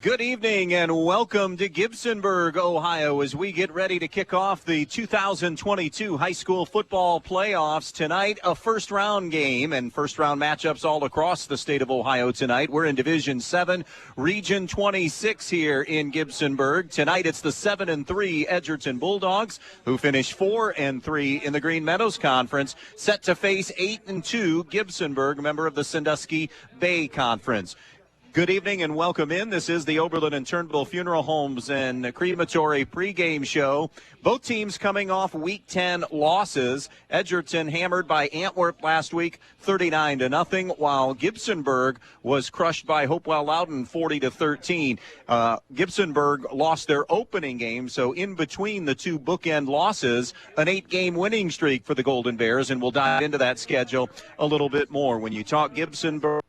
Good evening and welcome to Gibsonburg, Ohio, as we get ready to kick off the 2022 high school football playoffs. Tonight, a first-round game and first-round matchups all across the state of Ohio tonight. We're in Division 7, Region 26 here in Gibsonburg. Tonight, it's the 7-3 Edgerton Bulldogs, who finished 4-3 in the Green Meadows Conference, set to face 8-2 Gibsonburg, member of the Sandusky Bay Conference. Good evening and welcome in. This is the Oberlin and Turnbull Funeral Homes and Crematory pregame show. Both teams coming off Week 10 losses. Edgerton hammered by Antwerp last week, 39-0, while Gibsonburg was crushed by Hopewell Loudon, 40-13. Gibsonburg lost their opening game, so in between the two bookend losses, an 8-game winning streak for the Golden Bears, and we'll dive into that schedule a little bit more. When you talk Gibsonburg,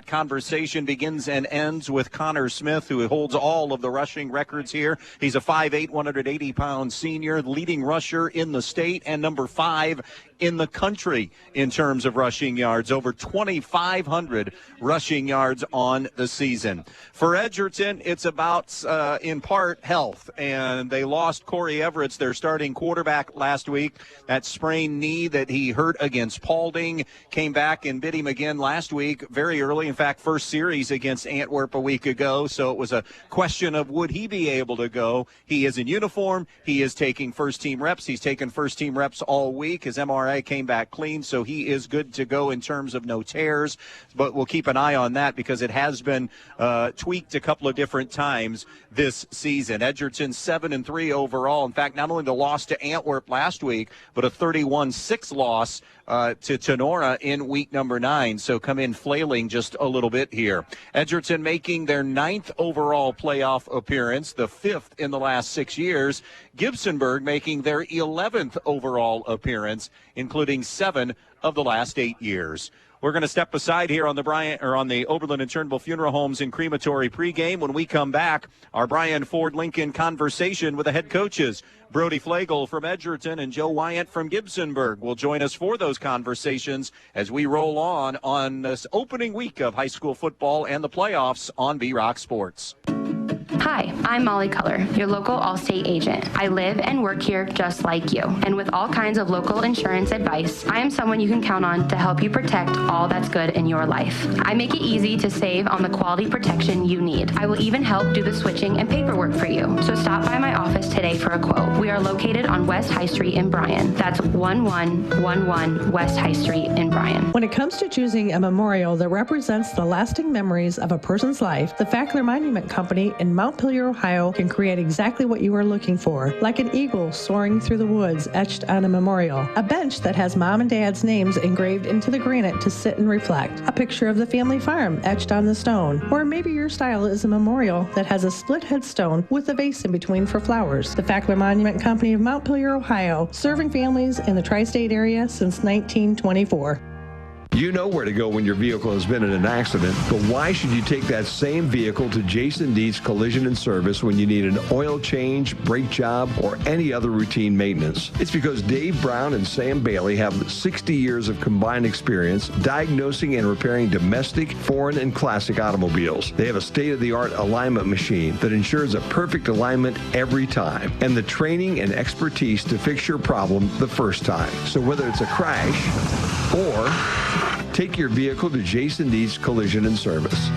conversation begins and ends with Connor Smith, who holds all of the rushing records here. He's a 5'8", 180-pound senior, leading rusher in the state and number 5 in the country in terms of rushing yards, over 2,500 rushing yards on the season. For Edgerton, it's about, in part, health, and they lost Corey Everett, their starting quarterback, last week. That sprained knee that he hurt against Paulding came back and bit him again last week, very early. In fact, first series against Antwerp a week ago, so it was a question of would he be able to go. He is in uniform. He is taking first-team reps. He's taken first-team reps all week. His MRI came back clean, so he is good to go in terms of no tears, but we'll keep an eye on that because it has been tweaked a couple of different times this season. Edgerton 7-3 overall. In fact, not only the loss to Antwerp last week, but a 31-6 loss to Tenora in week number 9, so come in flailing just a little bit here. Edgerton making their 9th overall playoff appearance, the 5th in the last 6 years. Gibsonburg making their 11th overall appearance, including 7 of the last 8 years. We're going to step aside here on the Oberlin and Turnbull Funeral Homes and Crematory pregame. When we come back, our Brian Ford Lincoln conversation with the head coaches, Brody Flagle from Edgerton and Joe Wyatt from Gibsonburg, will join us for those conversations as we roll on this opening week of high school football and the playoffs on B-Rock Sports. Hi, I'm Molly Culler, your local Allstate agent. I live and work here just like you. And with all kinds of local insurance advice, I am someone you can count on to help you protect all that's good in your life. I make it easy to save on the quality protection you need. I will even help do the switching and paperwork for you. So stop by my office today for a quote. We are located on West High Street in Bryan. That's 1111 West High Street in Bryan. When it comes to choosing a memorial that represents the lasting memories of a person's life, the Fackler Monument Company in Mount Montpelier, Ohio can create exactly what you are looking for, like an eagle soaring through the woods etched on a memorial, a bench that has mom and dad's names engraved into the granite to sit and reflect, a picture of the family farm etched on the stone, or maybe your style is a memorial that has a split headstone with a vase in between for flowers. The Fackler Monument Company of Montpelier, Ohio, serving families in the tri-state area since 1924. You know where to go when your vehicle has been in an accident, but why should you take that same vehicle to Jason Dietz Collision and Service when you need an oil change, brake job, or any other routine maintenance? It's because Dave Brown and Sam Bailey have 60 years of combined experience diagnosing and repairing domestic, foreign, and classic automobiles. They have a state-of-the-art alignment machine that ensures a perfect alignment every time, and the training and expertise to fix your problem the first time. So whether it's a crash or take your vehicle to Jason Dietz Collision and Service.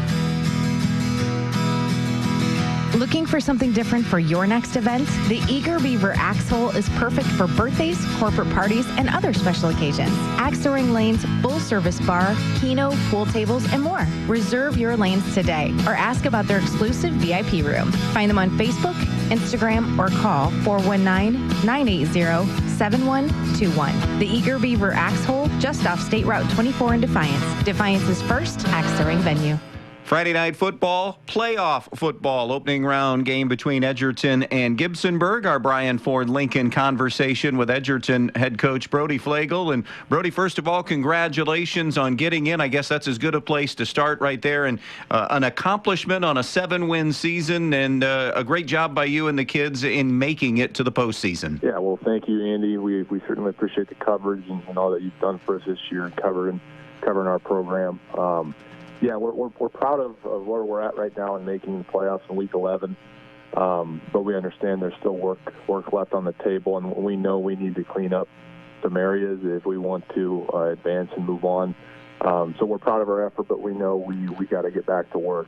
Looking for something different for your next event? The Eager Beaver Axe Hole is perfect for birthdays, corporate parties, and other special occasions. Axe Throwing Lanes, full-service bar, keno, pool tables, and more. Reserve your lanes today or ask about their exclusive VIP room. Find them on Facebook, Instagram, or call 419-980-7121. The Eager Beaver Axe Hole, just off State Route 24 in Defiance. Defiance's first axe throwing venue. Friday night football, playoff football, opening round game between Edgerton and Gibsonburg. Our Brian Ford Lincoln conversation with Edgerton head coach Brody Flagle. And Brody, first of all, congratulations on getting in. I guess that's as good a place to start right there. And an accomplishment on a 7-win season, and a great job by you and the kids in making it to the postseason. Yeah, well, thank you, Andy. We certainly appreciate the coverage and all that you've done for us this year and covering our program. Yeah, we're proud of where we're at right now in making the playoffs in Week 11. But we understand there's still work left on the table, and we know we need to clean up some areas if we want to advance and move on. So we're proud of our effort, but we know we got to get back to work.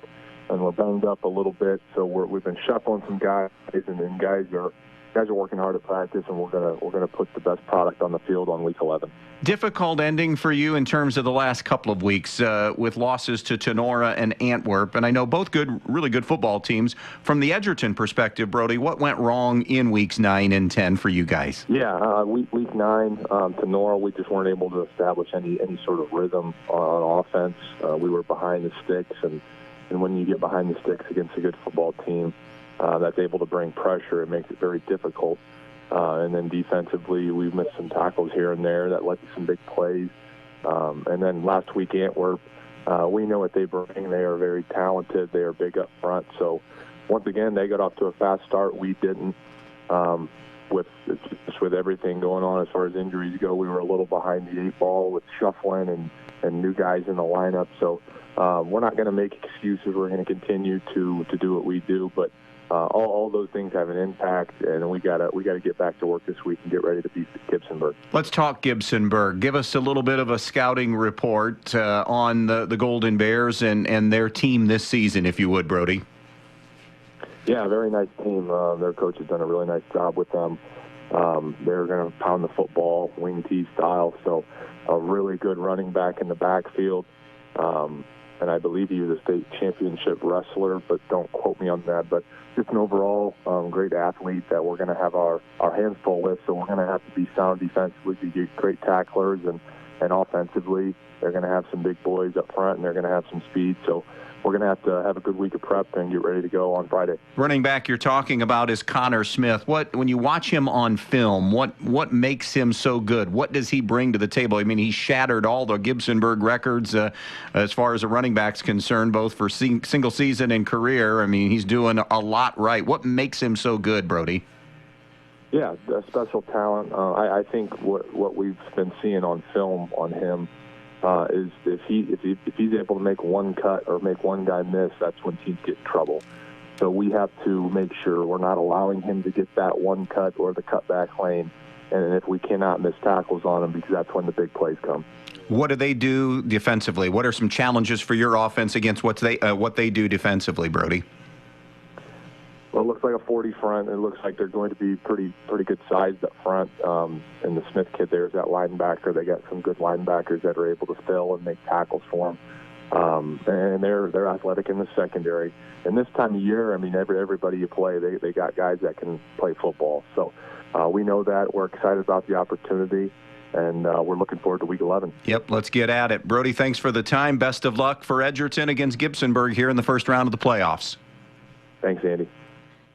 And we're banged up a little bit, so we've been shuffling some guys, and then guys are working hard at practice, and we're gonna put the best product on the field on Week 11. Difficult ending for you in terms of the last couple of weeks with losses to Tenora and Antwerp, and I know both really good football teams. From the Edgerton perspective, Brody, what went wrong in weeks 9 and 10 for you guys? Yeah, week 9, Tenora, we just weren't able to establish any sort of rhythm on offense. We were behind the sticks, and when you get behind the sticks against a good football team that's able to bring pressure, it makes it very difficult. And then defensively, we've missed some tackles here and there that led to some big plays. And then last week, Antwerp, we know what they bring. They are very talented. They are big up front. So once again, they got off to a fast start. We didn't. With everything going on as far as injuries go, we were a little behind the 8 ball with shuffling and new guys in the lineup. So we're not going to make excuses. We're going to continue to do what we do, but all those things have an impact, and we gotta get back to work this week and get ready to beat Gibsonburg. Let's talk Gibsonburg. Give us a little bit of a scouting report on the Golden Bears and their team this season, if you would, Brody. Yeah, very nice team. Their coach has done a really nice job with them. They're going to pound the football, wing T style, so a really good running back in the backfield. And I believe he was a state championship wrestler, but don't quote me on that. But just an overall great athlete that we're going to have our hands full with, so we're going to have to be sound defensively to get great tacklers, and offensively they're going to have some big boys up front, and they're going to have some speed. So we're going to have a good week of prep and get ready to go on Friday. Running back you're talking about is Connor Smith. When you watch him on film, what makes him so good? What does he bring to the table? I mean, he shattered all the Gibsonburg records as far as a running back's concerned, both for single season and career. I mean, he's doing a lot right. What makes him so good, Brody? Yeah, a special talent. I think what we've been seeing on film on him is if he's able to make one cut or make one guy miss, that's when teams get in trouble. So we have to make sure we're not allowing him to get that one cut or the cutback lane, and if we cannot miss tackles on him, because that's when the big plays come. What do they do defensively? What are some challenges for your offense against what they do defensively, Brody? Well, it looks like a 40 front. It looks like they're going to be pretty good sized up front. And the Smith kid there is that linebacker. They got some good linebackers that are able to fill and make tackles for them. And they're athletic in the secondary. And this time of year, I mean, everybody you play, they got guys that can play football. So we know that. We're excited about the opportunity, and we're looking forward to Week 11. Yep, let's get at it. Brody, thanks for the time. Best of luck for Edgerton against Gibsonburg here in the first round of the playoffs. Thanks, Andy.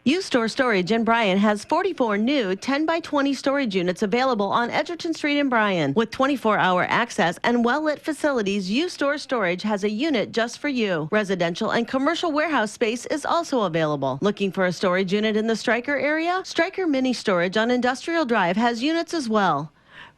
U-Store Storage in Bryan has 44 new 10x20 storage units available on Edgerton Street in Bryan. With 24-hour access and well-lit facilities, U-Store Storage has a unit just for you. Residential and commercial warehouse space is also available. Looking for a storage unit in the Stryker area? Stryker Mini Storage on Industrial Drive has units as well.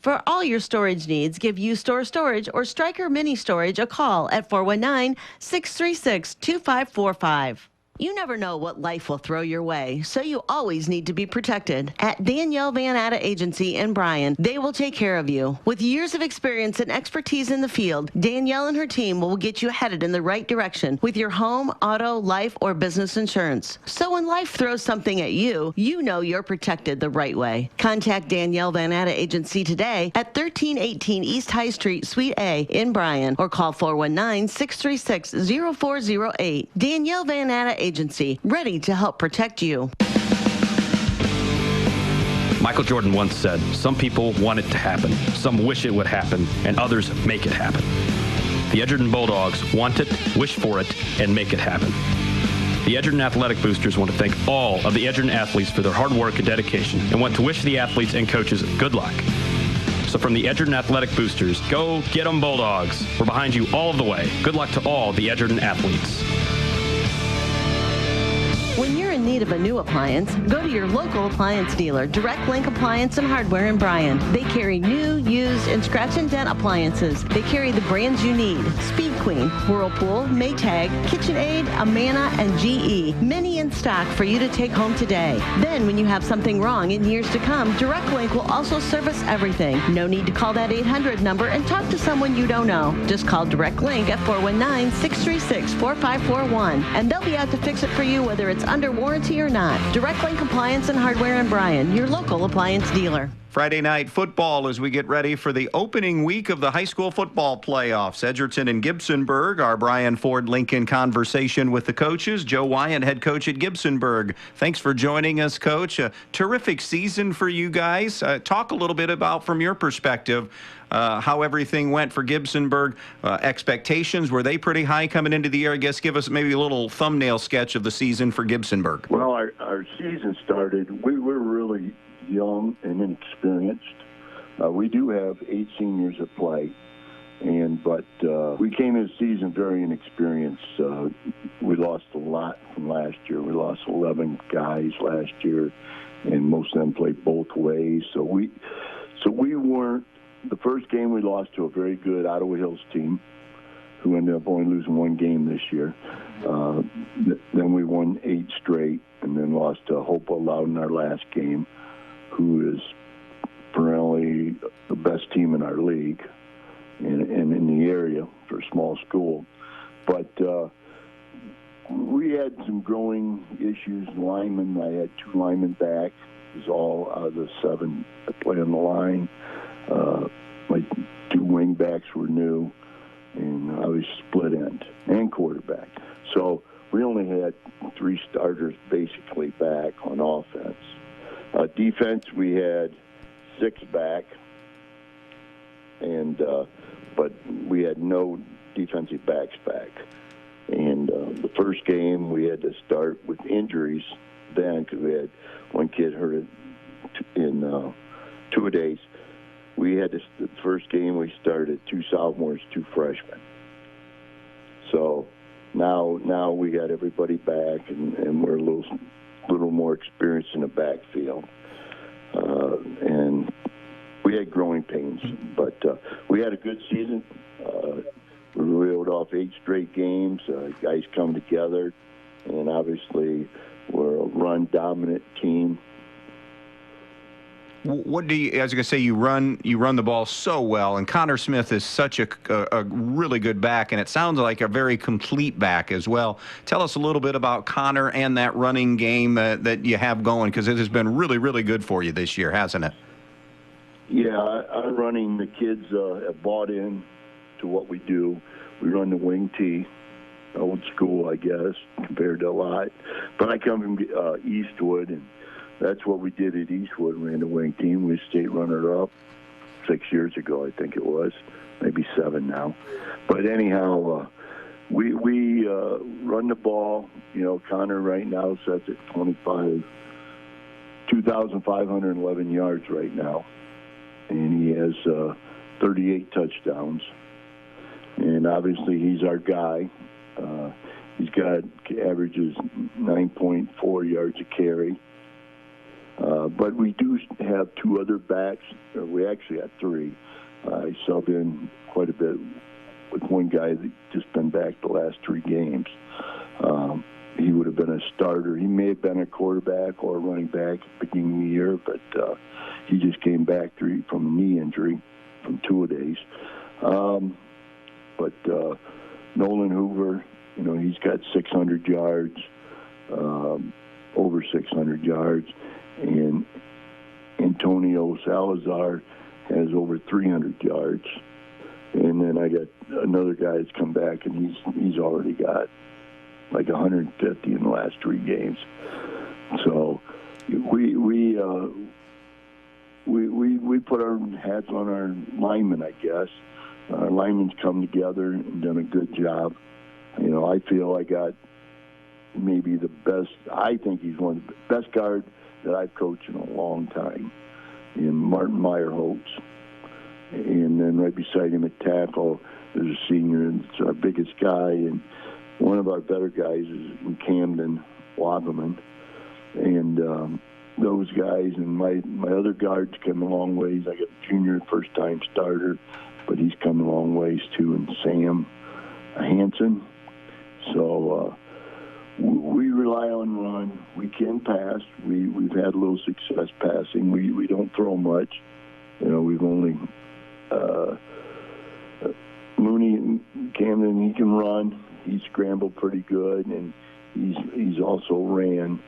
For all your storage needs, give U-Store Storage or Stryker Mini Storage a call at 419-636-2545. You never know what life will throw your way, so you always need to be protected. At Danielle Van Atta Agency in Bryan, they will take care of you. With years of experience and expertise in the field, Danielle and her team will get you headed in the right direction with your home, auto, life, or business insurance. So when life throws something at you, you know you're protected the right way. Contact Danielle Van Atta Agency today at 1318 East High Street, Suite A in Bryan, or call 419-636-0408. Danielle Van Atta Agency, ready to help protect you. Michael Jordan once said, some people want it to happen, some wish it would happen, and others make it happen. The Edgerton Bulldogs want it, wish for it, and make it happen. The Edgerton Athletic Boosters want to thank all of the Edgerton athletes for their hard work and dedication, and want to wish the athletes and coaches good luck. So from the Edgerton Athletic Boosters, go get 'em Bulldogs. We're behind you all of the way. Good luck to all the Edgerton athletes. When you're in in need of a new appliance, go to your local appliance dealer, Direct Link Appliance and Hardware in Bryan. They carry new, used, and scratch and dent appliances. They carry the brands you need: Speed Queen, Whirlpool, Maytag, KitchenAid, Amana, and GE. Many in stock for you to take home today. Then when you have something wrong in years to come, Direct Link will also service everything. No need to call that 800 number and talk to someone you don't know. Just call Direct Link at 419-636-4541, and they'll be out to fix it for you whether it's under warranty or not. Direct Link Appliance and Hardware in Bryan, your local appliance dealer. Friday night football as we get ready for the opening week of the high school football playoffs. Edgerton and Gibsonburg, our Brian Ford Lincoln conversation with the coaches. Joe Wyant, head coach at Gibsonburg. Thanks for joining us, Coach. A terrific season for you guys. Talk a little bit about, from your perspective, how everything went for Gibsonburg. Expectations, were they pretty high coming into the year? I guess give us maybe a little thumbnail sketch of the season for Gibsonburg. Well, our season started, we were really young and inexperienced. We do have 8 seniors at play, but we came into the season very inexperienced. We lost a lot from last year. We lost 11 guys last year, and most of them played both ways. So we weren't. The first game we lost to a very good Ottawa Hills team, who ended up only losing 1 game this year. Then we won 8 straight, and then lost to Hopewell Loudon in our last game, who is perennially the best team in our league and in the area for a small school. But we had some growing issues. Linemen, I had 2 linemen back. It was all out of the 7 that play on the line. My 2 wing backs were new, and I was split end and quarterback. So we only had 3 starters basically back on offense. Defense, we had 6 back, but we had no defensive backs back. And the first game, we had to start with injuries then, because we had 1 kid hurt in 2 days. We had the first game, we started 2 sophomores, 2 freshmen. So now we got everybody back, and we're a little more experienced in the backfield. And we had growing pains, but we had a good season. We reeled off 8 straight games. Guys come together, and obviously we're a run-dominant team. What do you? I was going to say, you run the ball so well, and Connor Smith is such a really good back, and it sounds like a very complete back as well. Tell us a little bit about Connor and that running game that you have going, because it has been really, really good for you this year, hasn't it? Yeah, our running, the kids have bought in to what we do. We run the wing tee, old school, I guess, compared to a lot. But I come from Eastwood, and that's what we did at Eastwood. We ran the wing team. We were state runner-up 6 years ago, I think it was, maybe 7 now. But anyhow, we run the ball. You know, Connor right now sets at 2,511 yards right now, and he has 38 touchdowns. And obviously, he's our guy. He's got averages 9.4 yards a carry. But we do have 2 other backs. We actually have 3. I sub in quite a bit with 1 guy that's just been back the last 3 games. He would have been a starter. He may have been a quarterback or a running back at the beginning of the year, but he just came back from a knee injury from 2-a-days. But Nolan Hoover, you know, he's got 600 yards, over 600 yards. And Antonio Salazar has over 300 yards. And then I got another guy that's come back, and he's already got like 150 in the last 3 games. So we put our hats on our linemen, I guess. Our linemen's come together and done a good job. You know, I feel I got maybe the best. I think he's one of the best guards that I've coached in a long time, in Martin Meyerholtz. And then right beside him at tackle, there's a senior, and it's our biggest guy. And one of our better guys is in Camden, Wageman. And those guys and my other guards come a long ways. I got a junior first-time starter, but he's come a long ways too, and Sam Hansen. So we rely on run. We can pass. We've had a little success passing. We don't throw much. We've only Mooney, Camden, he can run. He scrambled pretty good, and he's also ran.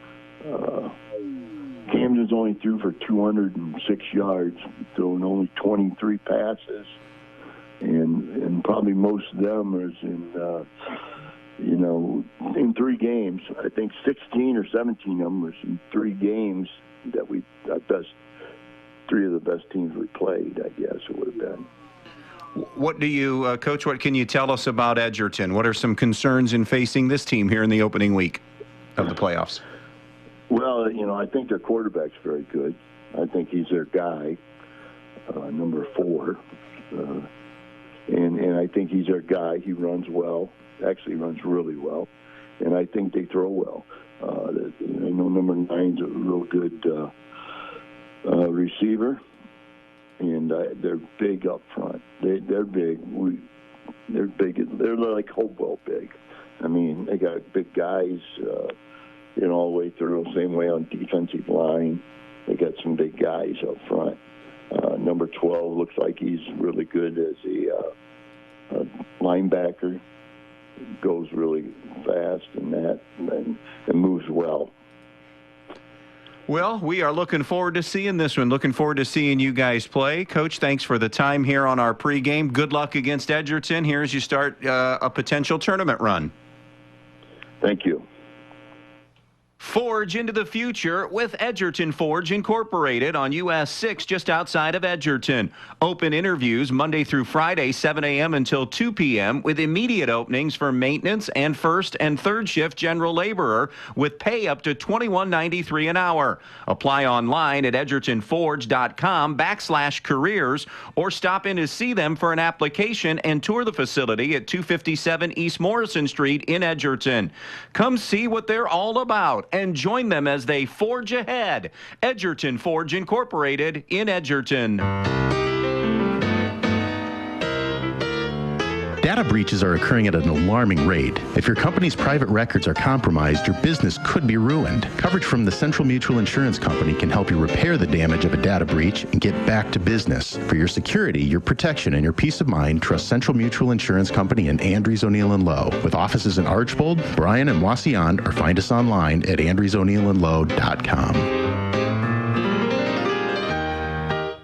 Camden's only threw for 206 yards, throwing only 23 passes, and probably most of them is in 3 games. I think 16 or 17 of them was in 3 games that three of the best teams we played, I guess it would have been. What do you, Coach, what can you tell us about Edgerton? What are some concerns in facing this team here in the opening week of the playoffs? Well, I think their quarterback's very good. I think he's their guy, number 4. And I think he's their guy. He runs well, actually runs really well. And I think they throw well. I know number 9's a real good receiver. And they're big up front. They're big. They're big. They're like Hopewell big. I mean, they got big guys, all the way through. Same way on defensive line. They got some big guys up front. Number 12 looks like he's really good as a linebacker. Goes really fast and moves well. Well, we are looking forward to seeing this one. Looking forward to seeing you guys play. Coach, thanks for the time here on our pregame. Good luck against Edgerton here as you start a potential tournament run. Thank you. Forge into the future with Edgerton Forge Incorporated on US 6 just outside of Edgerton. Open interviews Monday through Friday, 7 a.m. until 2 p.m. with immediate openings for maintenance and first and third shift general laborer with pay up to $21.93 an hour. Apply online at edgertonforge.com/careers or stop in to see them for an application and tour the facility at 257 East Morrison Street in Edgerton. Come see what they're all about and join them as they forge ahead. Edgerton Forge Incorporated in Edgerton. Data breaches are occurring at an alarming rate. If your company's private records are compromised, your business could be ruined. Coverage from the Central Mutual Insurance Company can help you repair the damage of a data breach and get back to business. For your security, your protection, and your peace of mind, trust Central Mutual Insurance Company in Andrews, O'Neill & Lowe, with offices in Archbold, Bryan, and Waseon, or find us online at andrewsoneillandlowe.com.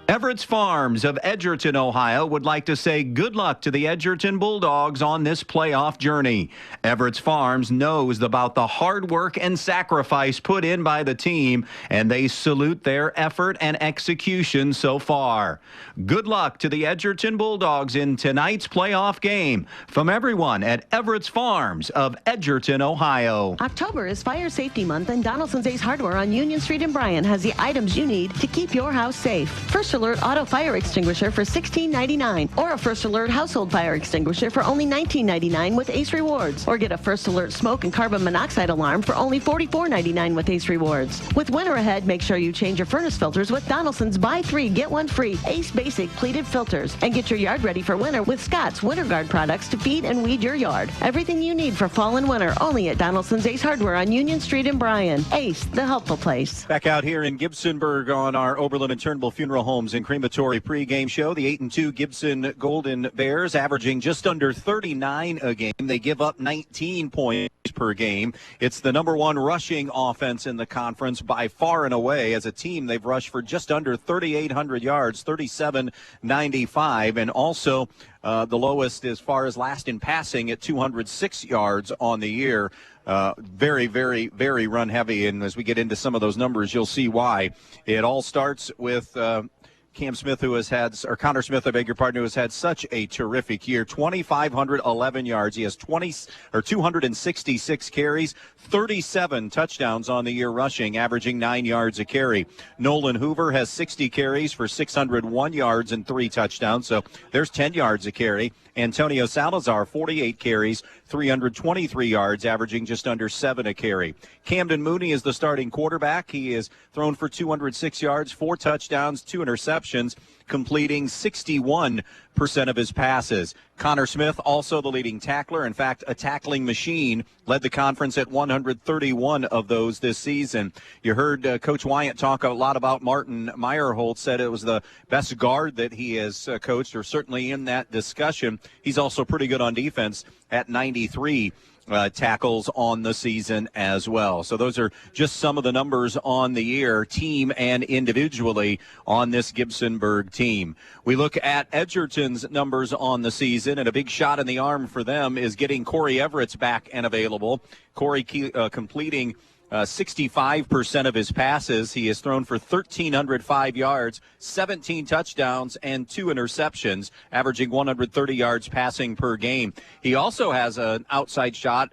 Everett's Farms of Edgerton, Ohio would like to say good luck to the Edgerton Bulldogs on this playoff journey. Everett's Farms knows about the hard work and sacrifice put in by the team, and they salute their effort and execution so far. Good luck to the Edgerton Bulldogs in tonight's playoff game. From everyone at Everett's Farms of Edgerton, Ohio. October is Fire Safety Month, and Donaldson's Ace Hardware on Union Street in Bryan has the items you need to keep your house safe. First Alert Auto Fire Extinguisher for $16.99, or a First Alert Household Fire Extinguisher for only $19.99 with Ace Rewards, or get a First Alert Smoke and Carbon Monoxide Alarm for only $44.99 with Ace Rewards. With winter ahead, make sure you change your furnace filters with Donaldson's Buy 3, Get 1 free Ace Basic Pleated Filters, and get your yard ready for winter with Scott's Winter Guard products to feed and weed your yard. Everything you need for fall and winter, only at Donaldson's Ace Hardware on Union Street in Bryan. Ace, the helpful place. Back out here in Gibsonburg on our Oberlin and Turnbull Funeral Homes and Crematory pregame show. The 8-2 Gibson Golden Bears averaging just under 39 a game. They give up 19 points per game. It's the number 1 rushing offense in the conference by far and away. As a team, they've rushed for just under 3,800 yards, 3,795, and also the lowest as far as last in passing at 206 yards on the year. Very, very, very run heavy, and as we get into some of those numbers, you'll see why. It all starts with Connor Smith, who has had such a terrific year. 2,511 yards. He has 266 carries, 37 touchdowns on the year rushing, averaging 9 yards a carry. Nolan Hoover has 60 carries for 601 yards and 3 touchdowns, so there's 10 yards a carry. Antonio Salazar, 48 carries, 323 yards, averaging just under 7 a carry. Camden Mooney is the starting quarterback. He is thrown for 206 yards, 4 touchdowns, 2 interceptions, completing 61% of his passes. Connor Smith, also the leading tackler. In fact, a tackling machine, led the conference at 131 of those this season. You heard Coach Wyant talk a lot about Martin Meyerholt, said it was the best guard that he has coached, or certainly in that discussion. He's also pretty good on defense at 93 tackles on the season as well. So those are just some of the numbers on the year, team and individually, on this Gibsonburg team. We look at Edgerton's numbers on the season, and a big shot in the arm for them is getting Corey Everett's back and available. Corey completing 65% of his passes. He has thrown for 1,305 yards, 17 touchdowns, and 2 interceptions, averaging 130 yards passing per game. He also has an outside shot,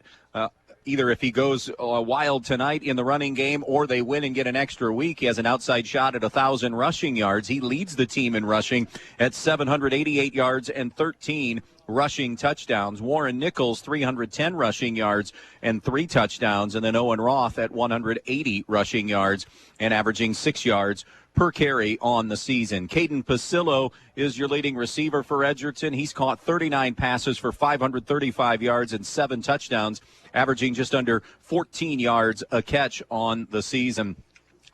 either if he goes wild tonight in the running game or they win and get an extra week. He has an outside shot at 1,000 rushing yards. He leads the team in rushing at 788 yards and 13 rushing touchdowns. Warren Nichols, 310 rushing yards and 3 touchdowns. And then Owen Roth at 180 rushing yards and averaging 6 yards per carry on the season. Caden Pasillo is your leading receiver for Edgerton. He's caught 39 passes for 535 yards and 7 touchdowns, averaging just under 14 yards a catch on the season.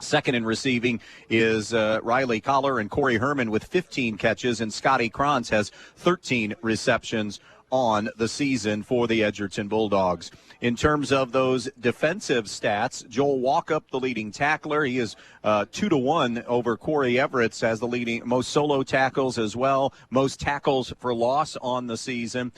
Second in receiving is Riley Collar and Corey Herman with 15 catches, and Scotty Krantz has 13 receptions on the season for the Edgerton Bulldogs. In terms of those defensive stats, Joel Walkup, the leading tackler, he is 2-1 over Corey Everett as the leading, most solo tackles as well, most tackles for loss on the season.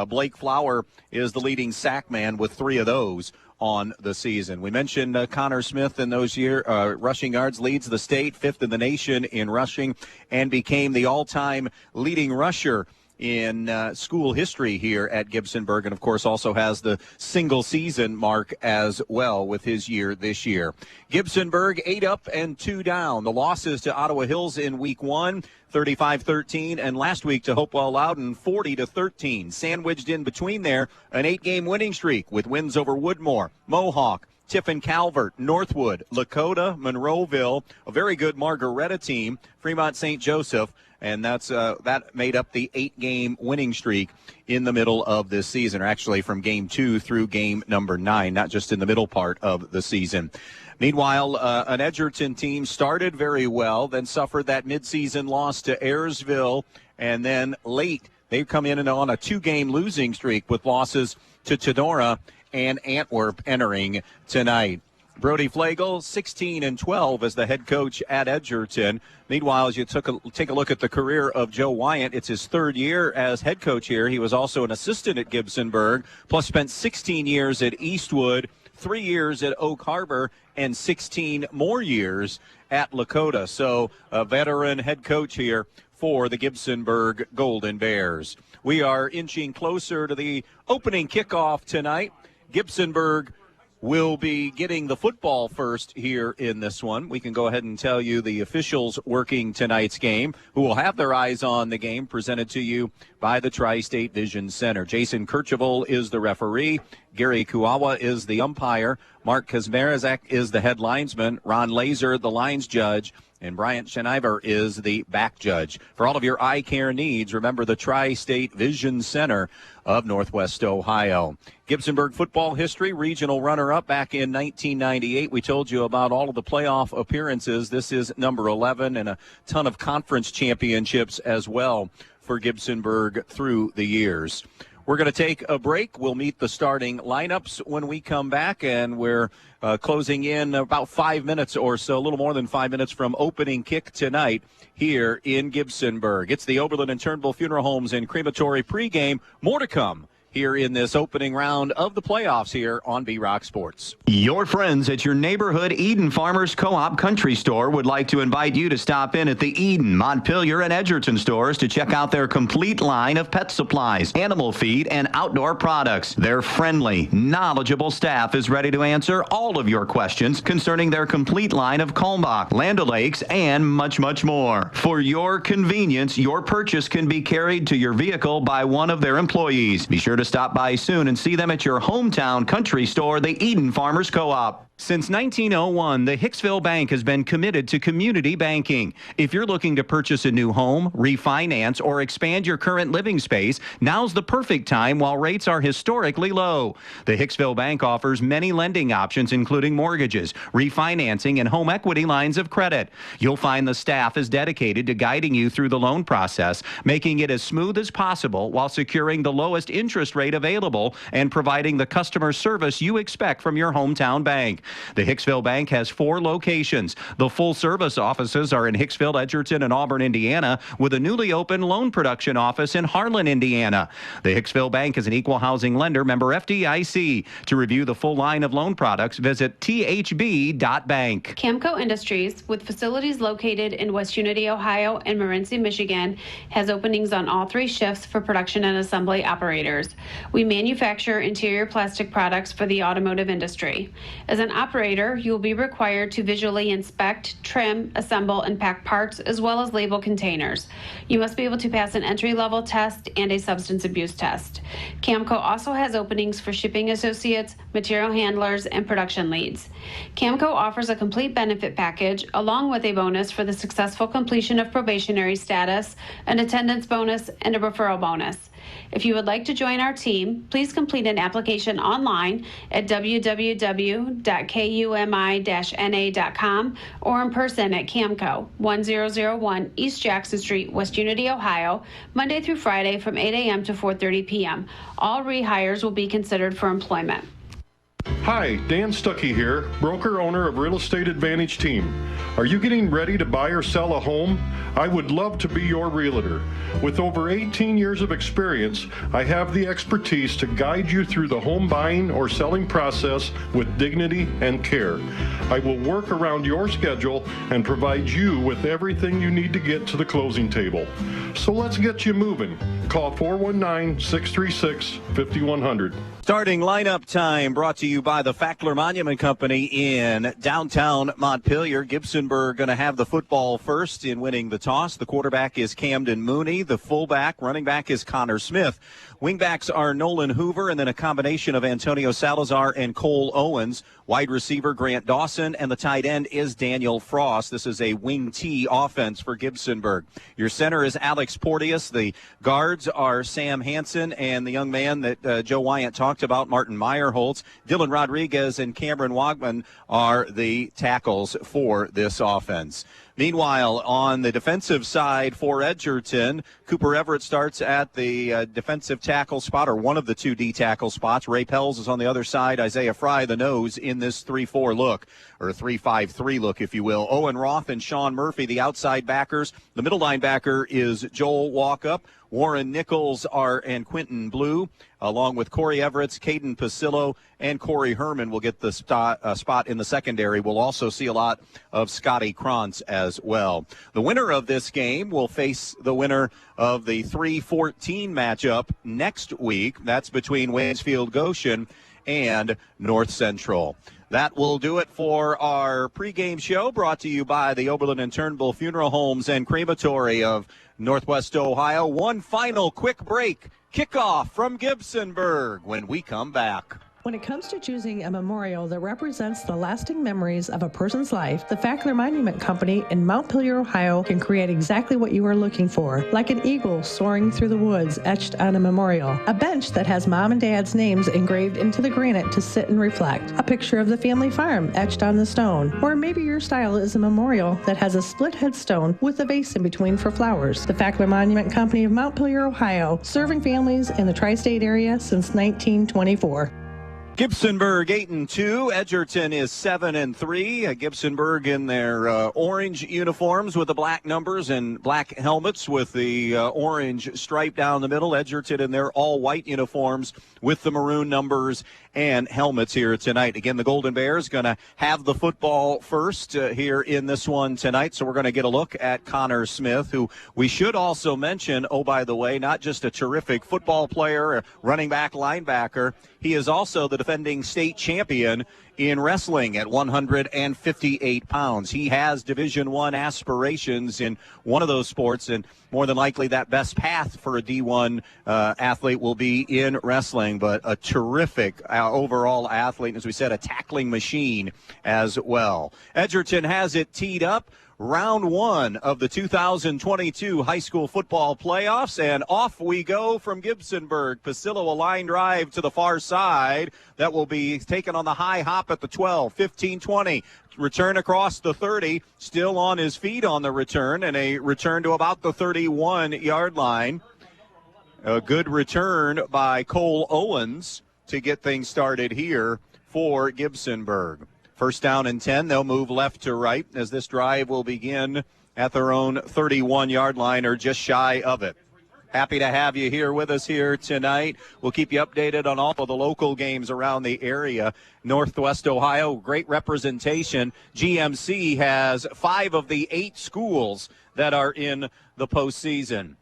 Blake Flower is the leading sack man with 3 of those on the season. We mentioned Connor Smith in those rushing yards, leads the state, 5th in the nation in rushing, and became the all-time leading rusher in school history here at Gibsonburg, and of course also has the single season mark as well with his year this year. Gibsonburg 8 up and 2 down. The losses to Ottawa Hills in week 1, 35-13, and last week to Hopewell Loudon, 40-13. Sandwiched in between there, an 8-game winning streak with wins over Woodmore, Mohawk, Tiffin Calvert, Northwood, Lakota, Monroeville, a very good Margaretta team, Fremont St. Joseph, and that made up the 8-game winning streak in the middle of this season, or actually from game 2 through game number 9, not just in the middle part of the season. Meanwhile, an Edgerton team started very well, then suffered that midseason loss to Ayersville, and then late they've come in and on a 2-game losing streak with losses to Tenora and Antwerp entering tonight. Brody Flagel, 16-12 as the head coach at Edgerton. Meanwhile, as you take a look at the career of Joe Wyant, it's his 3rd year as head coach here. He was also an assistant at Gibsonburg, plus spent 16 years at Eastwood, 3 years at Oak Harbor, and 16 more years at Lakota. So a veteran head coach here for the Gibsonburg Golden Bears. We are inching closer to the opening kickoff tonight. Gibsonburg will be getting the football first here in this one. We can go ahead and tell you the officials working tonight's game, who will have their eyes on the game, presented to you by the Tri-State Vision Center. Jason Kirchhoff is the referee. Gary Kuawa is the umpire. Mark Kazmerazek is the head linesman. Ron Laser, the lines judge. And Bryant Schneiver is the back judge. For all of your eye care needs, remember the Tri-State Vision Center of Northwest Ohio. Gibsonburg football history, regional runner-up back in 1998. We told you about all of the playoff appearances. This is number 11, and a ton of conference championships as well for Gibsonburg through the years. We're going to take a break. We'll meet the starting lineups when we come back, and we're closing in about 5 minutes or so, a little more than 5 minutes from opening kick tonight here in Gibsonburg. It's the Oberlin and Turnbull Funeral Homes and Crematory pregame. More to come here in this opening round of the playoffs here on B-Rock Sports. Your friends at your neighborhood Eden Farmers Co-op Country Store would like to invite you to stop in at the Eden, Montpelier, and Edgerton stores to check out their complete line of pet supplies, animal feed, and outdoor products. Their friendly, knowledgeable staff is ready to answer all of your questions concerning their complete line of Kalmbach, Land O'Lakes, and much, much more. For your convenience, your purchase can be carried to your vehicle by one of their employees. Be sure to stop by soon and see them at your hometown country store, the Eden Farmers Co-op. Since 1901, the Hicksville Bank has been committed to community banking. If you're looking to purchase a new home, refinance, or expand your current living space, now's the perfect time while rates are historically low. The Hicksville Bank offers many lending options, including mortgages, refinancing, and home equity lines of credit. You'll find the staff is dedicated to guiding you through the loan process, making it as smooth as possible while securing the lowest interest rate available and providing the customer service you expect from your hometown bank. The Hicksville Bank has 4 locations. The full-service offices are in Hicksville, Edgerton, and Auburn, Indiana, with a newly opened loan production office in Harlan, Indiana. The Hicksville Bank is an equal housing lender, member FDIC. To review the full line of loan products, visit thb.bank. Camco Industries, with facilities located in West Unity, Ohio, and Morenci, Michigan, has openings on all 3 shifts for production and assembly operators. We manufacture interior plastic products for the automotive industry. As an operator, you will be required to visually inspect, trim, assemble, and pack parts, as well as label containers. You must be able to pass an entry-level test and a substance abuse test. Camco also has openings for shipping associates, material handlers, and production leads. Camco offers a complete benefit package, along with a bonus for the successful completion of probationary status, an attendance bonus, and a referral bonus. If you would like to join our team, please complete an application online at www.kumi-na.com or in person at Camco, 1001 East Jackson Street, West Unity, Ohio, Monday through Friday from 8 a.m. to 4:30 p.m. All rehires will be considered for employment. Hi, Dan Stuckey here, broker owner of Real Estate Advantage Team. Are you getting ready to buy or sell a home? I would love to be your realtor. With over 18 years of experience, I have the expertise to guide you through the home buying or selling process with dignity and care. I will work around your schedule and provide you with everything you need to get to the closing table. So let's get you moving. Call 419-636-5100. Starting lineup time brought to you by the Fackler Monument Company in downtown Montpelier. Gibsonburg going to have the football first in winning the toss. The quarterback is Camden Mooney. The fullback, running back is Connor Smith. Wingbacks are Nolan Hoover and then a combination of Antonio Salazar and Cole Owens. Wide receiver Grant Dawson, and the tight end is Daniel Frost. This is a wing T offense for Gibsonburg. Your center is Alex Porteous. The guards are Sam Hansen and the young man that Joe Wyant talked about, Martin Meyerholtz. Dylan Rodriguez and Cameron Wagman are the tackles for this offense. Meanwhile, on the defensive side for Edgerton, Cooper Everett starts at the defensive tackle spot, or one of the 2 D tackle spots. Ray Pells is on the other side. Isaiah Fry, the nose, in this 3-4 look, or 3-5-3 look, if you will. Owen Roth and Sean Murphy, the outside backers. The middle linebacker is Joel Walkup. Warren Nichols and Quentin Blue, along with Corey Everett, Caden Pasillo, and Corey Herman will get the spot in the secondary. We'll also see a lot of Scotty Krantz as well. The winner of this game will face the winner of the 3-14 matchup next week. That's between Waynesfield Goshen and North Central. That will do it for our pregame show, brought to you by the Oberlin and Turnbull Funeral Homes and Crematory of Northwest Ohio. One final quick break. Kickoff from Gibsonburg when we come back. When it comes to choosing a memorial that represents the lasting memories of a person's life, the Fackler Monument Company in Montpelier, Ohio can create exactly what you are looking for, like an eagle soaring through the woods etched on a memorial, a bench that has mom and dad's names engraved into the granite to sit and reflect, a picture of the family farm etched on the stone, or maybe your style is a memorial that has a split headstone with a vase in between for flowers. The Fackler Monument Company of Montpelier, Ohio, serving families in the tri-state area since 1924. Gibsonburg 8-2. Edgerton is 7-3. Gibsonburg in their orange uniforms with the black numbers and black helmets with the orange stripe down the middle. Edgerton in their all-white uniforms with the maroon numbers and helmets here tonight. Again, the Golden Bears going to have the football first here in this one tonight. So we're going to get a look at Connor Smith, who we should also mention, oh, by the way, not just a terrific football player, running back, linebacker. He is also the defending state champion in wrestling at 158 pounds. He has Division I aspirations in one of those sports, and more than likely that best path for a D1 athlete will be in wrestling, but a terrific overall athlete, and as we said, a tackling machine as well. Edgerton has it teed up. Round one of the 2022 high school football playoffs, and off we go from Gibsonburg. Pasillo, a line drive to the far side that will be taken on the high hop at the 12, 15, 20. Return across the 30, still on his feet on the return, and a return to about the 31-yard line. A good return by Cole Owens to get things started here for Gibsonburg. First down and 10, they'll move left to right as this drive will begin at their own 31-yard line or just shy of it. Happy to have you here with us here tonight. We'll keep you updated on all of the local games around the area. Northwest Ohio, great representation. GMC has 5 of the 8 schools that are in the postseason.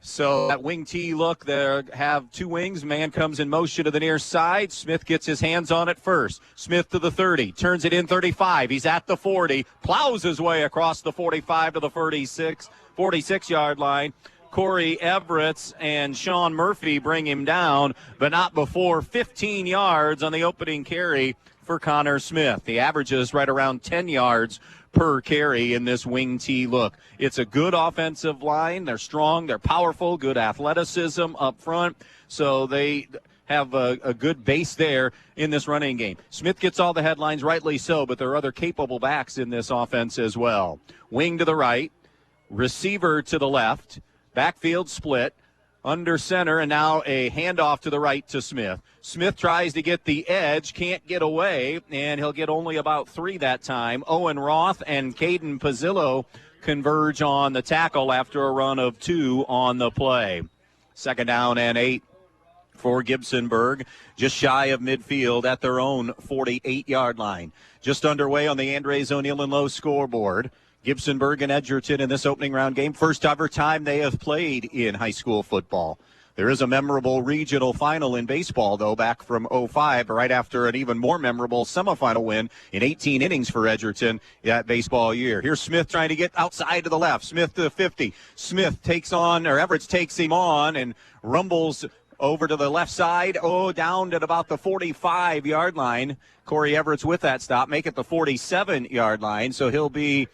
So that wing T look, there have 2 wings. Man comes in motion to the near side. Smith gets his hands on it first. Smith to the 30, turns it in 35. He's at the 40, plows his way across the 45 to the 46-yard line. Corey Everett and Sean Murphy bring him down, but not before 15 yards on the opening carry for Connor Smith. The average is right around 10 yards per carry in this wing T look. It's a good offensive line. They're strong. They're powerful. Good athleticism up front. So they have a good base there in this running game. Smith gets all the headlines, rightly so, but there are other capable backs in this offense as well. Wing to the right, receiver to the left, backfield split, under center, and now a handoff to the right to Smith. Smith tries to get the edge, can't get away, and he'll get only about 3 that time. Owen Roth and Caden Pasillo converge on the tackle after a run of 2 on the play. Second down and 8 for Gibsonburg, just shy of midfield at their own 48-yard line. Just underway on the Andres O'Neill and Lowe scoreboard. Gibsonburg and Edgerton in this opening round game. First ever time they have played in high school football. There is a memorable regional final in baseball, though, back from 05, right after an even more memorable semifinal win in 18 innings for Edgerton that baseball year. Here's Smith trying to get outside to the left. Smith to the 50. Smith Everett takes him on and rumbles over to the left side, down at about the 45-yard line. Corey Everett's with that stop, make it the 47-yard line, so he'll be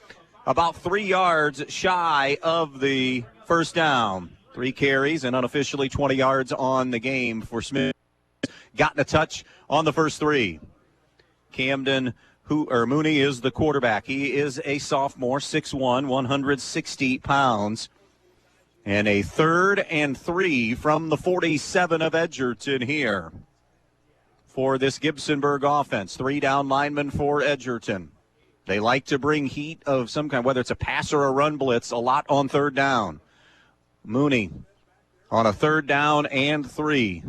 about 3 yards shy of the first down. 3 carries and unofficially 20 yards on the game for Smith. Gotten a touch on the first 3. Camden Mooney is the quarterback. He is a sophomore, 6'1", 160 pounds. And a 3rd and 3 from the 47 of Edgerton here for this Gibsonburg offense. 3 down linemen for Edgerton. They like to bring heat of some kind, whether it's a pass or a run blitz, a lot on 3rd down. Mooney on a 3rd down and 3.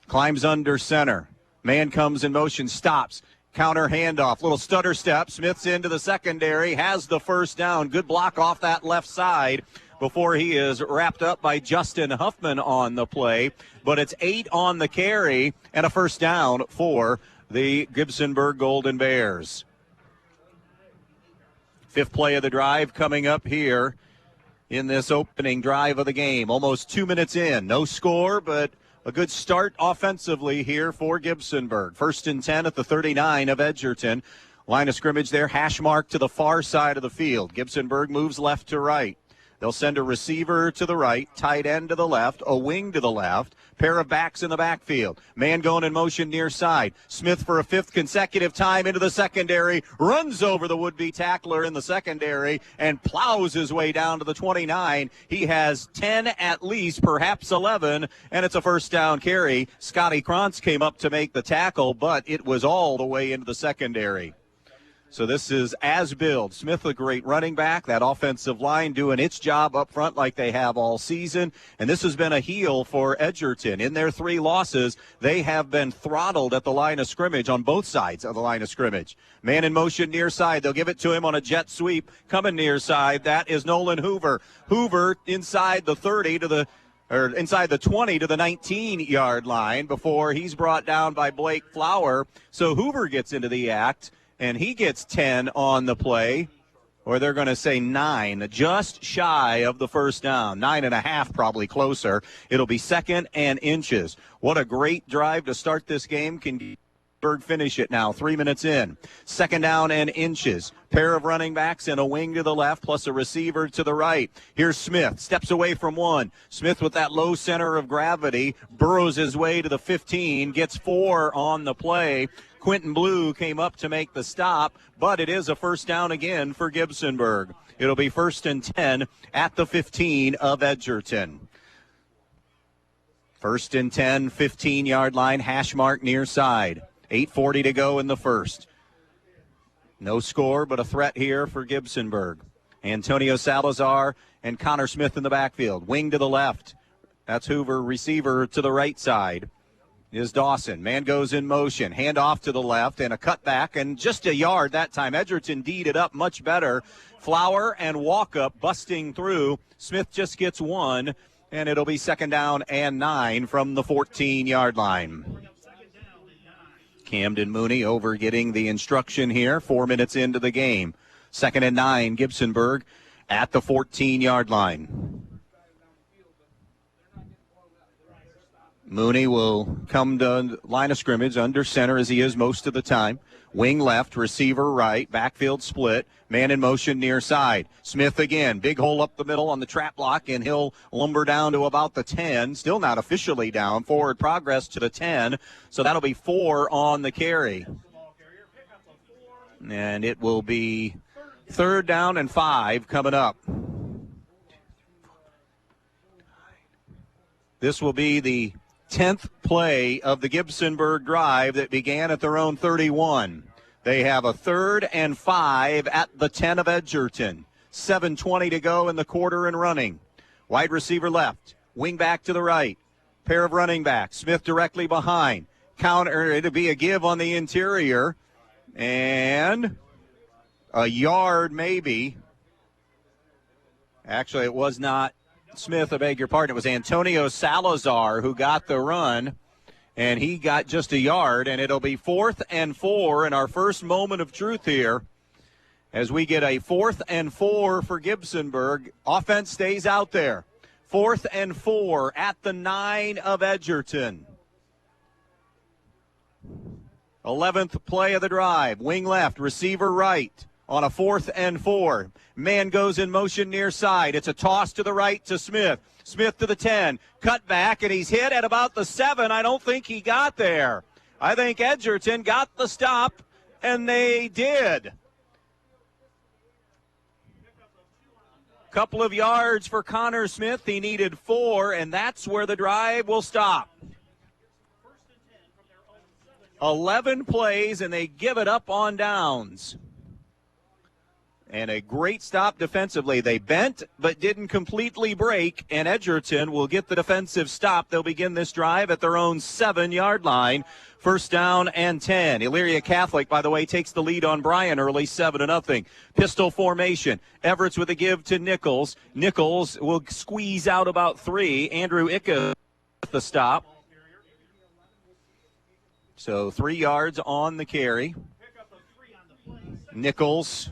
Climbs under center. Man comes in motion, stops. Counter handoff, little stutter step. Smith's into the secondary, has the first down. Good block off that left side before he is wrapped up by Justin Huffman on the play. But it's 8 on the carry and a first down for the Gibsonburg Golden Bears. 5th play of the drive coming up here in this opening drive of the game. Almost 2 minutes in. No score, but a good start offensively here for Gibsonburg. 1st and 10 at the 39 of Edgerton. Line of scrimmage there, hash mark to the far side of the field. Gibsonburg moves left to right. They'll send a receiver to the right, tight end to the left, a wing to the left, pair of backs in the backfield. Man going in motion near side. Smith for a 5th consecutive time into the secondary, runs over the would-be tackler in the secondary and plows his way down to the 29. He has 10 at least, perhaps 11, and it's a first down carry. Scotty Krantz came up to make the tackle, but it was all the way into the secondary. So this is as billed. Smith, a great running back. That offensive line doing its job up front like they have all season. And this has been a heel for Edgerton. In their 3 losses, they have been throttled at the line of scrimmage on both sides of the line of scrimmage. Man in motion near side. They'll give it to him on a jet sweep. Coming near side, that is Nolan Hoover. Hoover inside the 30 to the or inside the 20 to the 19-yard line before he's brought down by Blake Flower. So Hoover gets into the act, and he gets 10 on the play. Or they're going to say 9, just shy of the first down. 9.5, probably closer. It'll be 2nd and inches. What a great drive to start this game. Can Gibsonburg finish it now? 3 minutes in. 2nd down and inches. Pair of running backs and a wing to the left, plus a receiver to the right. Here's Smith. Steps away from one. Smith with that low center of gravity. Burrows his way to the 15. Gets 4 on the play. Quentin Blue came up to make the stop, but it is a first down again for Gibsonburg. It'll be 1st and 10 at the 15 of Edgerton. 1st and 10, 15-yard line, hash mark near side. 8:40 to go in the first. No score, but a threat here for Gibsonburg. Antonio Salazar and Connor Smith in the backfield. Wing to the left. That's Hoover. Receiver to the right side is Dawson. Man goes in motion. Hand off to the left and a cutback and just a yard that time. Edgerton D'd it up much better. Flower and Walkup busting through. Smith just gets 1, and it'll be 2nd down and 9 from the 14-yard line. Camden Mooney over getting the instruction here. 4 minutes into the game. 2nd and 9, Gibsonburg at the 14-yard line. Mooney will come to line of scrimmage under center as he is most of the time. Wing left, receiver right, backfield split, man in motion near side. Smith again, big hole up the middle on the trap block, and he'll lumber down to about the 10. Still not officially down. Forward progress to the 10, so that'll be 4 on the carry. And it will be 3rd down and 5 coming up. This will be the 10th play of the Gibsonburg drive that began at their own 31. They have a 3rd and 5 at the 10 of Edgerton. 7:20 to go in the quarter and running. Wide receiver left, wing back to the right. Pair of running backs, Smith directly behind. Counter, it'll be a give on the interior. And a yard maybe. Actually, it was not Smith, I beg your pardon. It was Antonio Salazar who got the run, and he got just a yard, and it'll be 4th and 4 in our first moment of truth here as we get a 4th and 4 for Gibsonburg. Offense stays out there. 4th and 4 at the 9 of Edgerton. 11th play of the drive. Wing left, receiver right. On a 4th and 4. Man goes in motion near side. It's a toss to the right to Smith. Smith to the 10. Cut back, and he's hit at about the 7. I don't think he got there. I think Edgerton got the stop, and they did. Couple of yards for Connor Smith. He needed 4, and that's where the drive will stop. 11 plays, and they give it up on downs. And a great stop defensively. They bent but didn't completely break, and Edgerton will get the defensive stop. They'll begin this drive at their own 7-yard line. 1st down and 10. Elyria Catholic, by the way, takes the lead on Bryan early, 7-0. Pistol formation. Everett's with a give to Nichols. Nichols will squeeze out about 3. Andrew Icka with the stop. So 3 yards on the carry. Nichols,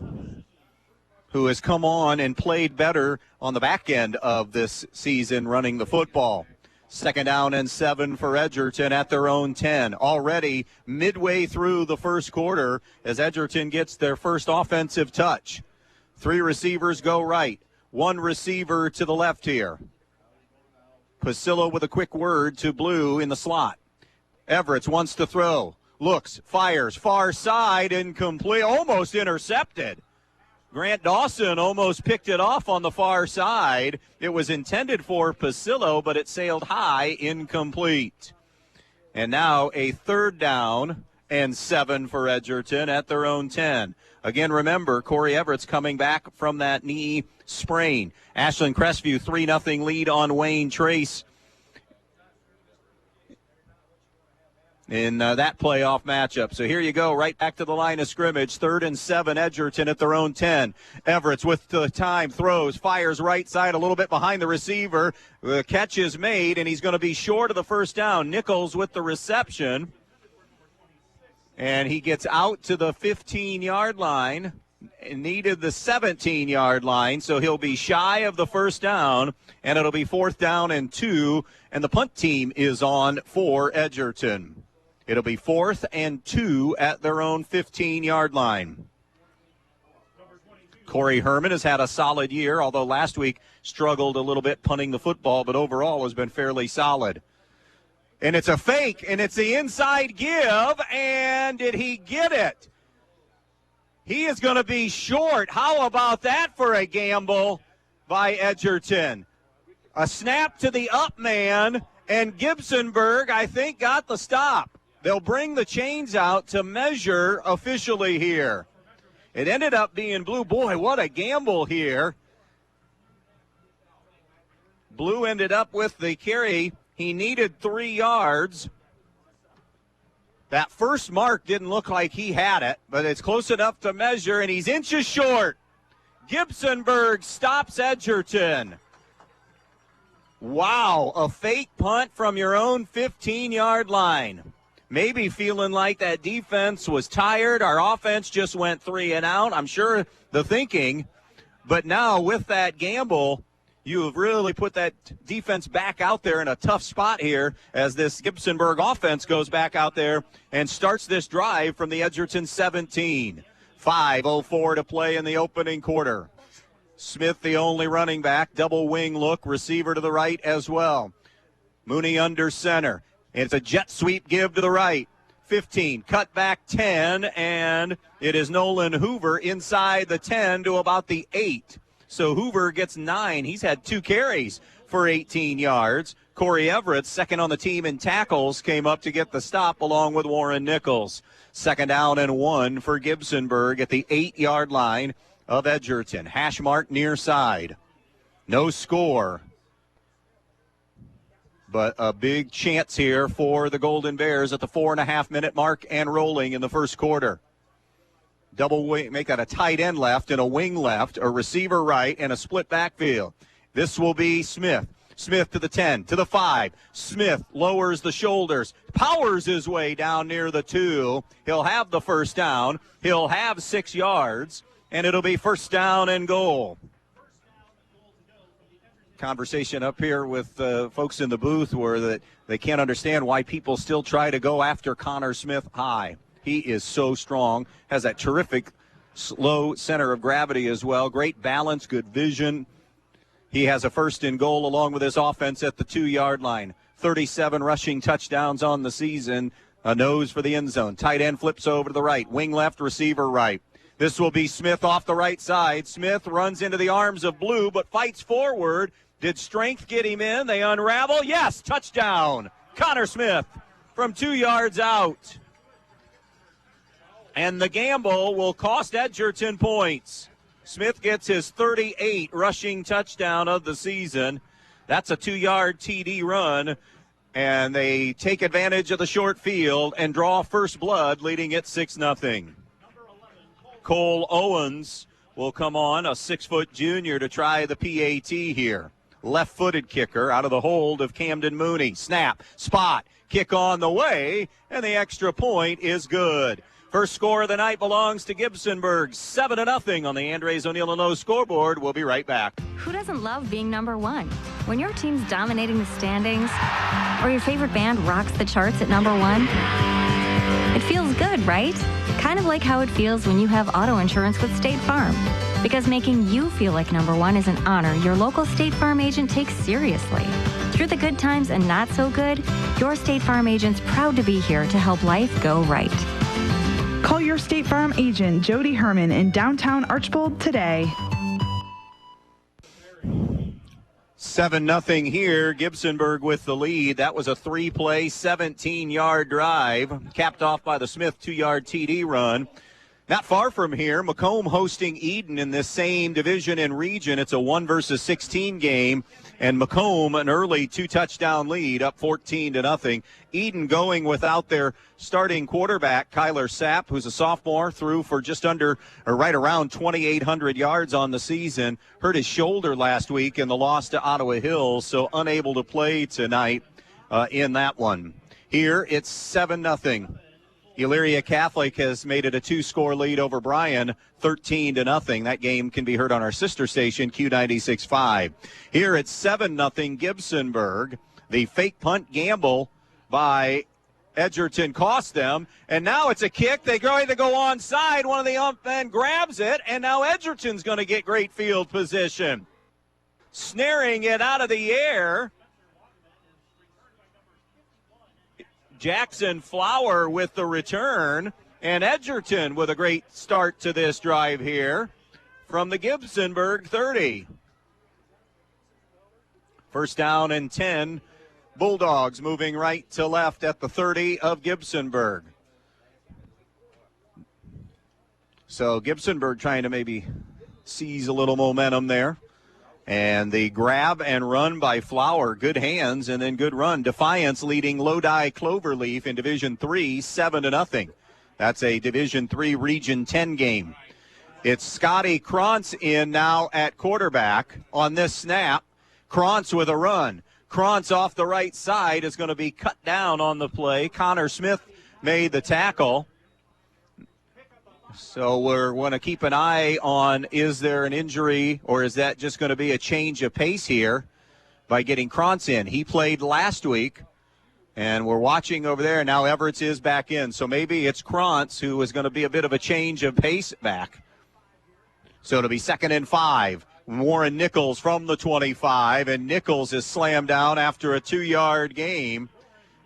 who has come on and played better on the back end of this season running the football. 2nd down and 7 for Edgerton at their own 10. Already midway through the first quarter as Edgerton gets their first offensive touch. 3 receivers go right. 1 receiver to the left here. Pasillo with a quick word to Blue in the slot. Everett wants to throw. Looks, fires, far side, incomplete, almost intercepted. Grant Dawson almost picked it off on the far side. It was intended for Pasillo, but it sailed high, incomplete. And now a 3rd down and 7 for Edgerton at their own 10. Again, remember, Corey Everett's coming back from that knee sprain. Ashland Crestview 3-0 lead on Wayne Trace. in that playoff matchup. So here you go, right back to the line of scrimmage. 3rd and 7, Edgerton at their own 10. Everett's with the time, throws, fires right side, a little bit behind the receiver. The catch is made, and he's going to be short of the first down. Nichols with the reception. And he gets out to the 15-yard line. Needed the 17-yard line, so he'll be shy of the first down, and it'll be 4th down and 2, and the punt team is on for Edgerton. It'll be 4th and 2 at their own 15-yard line. Corey Herman has had a solid year, although last week struggled a little bit punting the football, but overall has been fairly solid. And it's a fake, and it's the inside give, and did he get it? He is going to be short. How about that for a gamble by Edgerton? A snap to the up man, and Gibsonburg, I think, got the stop. They'll bring the chains out to measure officially here. It ended up being Blue. Boy, what a gamble here. Blue ended up with the carry. He needed 3 yards. That first mark didn't look like he had it, but it's close enough to measure, and he's inches short. Gibsonburg stops Edgerton. Wow, a fake punt from your own 15-yard line. Maybe feeling like that defense was tired. Our offense just went 3 and out. I'm sure the thinking. But now with that gamble, you have really put that defense back out there in a tough spot here as this Gibsonburg offense goes back out there and starts this drive from the Edgerton 17. 5:04 to play in the opening quarter. Smith, the only running back, double wing look, receiver to the right as well. Mooney under center. It's a jet sweep give to the right. 15, cut back 10, and it is Nolan Hoover inside the 10 to about the 8. So Hoover gets 9. He's had 2 carries for 18 yards. Corey Everett, second on the team in tackles, came up to get the stop along with Warren Nichols. 2nd down and 1 for Gibsonburg at the 8-yard line of Edgerton. Hash mark near side. No score, but a big chance here for the Golden Bears at the 4.5-minute mark and rolling in the first quarter. Double wing, make that a tight end left and a wing left, a receiver right, and a split backfield. This will be Smith. Smith to the 10, to the 5. Smith lowers the shoulders, powers his way down near the 2. He'll have the first down. He'll have 6 yards, and it'll be 1st down and goal. Conversation up here with folks in the booth where that they can't understand why people still try to go after Connor Smith high. He is so strong, has that terrific low center of gravity as well. Great balance, good vision. He has a 1st and goal along with his offense at the 2-yard line. 37 rushing touchdowns on the season. A nose for the end zone. Tight end flips over to the right. Wing left, receiver right. This will be Smith off the right side. Smith runs into the arms of Blue but fights forward. Did strength get him in? They unravel. Yes, touchdown. Connor Smith from 2 yards out. And the gamble will cost Edgerton points. Smith gets his 38 rushing touchdown of the season. That's a 2-yard TD run. And they take advantage of the short field and draw first blood, leading it 6-0. Cole Owens will come on, a 6-foot junior, to try the PAT here. Left-footed kicker out of the hold of Camden Mooney. Snap, spot, kick on the way, and the extra point is good. First score of the night belongs to Gibsonburg, 7-0 on the Andres O'Neill & scoreboard. We'll be right back. Who doesn't love being number one? When your team's dominating the standings, or your favorite band rocks the charts at number one, it feels good, right? Kind of like how it feels when you have auto insurance with State Farm. Because making you feel like number one is an honor your local State Farm agent takes seriously. Through the good times and not so good, your State Farm agent's proud to be here to help life go right. Call your State Farm agent, Jody Herman, in downtown Archbold today. 7-0 here. Gibsonburg with the lead. That was a 3-play, 17-yard drive, capped off by the Smith 2-yard TD run. Not far from here, Macomb hosting Eden in this same division and region. It's a 1 versus 16 game, and Macomb an early 2-touchdown lead, up 14-0. Eden going without their starting quarterback, Kyler Sapp, who's a sophomore, threw for just under or right around 2,800 yards on the season. Hurt his shoulder last week in the loss to Ottawa Hills, so unable to play tonight in that one. Here it's 7-0. Elyria Catholic has made it a 2-score lead over Bryan, 13-0. That game can be heard on our sister station, Q96.5. Here it's 7-0 Gibsonburg. The fake punt gamble by Edgerton cost them, and now it's a kick. They're going to go onside. One of the ump men grabs it, and now Edgerton's going to get great field position. Snaring it out of the air. Jackson Flower with the return, and Edgerton with a great start to this drive here from the Gibsonburg 30. First down and 10. Bulldogs moving right to left at the 30 of Gibsonburg. So Gibsonburg trying to maybe seize a little momentum there. And the grab and run by Flower, good hands, and then good run. Defiance leading Lodi Cloverleaf in Division 3, 7-0. That's a Division 3 Region 10 game. It's Scotty Krantz in now at quarterback on this snap. Krantz with a run. Krantz off the right side is going to be cut down on the play. Connor Smith made the tackle. So we're going to keep an eye on, is there an injury, or is that just going to be a change of pace here by getting Krantz in? He played last week, and we're watching over there. Now Everett is back in. So maybe it's Krantz who is going to be a bit of a change of pace back. So it'll be 2nd and 5. Warren Nichols from the 25, and Nichols is slammed down after a 2-yard game.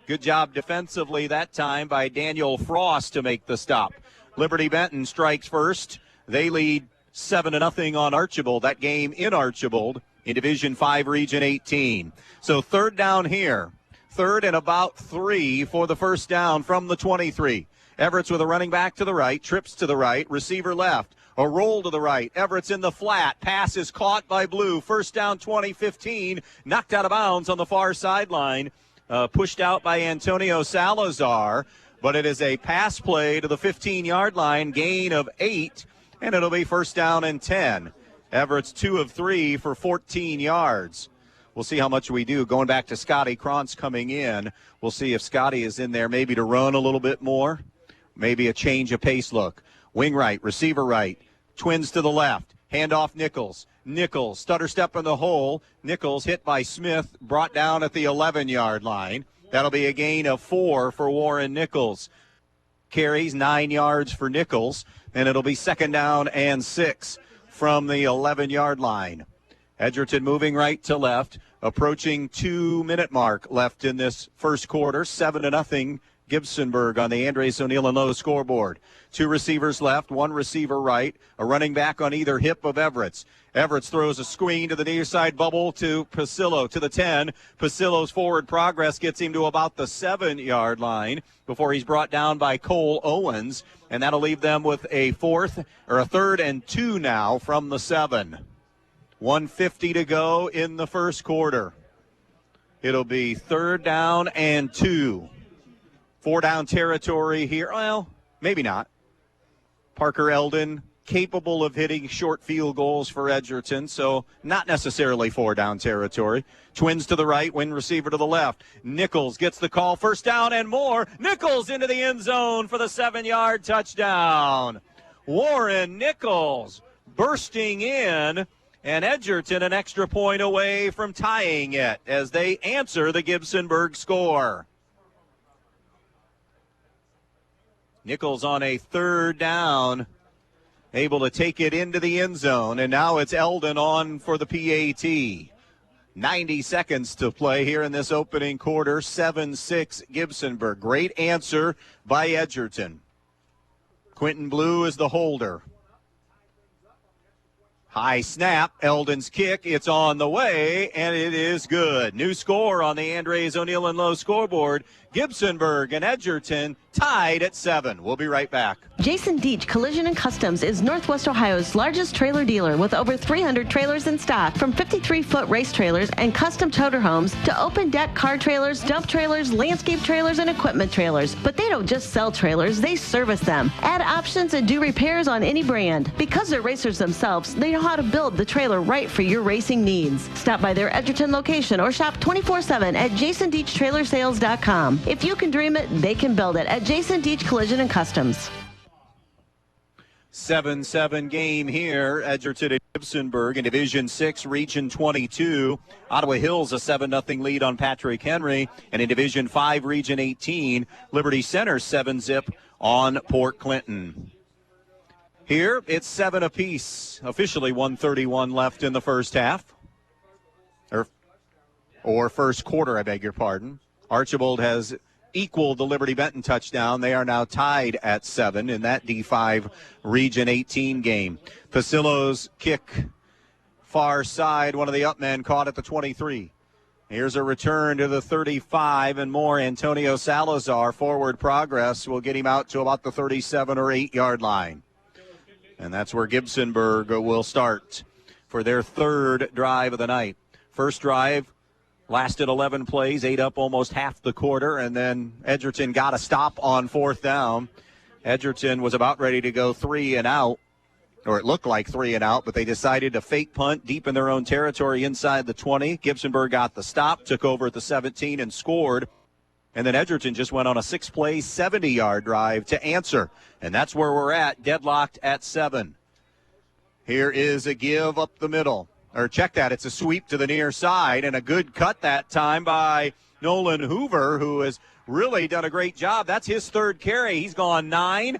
Good job defensively that time by Daniel Frost to make the stop. Liberty Benton strikes first. They lead 7-0 on Archibald. That game in Archibald in Division 5 Region 18. So third down here. 3rd and about 3 for the first down from the 23. Everett's with a running back to the right, trips to the right, receiver left. A roll to the right. Everett's in the flat. Pass is caught by Blue. First down 20-15. Knocked out of bounds on the far sideline. Pushed out by Antonio Salazar. But it is a pass play to the 15-yard line, gain of 8, and it'll be first down and 10. Everett's 2 of 3 for 14 yards. We'll see how much we do. Going back to Scotty Krantz coming in, we'll see if Scotty is in there maybe to run a little bit more, maybe a change of pace look. Wing right, receiver right, twins to the left, handoff Nichols. Nichols, stutter step in the hole. Nichols hit by Smith, brought down at the 11-yard line. That'll be a gain of 4 for Warren Nichols. Carries 9 yards for Nichols, and it'll be 2nd down and 6 from the 11-yard line. Edgerton moving right to left, approaching 2-minute mark left in this first quarter. 7-0 Gibsonburg on the Andres O'Neill and Lowe scoreboard. 2 receivers left, 1 receiver right, a running back on either hip of Everett's. Everett's throws a screen to the near side bubble to Pasillo to the 10. Pasillo's forward progress gets him to about the 7-yard line before he's brought down by Cole Owens, and that'll leave them with a 3rd and 2 now from the 7. 1:50 to go in the first quarter. It'll be 3rd down and 2. 4-down territory here. Well, maybe not. Parker Eldon capable of hitting short field goals for Edgerton, so not necessarily 4-down territory. Twins to the right, wing receiver to the left. Nichols gets the call, first down and more. Nichols into the end zone for the 7-yard touchdown. Warren Nichols bursting in, and Edgerton an extra point away from tying it as they answer the Gibsonburg score. Nichols on a 3rd down, able to take it into the end zone, and now it's Eldon on for the PAT. 90 seconds to play here in this opening quarter. 7-6 Gibsonburg. Great answer by Edgerton. Quentin Blue is the holder. High snap, Eldon's kick, it's on the way, and it is good. New score on the Andres O'Neill and Lowe scoreboard. Gibsonburg and Edgerton tied at 7. We'll be right back. Jason Deach Collision and Customs is Northwest Ohio's largest trailer dealer with over 300 trailers in stock, from 53-foot race trailers and custom toter homes to open deck car trailers, dump trailers, landscape trailers, and equipment trailers. But they don't just sell trailers, they service them, add options, and do repairs on any brand. Because they're racers themselves, they know how to build the trailer right for your racing needs. Stop by their Edgerton location or shop 24/7 at jasondeachtrailersales.com. If you can dream it, they can build it at Jason Deach Collision and Customs. 7-7 game here. Edgerton and Gibsonburg in Division 6, Region 22. Ottawa Hills a 7-0 lead on Patrick Henry. And in Division 5, Region 18, Liberty Center 7-zip on Port Clinton. Here, it's 7 apiece. Officially 1:31 left in the first half. Or first quarter, I beg your pardon. Archibald has equaled the Liberty Benton touchdown. They are now tied at 7 in that D5 Region 18 game. Pasillo's kick far side. One of the up men caught at the 23. Here's a return to the 35 and more. Antonio Salazar, forward progress, will get him out to about the 37 or 8 yard line. And that's where Gibsonburg will start for their third drive of the night. First drive lasted 11 plays, ate up almost half the quarter, and then Edgerton got a stop on fourth down. Edgerton was about ready to go 3 and out, or it looked like 3 and out, but they decided to fake punt deep in their own territory inside the 20. Gibsonburg got the stop, took over at the 17 and scored. And then Edgerton just went on a 6-play, 70-yard drive to answer. And that's where we're at, deadlocked at 7. Here is a give up the middle. Or check that, it's a sweep to the near side, and a good cut that time by Nolan Hoover, who has really done a great job. That's his third carry. He's gone 9,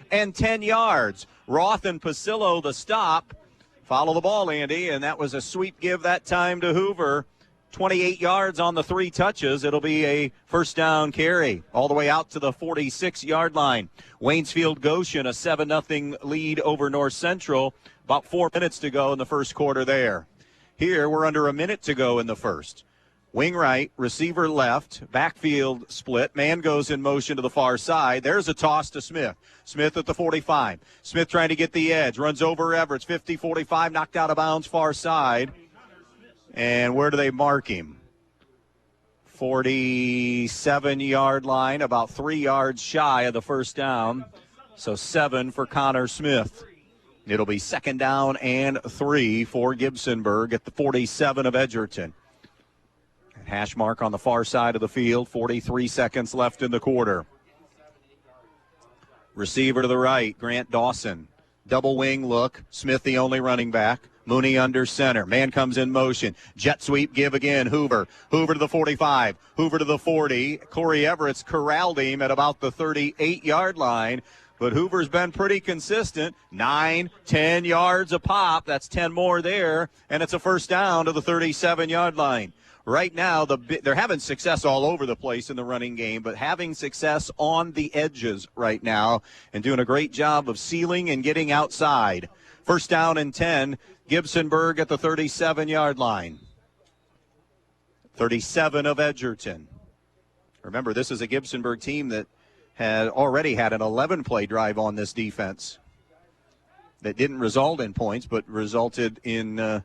and 10 yards. Roth and Pasillo the stop. Follow the ball, Andy, and that was a sweep give that time to Hoover. 28 yards on the 3 touches. It'll be a first down carry all the way out to the 46-yard line. Waynesfield Goshen, a 7-0 lead over North Central. About 4 minutes to go in the first quarter there. Here, we're under a minute to go in the first. Wing right, receiver left, backfield split. Man goes in motion to the far side. There's a toss to Smith. Smith at the 45. Smith trying to get the edge. Runs over Everett's 50-45, knocked out of bounds far side. And where do they mark him? 47-yard line, about 3 yards shy of the first down. So 7 for Connor Smith. It'll be second down and 3 for Gibsonburg at the 47 of Edgerton. Hash mark on the far side of the field, 43 seconds left in the quarter. Receiver to the right, Grant Dawson. Double wing look, Smith the only running back. Mooney under center. Man comes in motion. Jet sweep give again. Hoover. Hoover to the 45. Hoover to the 40. Corey Everett's corralled him at about the 38-yard line. But Hoover's been pretty consistent. 9, 10 yards a pop. That's 10 more there. And it's a first down to the 37-yard line. Right now, they're having success all over the place in the running game, but having success on the edges right now and doing a great job of sealing and getting outside. First down and 10. Gibsonburg at the 37-yard line. 37 of Edgerton. Remember, this is a Gibsonburg team that had already had an 11-play drive on this defense that didn't result in points, but resulted in a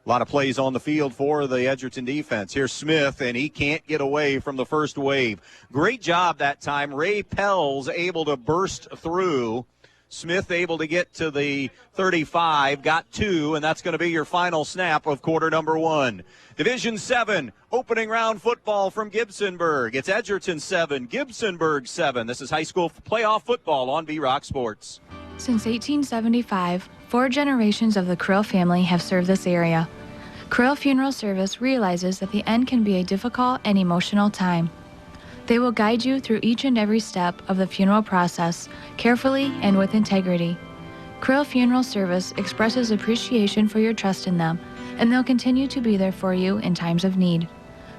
lot of plays on the field for the Edgerton defense. Here's Smith, and he can't get away from the first wave. Great job that time. Ray Pell's able to burst through. Smith able to get to the 35, got 2, and that's going to be your final snap of quarter number 1. Division 7, opening round football from Gibsonburg. It's Edgerton 7, Gibsonburg 7. This is high school playoff football on B-Rock Sports. Since 1875, 4 generations of the Krill family have served this area. Krill Funeral Service realizes that the end can be a difficult and emotional time. They will guide you through each and every step of the funeral process, carefully and with integrity. Krill Funeral Service expresses appreciation for your trust in them, and they'll continue to be there for you in times of need.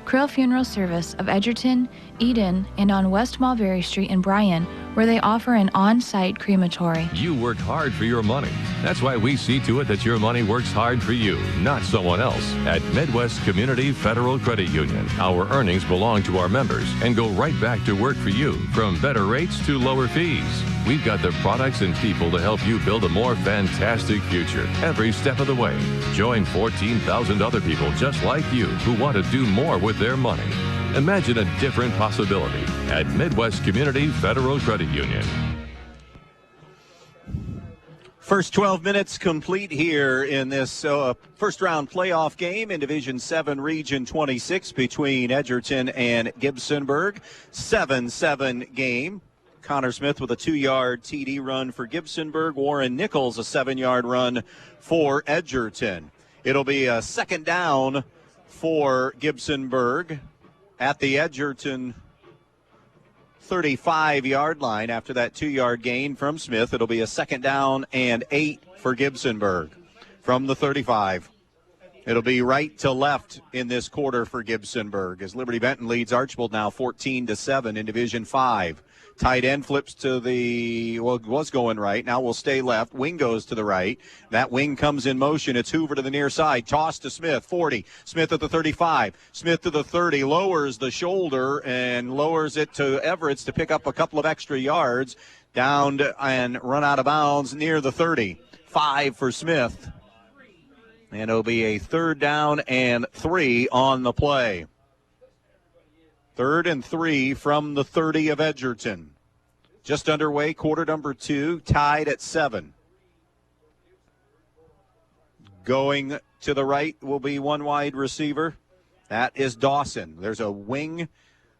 Krill Funeral Service of Edgerton, Eden, and on West Mulberry Street in Bryan, where they offer an on-site crematory. You worked hard for your money. That's why we see to it that your money works hard for you, not someone else. At Midwest Community Federal Credit Union, our earnings belong to our members and go right back to work for you, from better rates to lower fees. We've got the products and people to help you build a more fantastic future every step of the way. Join 14,000 other people just like you who want to do more with their money. Imagine a different possibility at Midwest Community Federal Credit Union. First 12 minutes complete here in this first-round playoff game in Division 7, Region 26 between Edgerton and Gibsonburg. 7-7 game. Connor Smith with a 2-yard TD run for Gibsonburg. Warren Nichols a 7-yard run for Edgerton. It'll be a second down for Gibsonburg at the Edgerton 35-yard line. After that 2-yard gain from Smith, it'll be a second down and 8 for Gibsonburg from the 35. It'll be right to left in this quarter for Gibsonburg as Liberty Benton leads Archbold now 14-7 in Division 5. Tight end flips to the, well, was going right. Now will stay left. Wing goes to the right. That wing comes in motion. It's Hoover to the near side. Toss to Smith, 40. Smith at the 35. Smith to the 30. Lowers the shoulder and lowers it to Everett to pick up a couple of extra yards. Down and run out of bounds near the 30. 5 for Smith. And it'll be a third down and 3 on the play. 3rd and 3 from the 30 of Edgerton. Just underway, quarter number 2, tied at 7. Going to the right will be one wide receiver. That is Dawson. There's a wing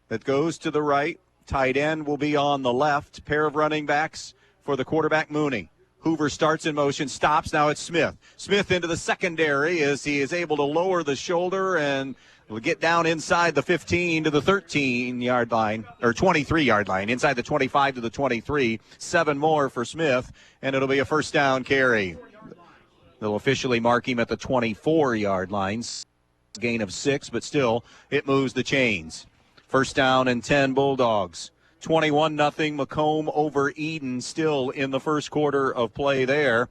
that goes to the right. Tight end will be on the left. Pair of running backs for the quarterback, Mooney. Hoover starts in motion, stops. Now it's Smith. Smith into the secondary as he is able to lower the shoulder and will get down inside the 15 to the 13-yard line, or 23-yard line, inside the 25 to the 23. 7 more for Smith, and it'll be a first down carry. They'll officially mark him at the 24-yard line. Gain of 6, but still, it moves the chains. First down and 10 Bulldogs. 21-0 Macomb over Eden still in the first quarter of play there.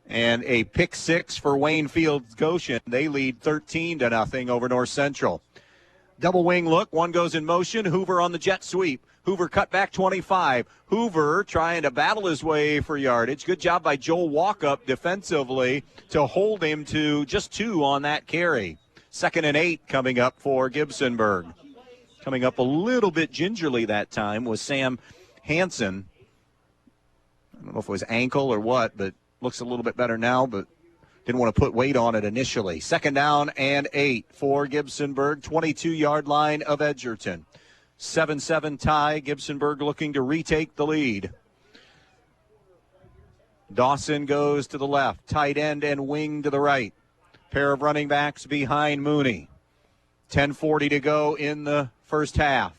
And a pick 6 for Wayne Fields Goshen. They lead 13-0 over North Central. Double wing look. One goes in motion. Hoover on the jet sweep. Hoover cut back 25. Hoover trying to battle his way for yardage. Good job by Joel Walkup defensively to hold him to just 2 on that carry. 2nd and 8 coming up for Gibsonburg. Coming up a little bit gingerly that time was Sam Hansen. I don't know if it was ankle or what, but looks a little bit better now, but didn't want to put weight on it initially. 2nd down and 8 for Gibsonburg, 22-yard line of Edgerton. 7-7 tie, Gibsonburg looking to retake the lead. Dawson goes to the left, tight end and wing to the right. Pair of running backs behind Mooney. 10:40 to go in the first half.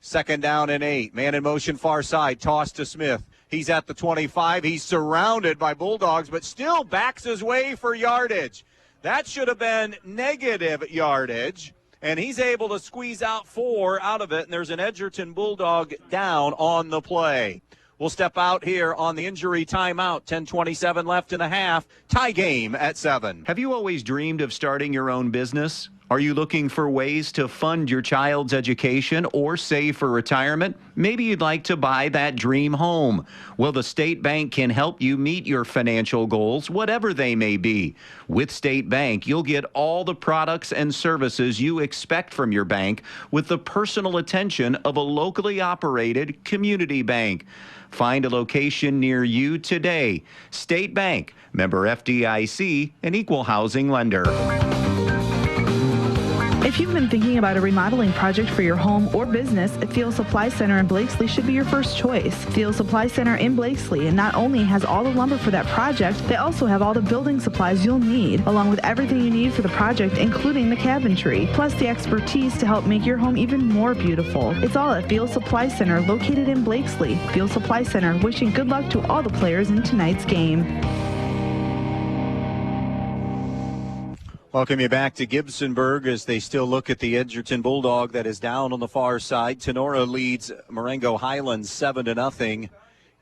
2nd down and 8. Man in motion far side. Toss to Smith. He's at the 25. He's surrounded by Bulldogs, but still backs his way for yardage. That should have been negative yardage, and he's able to squeeze out 4 out of it, and there's an Edgerton Bulldog down on the play. We'll step out here on the injury timeout. 10:27 left in the half. Tie game at 7. Have you always dreamed of starting your own business? Are you looking for ways to fund your child's education or save for retirement? Maybe you'd like to buy that dream home. Well, the State Bank can help you meet your financial goals, whatever they may be. With State Bank, you'll get all the products and services you expect from your bank with the personal attention of a locally operated community bank. Find a location near you today. State Bank, member FDIC, an equal housing lender. If you've been thinking about a remodeling project for your home or business, Field Supply Center in Blakesley should be your first choice. Field Supply Center in Blakesley not only has all the lumber for that project, they also have all the building supplies you'll need, along with everything you need for the project, including the cabinetry, plus the expertise to help make your home even more beautiful. It's all at Field Supply Center, located in Blakesley. Field Supply Center, wishing good luck to all the players in tonight's game. Welcome you back to Gibsonburg as they still look at the Edgerton Bulldog that is down on the far side. Tenora leads Marengo Highlands 7-0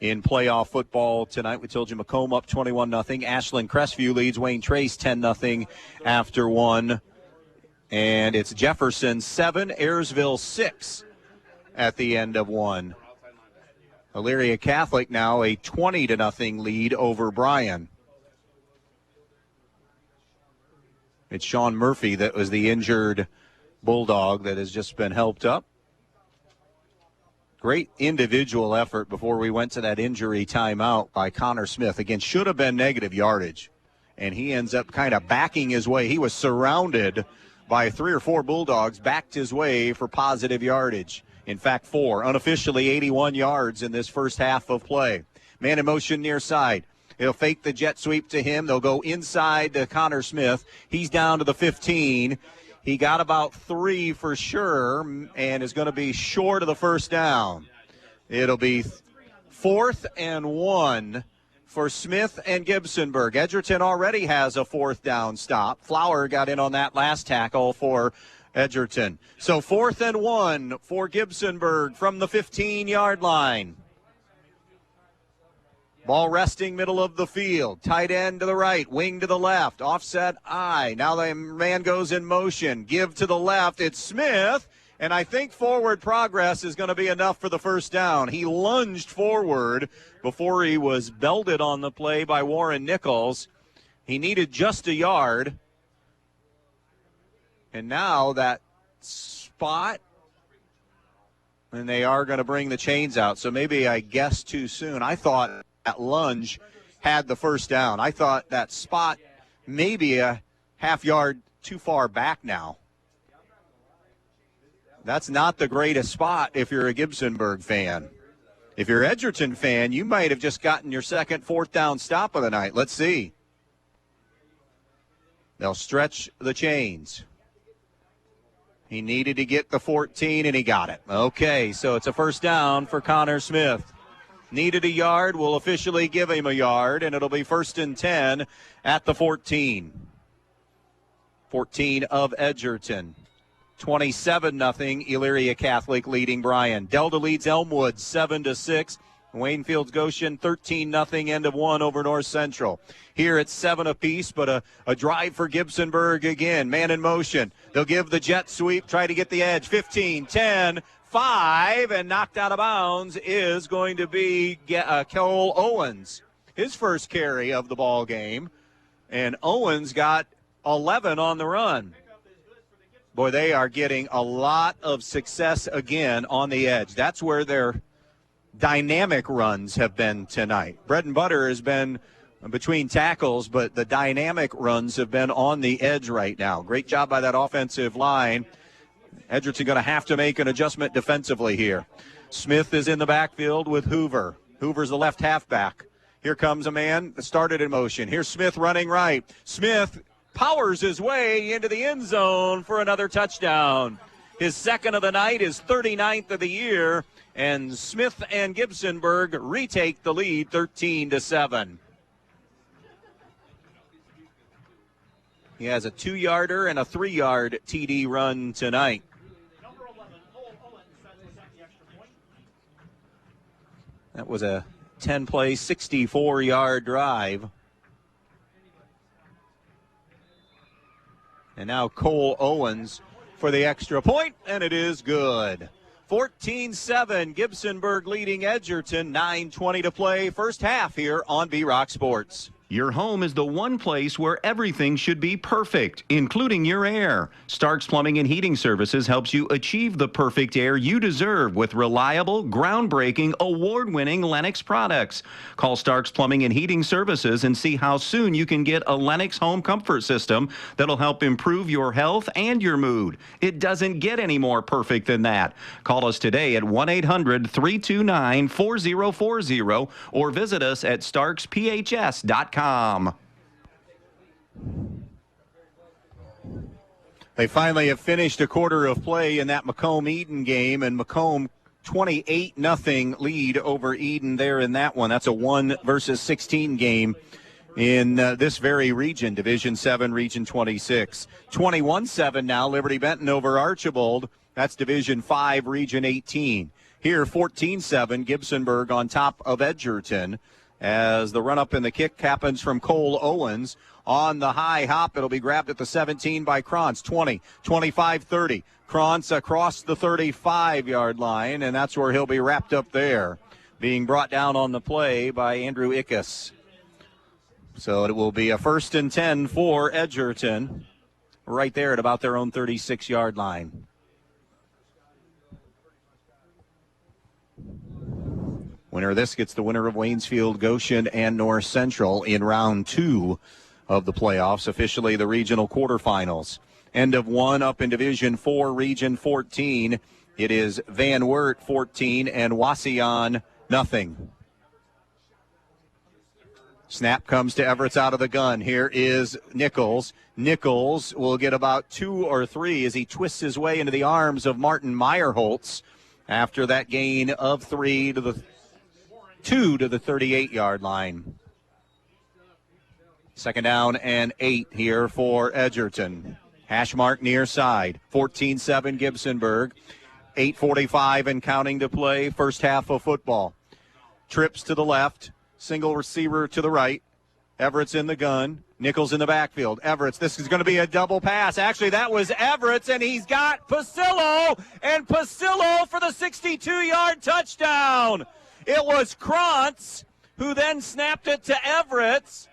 in playoff football tonight. We told you Macomb up 21-0. Ashland Crestview leads Wayne Trace 10-0 after one. And it's Jefferson 7, Ayersville 6 at the end of one. Elyria Catholic now a 20-0 lead over Bryan. It's Sean Murphy that was the injured Bulldog that has just been helped up. Great individual effort before we went to that injury timeout by Connor Smith. Again, should have been negative yardage, and he ends up kind of backing his way. He was surrounded by 3 or 4 Bulldogs, backed his way for positive yardage. In fact, 4. Unofficially 81 yards in this first half of play. Man in motion near side. He'll fake the jet sweep to him. They'll go inside to Connor Smith. He's down to the 15. He got about 3 for sure and is going to be short of the first down. It'll be 4th and 1 for Smith and Gibsonburg. Edgerton already has a 4th down stop. Flower got in on that last tackle for Edgerton. So 4th and 1 for Gibsonburg from the 15-yard line. Ball resting middle of the field. Tight end to the right, wing to the left, offset I. Now the man goes in motion. Give to the left. It's Smith, and I think forward progress is going to be enough for the first down. He lunged forward before he was belted on the play by Warren Nichols. He needed just a yard. And now that spot, and they are going to bring the chains out. So maybe I guessed too soon. I thought that lunge had the first down. I thought that spot maybe a half yard too far back now. That's not the greatest spot if you're a Gibsonburg fan. If you're an Edgerton fan, you might have just gotten your second 4th down stop of the night. Let's see. They'll stretch the chains. He needed to get the 14, and he got it. Okay, so it's a first down for Connor Smith. Needed a yard. We'll officially give him a yard, and it'll be 1st and 10 at the 14. 14 of Edgerton. 27-0, Elyria Catholic leading Bryan. Delta leads Elmwood 7-6. Waynefield's Goshen 13-0, end of one over North Central. Here it's 7 apiece, but a drive for Gibsonburg again. Man in motion. They'll give the jet sweep, try to get the edge. 15, 10, 5, and knocked out of bounds is going to be Cole Owens. His first carry of the ball game, and Owens got 11 on the run. Boy, they are getting a lot of success again on the edge. That's where their dynamic runs have been tonight. Bread and butter has been between tackles, but the dynamic runs have been on the edge right now. Great job by that offensive line. Edgerton going to have to make an adjustment defensively here. Smith is in the backfield with Hoover. Hoover's the left halfback. Here comes a man that started in motion. Here's Smith running right. Smith powers his way into the end zone for another touchdown. His second of the night, his 39th of the year, and Smith and Gibsonburg retake the lead 13-7. He has a 2-yarder and a 3-yard TD run tonight. That was a 10-play, 64-yard drive. And now Cole Owens for the extra point, and it is good. 14-7, Gibsonburg leading Edgerton, 9:20 to play, first half here on B-Rock Sports. Your home is the one place where everything should be perfect, including your air. Starks Plumbing and Heating Services helps you achieve the perfect air you deserve with reliable, groundbreaking, award-winning Lennox products. Call Starks Plumbing and Heating Services and see how soon you can get a Lennox home comfort system that'll help improve your health and your mood. It doesn't get any more perfect than that. Call us today at 1-800-329-4040 or visit us at starksphs.com. They finally have finished a quarter of play in that Macomb-Eden game, and Macomb 28-0 lead over Eden there in that one. That's a 1 versus 16 game in this very region, Division 7, Region 26. 21-7 now, Liberty Benton over Archibald. That's Division 5, Region 18. Here, 14-7, Gibsonburg on top of Edgerton as the run-up in the kick happens from Cole Owens. On the high hop, it'll be grabbed at the 17 by Krantz. 20, 25, 30. Krantz across the 35-yard line, and that's where he'll be wrapped up there, being brought down on the play by Andrew Ickes. So it will be a 1st and 10 for Edgerton, right there at about their own 36-yard line. Winner of this gets the winner of Waynesfield, Goshen, and North Central in round 2 of the playoffs, officially the regional quarterfinals. End of 1 up in Division 4, Region 14. It is Van Wert 14 and Wauseon nothing. Snap comes to Everett's out of the gun. Here is Nichols. Nichols will get about 2 or 3 as he twists his way into the arms of Martin Meyerholtz after that gain of 2 to the 38-yard line. 2nd down and 8 here for Edgerton. Hash mark near side. 14-7 Gibsonburg. 8:45 and counting to play. First half of football. Trips to the left. Single receiver to the right. Everett's in the gun. Nichols in the backfield. Everett's. This is going to be a double pass. Actually, that was Everett's, and he's got Pasillo. And Pasillo for the 62-yard touchdown. It was Krantz who then snapped it to Everett's.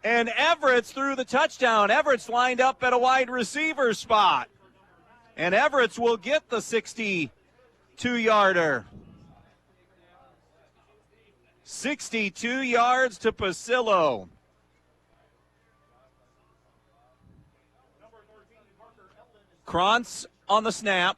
And Everett's threw the touchdown. Everett's lined up at a wide receiver spot. And Everett's will get the 62-yarder. 62 yards to Pasillo. Krantz on the snap.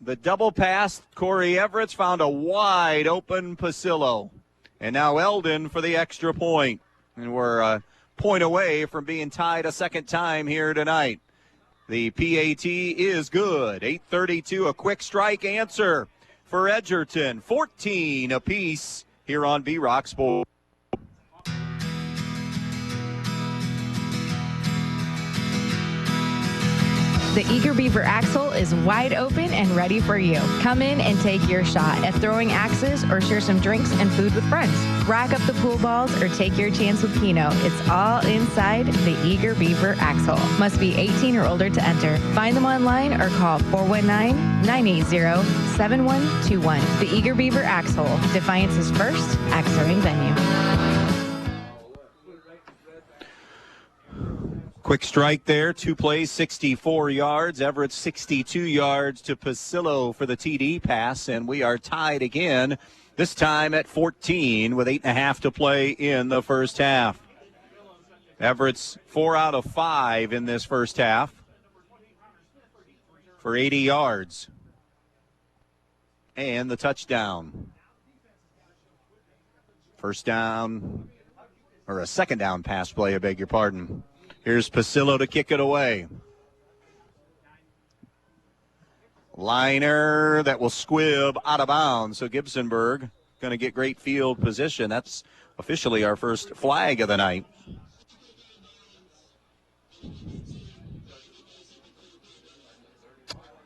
The double pass, Corey Everett's found a wide open Pasillo. And now Eldon for the extra point. And we're a point away from being tied a second time here tonight. The PAT is good. 8:32, a quick strike answer for Edgerton. 14 apiece here on B-Rock Sports. The Eager Beaver Axle is wide open and ready for you. Come in and take your shot at throwing axes or share some drinks and food with friends. Rack up the pool balls or take your chance with Keno. It's all inside the Eager Beaver Axle. Must be 18 or older to enter. Find them online or call 419-980-7121. The Eager Beaver Axle, Defiance's first axe-throwing venue. Quick strike there, 2 plays, 64 yards. Everett 62 yards to Pasillo for the TD pass, and we are tied again, this time at 14 with 8.5 to play in the first half. Everett's 4 out of 5 in this first half for 80 yards. And the touchdown. First down, or a second down pass play, I beg your pardon. Here's Pasillo to kick it away. Liner that will squib out of bounds. So Gibsonburg going to get great field position. That's officially our first flag of the night.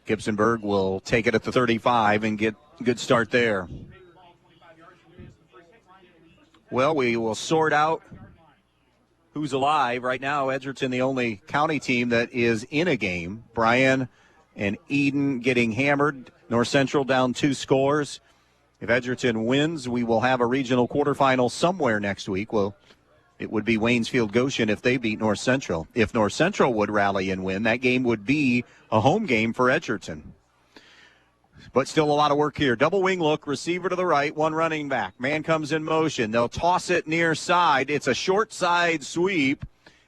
Gibsonburg will take it at the 35 and get a good start there. Well, we will sort out who's alive. Right now, Edgerton, the only county team that is in a game. Bryan and Eden getting hammered. North Central down 2 scores. If Edgerton wins, we will have a regional quarterfinal somewhere next week. Well, it would be Waynesfield Goshen if they beat North Central. If North Central would rally and win, that game would be a home game for Edgerton. But still a lot of work here. Double wing look, receiver to the right, 1 running back. Man comes in motion. They'll toss it near side. It's a short side sweep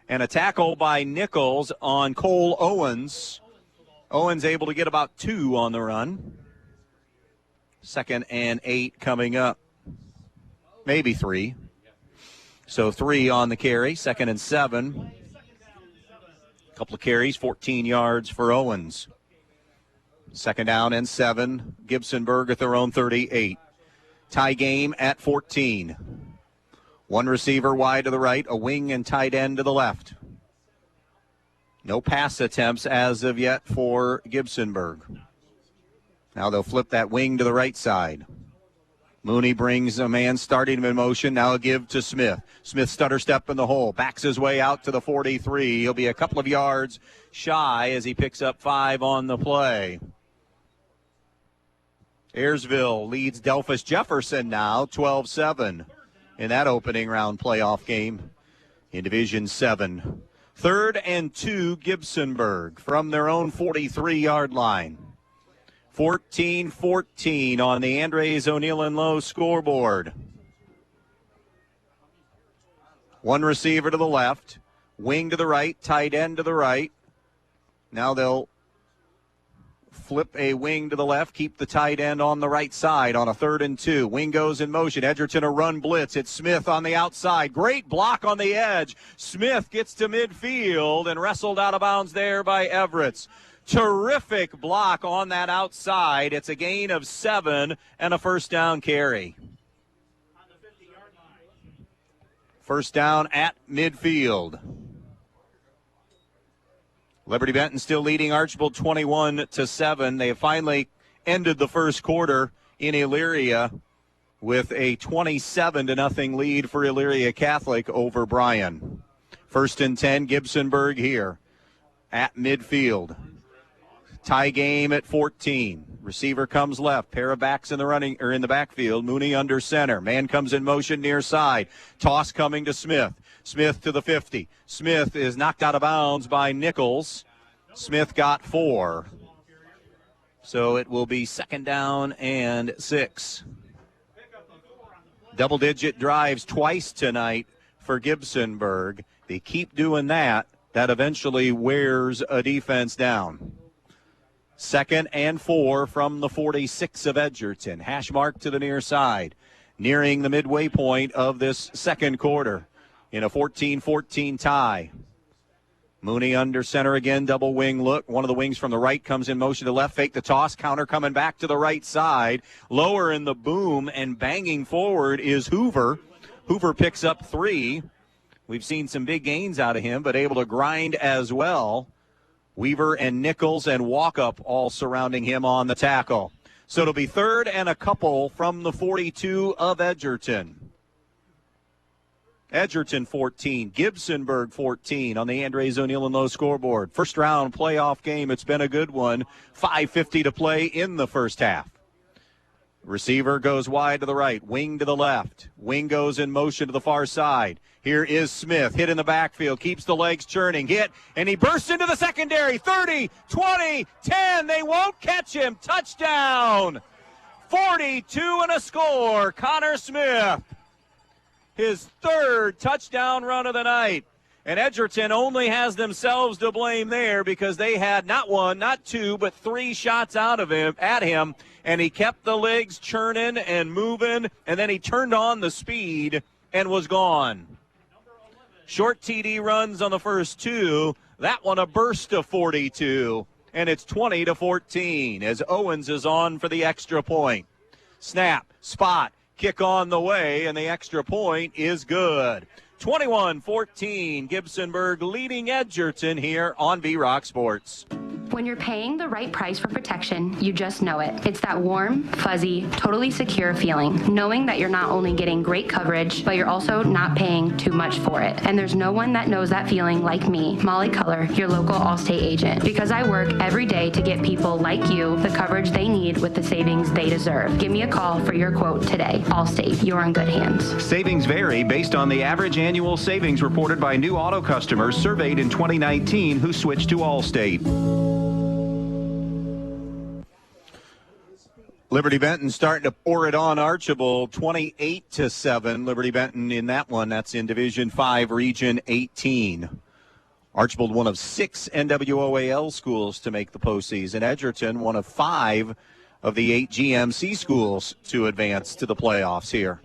and a tackle by Nichols on Cole Owens. Owens able to get about 2 on the run. 2nd and 8 coming up. Maybe 3. So 3 on the carry. 2nd and 7. A couple of carries, 14 yards for Owens. 2nd down and 7. Gibsonburg at their own 38. Tie game at 14. 1 receiver wide to the right, a wing and tight end to the left. No pass attempts as of yet for Gibsonburg. Now they'll flip that wing to the right side. Mooney brings a man, starting him in motion. Now a give to Smith. Smith stutter step in the hole. Backs his way out to the 43. He'll be a couple of yards shy as he picks up 5 on the play. Ayersville leads Delphus Jefferson now 12-7 in that opening round playoff game in Division 7. 3rd and 2, Gibsonburg from their own 43-yard line. 14-14 on the Andres O'Neill and Lowe scoreboard. One receiver to the left, wing to the right, tight end to the right. Now they'll flip a wing to the left, keep the tight end on the right side on a 3rd and 2. Wing goes in motion. Edgerton a run blitz. It's Smith on the outside. Great block on the edge. Smith gets to midfield and wrestled out of bounds there by Everett. Terrific block on that outside. It's a gain of 7 and a first down carry. First down at midfield. Liberty Benton still leading Archibald 21-7. They have finally ended the first quarter in Elyria with a 27-0 lead for Elyria Catholic over Bryan. 1st and 10, Gibsonburg here at midfield. Tie game at 14. Receiver comes left. Pair of backs in the backfield. Mooney under center. Man comes in motion near side. Toss coming to Smith. Smith to the 50. Smith is knocked out of bounds by Nichols. Smith got 4. So it will be 2nd down and 6. Double-digit drives twice tonight for Gibsonburg. They keep doing that. That eventually wears a defense down. 2nd and 4 from the 46 of Edgerton. Hash mark to the near side. Nearing the midway point of this second quarter in a 14-14 tie. Mooney under center again, double wing look. One of the wings from the right comes in motion to left, fake the toss, counter coming back to the right side. Lower in the boom and banging forward is Hoover. Hoover picks up 3. We've seen some big gains out of him, but able to grind as well. Weaver and Nichols and Walkup all surrounding him on the tackle. So it'll be 3rd and a couple from the 42 of Edgerton. Edgerton 14, Gibsonburg 14 on the Andres O'Neill and Lowe scoreboard. First round playoff game. It's been a good one. 5:50 to play in the first half. Receiver goes wide to the right, wing to the left. Wing goes in motion to the far side. Here is Smith, hit in the backfield, keeps the legs churning, hit, and he bursts into the secondary. 30, 20, 10, they won't catch him. Touchdown! 42 and a score, Connor Smith. His 3rd touchdown run of the night. And Edgerton only has themselves to blame there because they had not 1, not 2, but 3 shots at him, and he kept the legs churning and moving, and then he turned on the speed and was gone. Short TD runs on the first 2. That one a burst of 42, and it's 20-14 as Owens is on for the extra point. Snap, spot, kick on the way, and the extra point is good. 21-14, Gibsonburg leading Edgerton here on V-Rock Sports. When you're paying the right price for protection, you just know it. It's that warm, fuzzy, totally secure feeling, knowing that you're not only getting great coverage, but you're also not paying too much for it. And there's no one that knows that feeling like me, Molly Culler, your local Allstate agent, because I work every day to get people like you the coverage they need with the savings they deserve. Give me a call for your quote today. Allstate, you're in good hands. Savings vary based on the average annual savings reported by new auto customers surveyed in 2019 who switched to Allstate. Liberty Benton starting to pour it on Archibald, 28-7. Liberty Benton in that one. That's in Division 5, Region 18. Archibald, one of 6 NWOAL schools to make the postseason. Edgerton, one of 5 of the 8 GMC schools to advance to the playoffs here.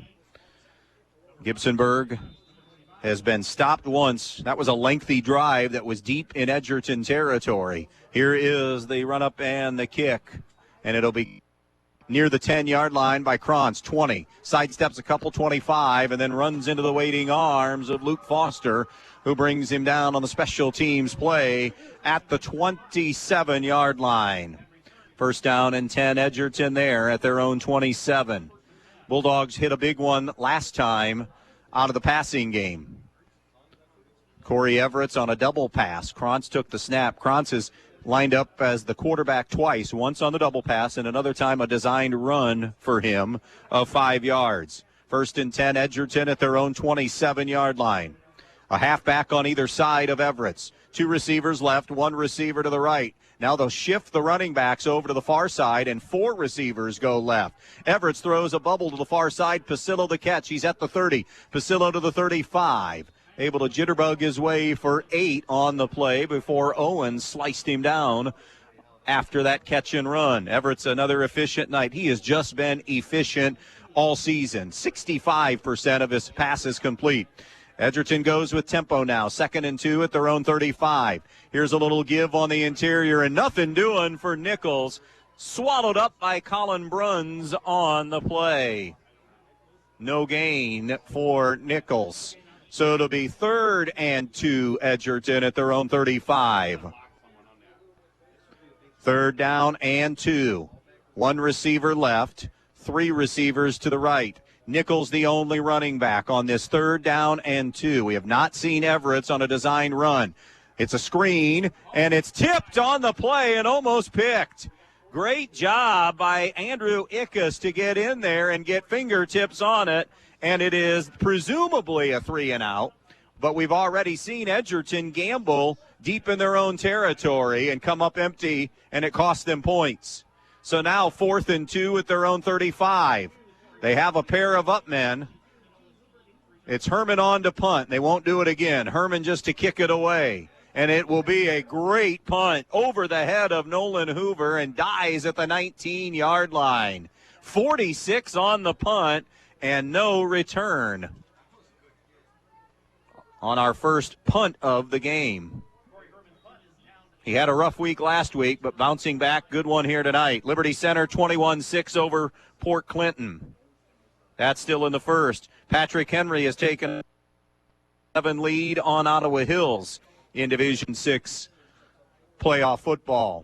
Gibsonburg has been stopped once. That was a lengthy drive that was deep in Edgerton territory. Here is the run-up and the kick, and it'll be near the 10-yard line by Krantz, 20. Sidesteps a couple, 25, and then runs into the waiting arms of Luke Foster, who brings him down on the special teams play at the 27-yard line. First down and 10, Edgerton there at their own 27. Bulldogs hit a big one last time out of the passing game. Corey Everett's on a double pass. Krantz took the snap. Krantz is lined up as the quarterback twice, once on the double pass and another time a designed run for him of 5 yards. First and 10, Edgerton at their own 27-yard line. A halfback on either side of Everett's. 2 receivers left, 1 receiver to the right. Now they'll shift the running backs over to the far side, and 4 receivers go left. Everett's throws a bubble to the far side. Pasillo the catch. He's at the 30. Pasillo to the 35. Able to jitterbug his way for 8 on the play before Owens sliced him down after that catch and run. Everett's another efficient night. He has just been efficient all season. 65% of his passes complete. Edgerton goes with tempo now. 2nd and 2 at their own 35. Here's a little give on the interior and nothing doing for Nichols. Swallowed up by Colin Bruns on the play. No gain for Nichols. So it'll be 3rd and 2, Edgerton at their own 35. 3rd down and 2. 1 receiver left, 3 receivers to the right. Nichols the only running back on this 3rd down and 2. We have not seen Everett's on a design run. It's a screen, and it's tipped on the play and almost picked. Great job by Andrew Ickes to get in there and get fingertips on it. And it is presumably a 3-and-out, but we've already seen Edgerton gamble deep in their own territory and come up empty, and it cost them points. So now 4th and 2 at their own 35. They have a pair of up men. It's Herman on to punt. They won't do it again. Herman just to kick it away. And it will be a great punt over the head of Nolan Hoover and dies at the 19-yard line. 46 on the punt. And no return on our first punt of the game. He had a rough week last week, but bouncing back, good one here tonight. Liberty Center 21-6 over Port Clinton. That's still in the first. Patrick Henry has taken 7 lead on Ottawa Hills in Division 6 playoff football.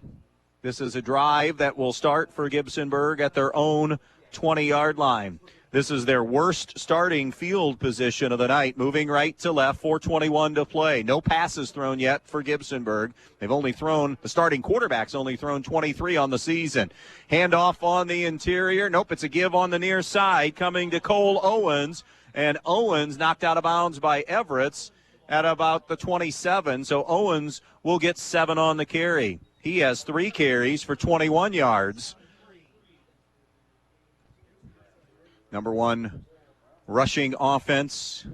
This is a drive that will start for Gibsonburg at their own 20-yard line. This is their worst starting field position of the night, moving right to left, 4:21 to play. No passes thrown yet for Gibsonburg. They've only thrown, the starting quarterback's only thrown 23 on the season. Handoff on the interior. Nope, it's a give on the near side coming to Cole Owens. And Owens knocked out of bounds by Everett's at about the 27. So Owens will get 7 on the carry. He has 3 carries for 21 yards. Number 1 rushing offense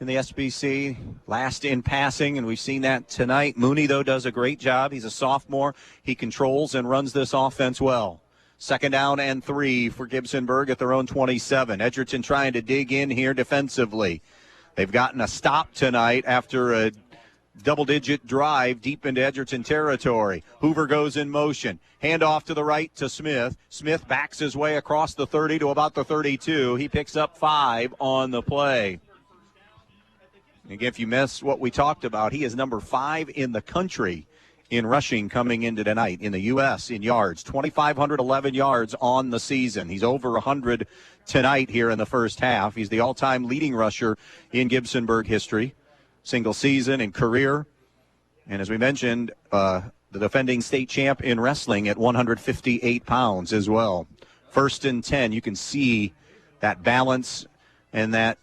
in the SBC, last in passing, and we've seen that tonight. Mooney, though, does a great job. He's a sophomore. He controls and runs this offense well. 2nd down and 3 for Gibsonburg at their own 27. Edgerton trying to dig in here defensively. They've gotten a stop tonight after a double-digit drive deep into Edgerton territory. Hoover goes in motion. Handoff to the right to Smith. Smith backs his way across the 30 to about the 32. He picks up 5 on the play. Again, if you miss what we talked about, he is number 5 in the country in rushing coming into tonight in the U.S. in yards. 2,511 yards on the season. He's over 100 tonight here in the first half. He's the all-time leading rusher in Gibsonburg history. Single season and career. And as we mentioned, the defending state champ in wrestling at 158 pounds as well. 1st and 10, you can see that balance and that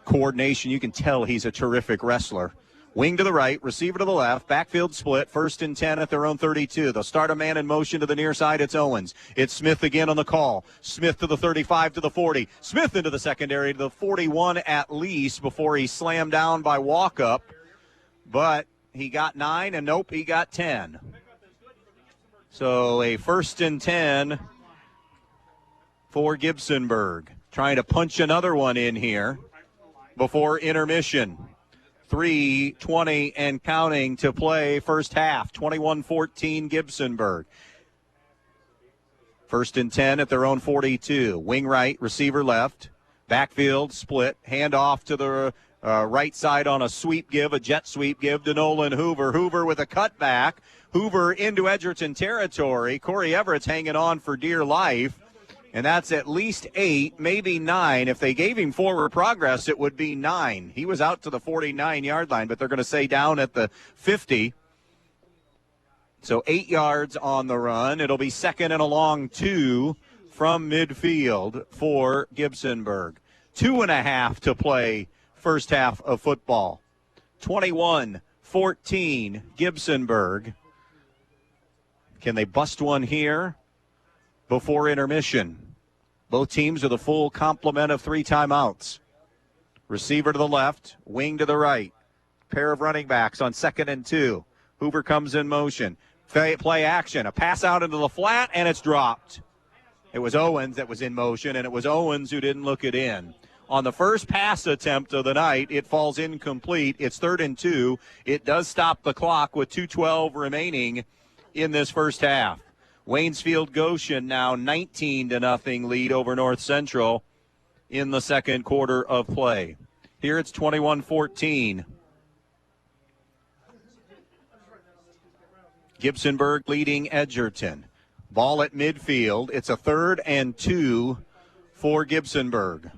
coordination. You can tell he's a terrific wrestler. Wing to the right, receiver to the left, backfield split, 1st and 10 at their own 32. They'll start a man in motion to the near side. It's Owens. It's Smith again on the call. Smith to the 35 to the 40. Smith into the secondary to the 41 at least before he slammed down by walk-up. But he got 9, and nope, he got 10. So a 1st and 10 for Gibsonburg. Trying to punch another one in here before intermission. 3:20 and counting to play first half. 21-14 Gibsonburg. 1st and 10 at their own 42. Wing right, receiver left. Backfield split. Hand off to the right side on a sweep give, a jet sweep give to Nolan Hoover. Hoover with a cutback. Hoover into Edgerton territory. Corey Everett's hanging on for dear life, and that's at least 8, maybe 9. If they gave him forward progress, it would be 9. He was out to the 49-yard line, but they're going to say down at the 50. So 8 yards on the run. It'll be second and a long 2 from midfield for Gibsonburg. 2.5 to play first half of football. 21-14 Gibsonburg. Can they bust one here before intermission? Both teams with a full complement of 3 timeouts. Receiver to the left, wing to the right. Pair of running backs on 2nd and 2. Hoover comes in motion. Play action. A pass out into the flat, and it's dropped. It was Owens that was in motion, and it was Owens who didn't look it in. On the first pass attempt of the night, it falls incomplete. It's 3rd and 2. It does stop the clock with 2:12 remaining in this first half. Waynesfield Goshen now 19-0 lead over North Central in the second quarter of play. Here it's 21-14. Gibsonburg leading Edgerton. Ball at midfield. It's a 3rd and 2 for Gibsonburg.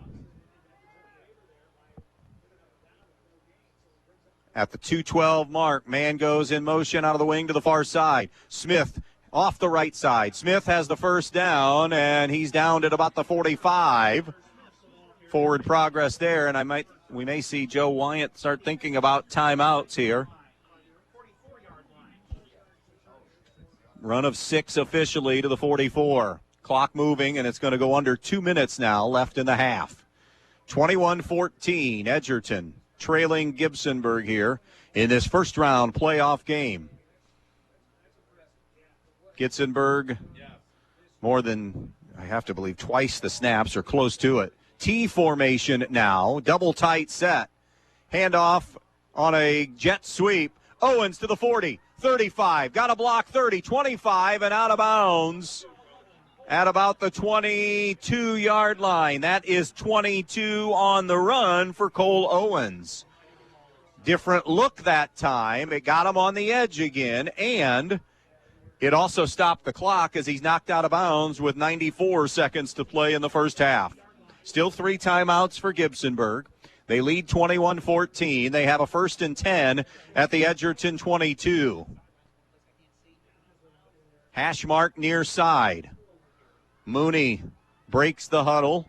At the 2:12 mark, man goes in motion out of the wing to the far side. Smith off the right side. Smith has the first down, and he's down at about the 45. Forward progress there, and we may see Joe Wyatt start thinking about timeouts here. Run of 6 officially to the 44. Clock moving, and it's going to go under 2 minutes now left in the half. 21-14, Edgerton trailing Gibsonburg here in this first round playoff game. Gibsonburg more than, I have to believe, twice the snaps or close to it. T formation now, double tight set. Handoff on a jet sweep. Owens to the 40, 35, got a block 30, 25, and out of bounds at about the 22-yard line. That is 22 on the run for Cole Owens. Different look that time. It got him on the edge again, and it also stopped the clock as he's knocked out of bounds with 94 seconds to play in the first half. Still 3 timeouts for Gibsonburg. They lead 21-14. They have a 1st and 10 at the Edgerton 22. Hash mark near side. Mooney breaks the huddle.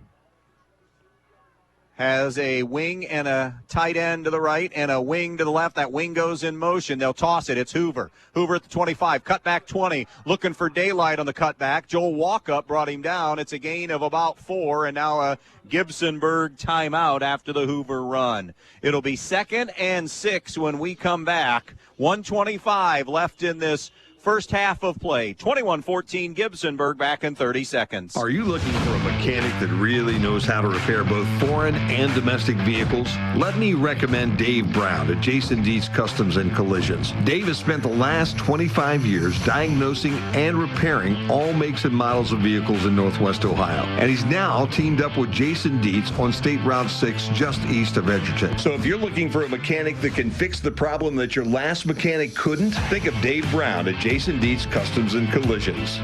Has a wing and a tight end to the right and a wing to the left. That wing goes in motion. They'll toss it. It's Hoover. Hoover at the 25. Cutback 20. Looking for daylight on the cutback. Joel Walkup brought him down. It's a gain of about 4, and now a Gibsonburg timeout after the Hoover run. It'll be 2nd and 6 when we come back. 1:25 left in this first half of play. 21-14 Gibsonburg, back in 30 seconds. Are you looking for a mechanic that really knows how to repair both foreign and domestic vehicles? Let me recommend Dave Brown at Jason Dietz Customs and Collisions. Dave has spent the last 25 years diagnosing and repairing all makes and models of vehicles in Northwest Ohio. And he's now teamed up with Jason Dietz on State Route 6 just east of Edgerton. So if you're looking for a mechanic that can fix the problem that your last mechanic couldn't, think of Dave Brown at Jason Dietz Customs and Collisions.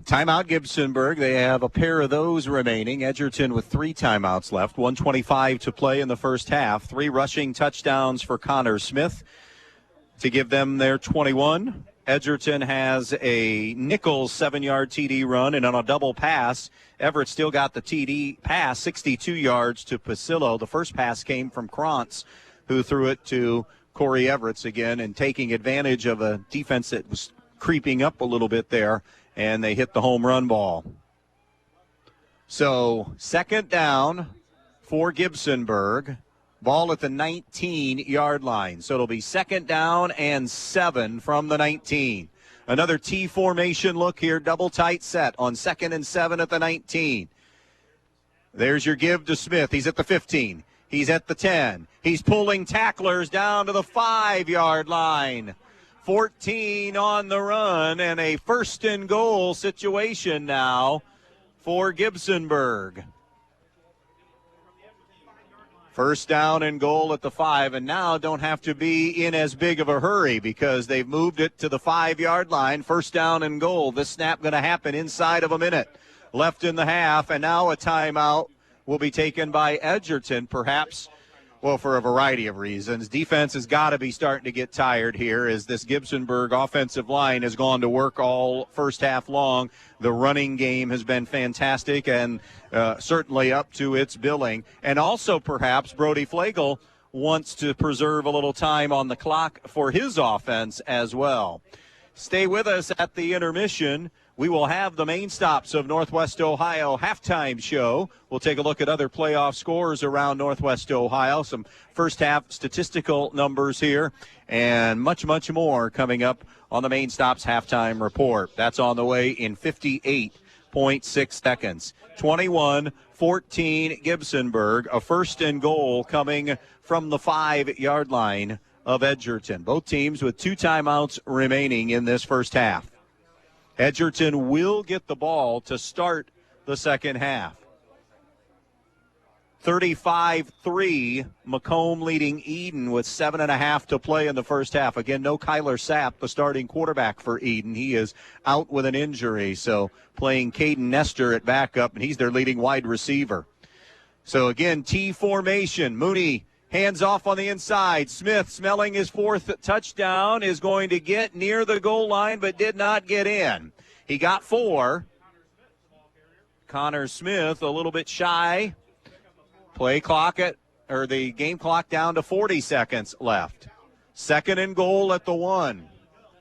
Timeout Gibsonburg. They have a pair of those remaining. Edgerton with 3 timeouts left. 1:25 to play in the first half. 3 rushing touchdowns for Connor Smith to give them their 21. Edgerton has a Nichols 7-yard TD run, and on a double pass, Everett still got the TD pass, 62 yards to Pasillo. The first pass came from Krantz, who threw it to Corey Everett again, and taking advantage of a defense that was creeping up a little bit there, and they hit the home run ball. So 2nd down for Gibsonburg. Ball at the 19-yard line. So it'll be 2nd down and 7 from the 19. Another T formation look here, double tight set on 2nd and 7 at the 19. There's your give to Smith. He's at the 15. He's at the 10. He's pulling tacklers down to the 5-yard line. 14 on the run, and a 1st and goal situation now for Gibsonburg. First down and goal at the 5, and now don't have to be in as big of a hurry because they've moved it to the 5-yard line. First down and goal. This snap going to happen inside of a minute left in the half, and now a timeout will be taken by Edgerton, perhaps, well, for a variety of reasons. Defense has got to be starting to get tired here as this Gibsonburg offensive line has gone to work all first half long. The running game has been fantastic and certainly up to its billing. And also perhaps Brody Flagel wants to preserve a little time on the clock for his offense as well. Stay with us at the intermission. We will have the main stops of Northwest Ohio halftime show. We'll take a look at other playoff scores around Northwest Ohio, some first half statistical numbers here, and much, much more coming up on the main stops halftime report. That's on the way in 58.6 seconds. 21-14 Gibsonburg, a first and goal coming from the 5-yard line of Edgerton. Both teams with 2 timeouts remaining in this first half. Edgerton will get the ball to start the second half. 35-3, Macomb leading Eden with 7.5 to play in the first half. Again, no Kyler Sapp, the starting quarterback for Eden. He is out with an injury, so playing Caden Nestor at backup, and he's their leading wide receiver. So again, T formation. Mooney hands off on the inside. Smith, smelling his 4th touchdown, is going to get near the goal line but did not get in. He got 4. Connor Smith a little bit shy. The game clock down to 40 seconds left. Second and goal at the 1.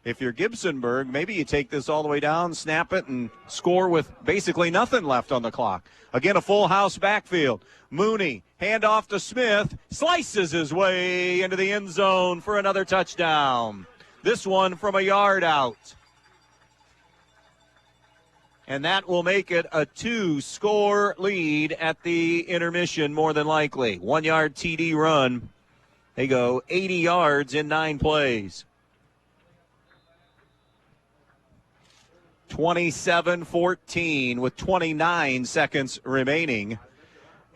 If you're Gibsonburg, maybe you take this all the way down, snap it, and score with basically nothing left on the clock. Again, a full house backfield. Mooney, handoff to Smith, slices his way into the end zone for another touchdown. This one from a yard out. And that will make it a 2-score lead at the intermission, more than likely. 1-yard TD run. They go 80 yards in 9 plays. 27-14 with 29 seconds remaining.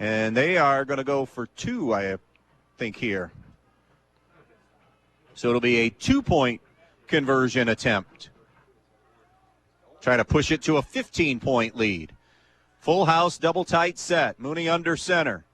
And they are going to go for 2, I think, here. So it'll be a 2-point conversion attempt. Try to push it to a 15-point lead. Full house, double tight set. Mooney under center.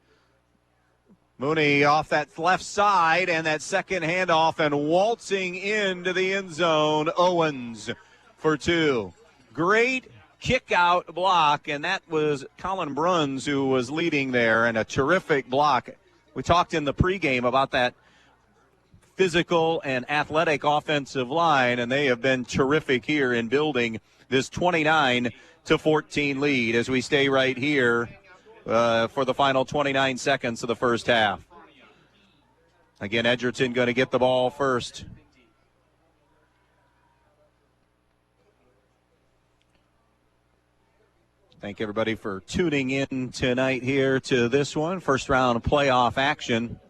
Mooney off that left side, and that second handoff, and waltzing into the end zone, Owens for 2. Great kick-out block, and that was Colin Bruns who was leading there, and a terrific block. We talked in the pregame about that physical and athletic offensive line, and they have been terrific here in building this 29-14 lead as we stay right here for the final 29 seconds of the first half. Again, Edgerton going to get the ball first. Thank everybody for tuning in tonight here to this one. First round playoff action.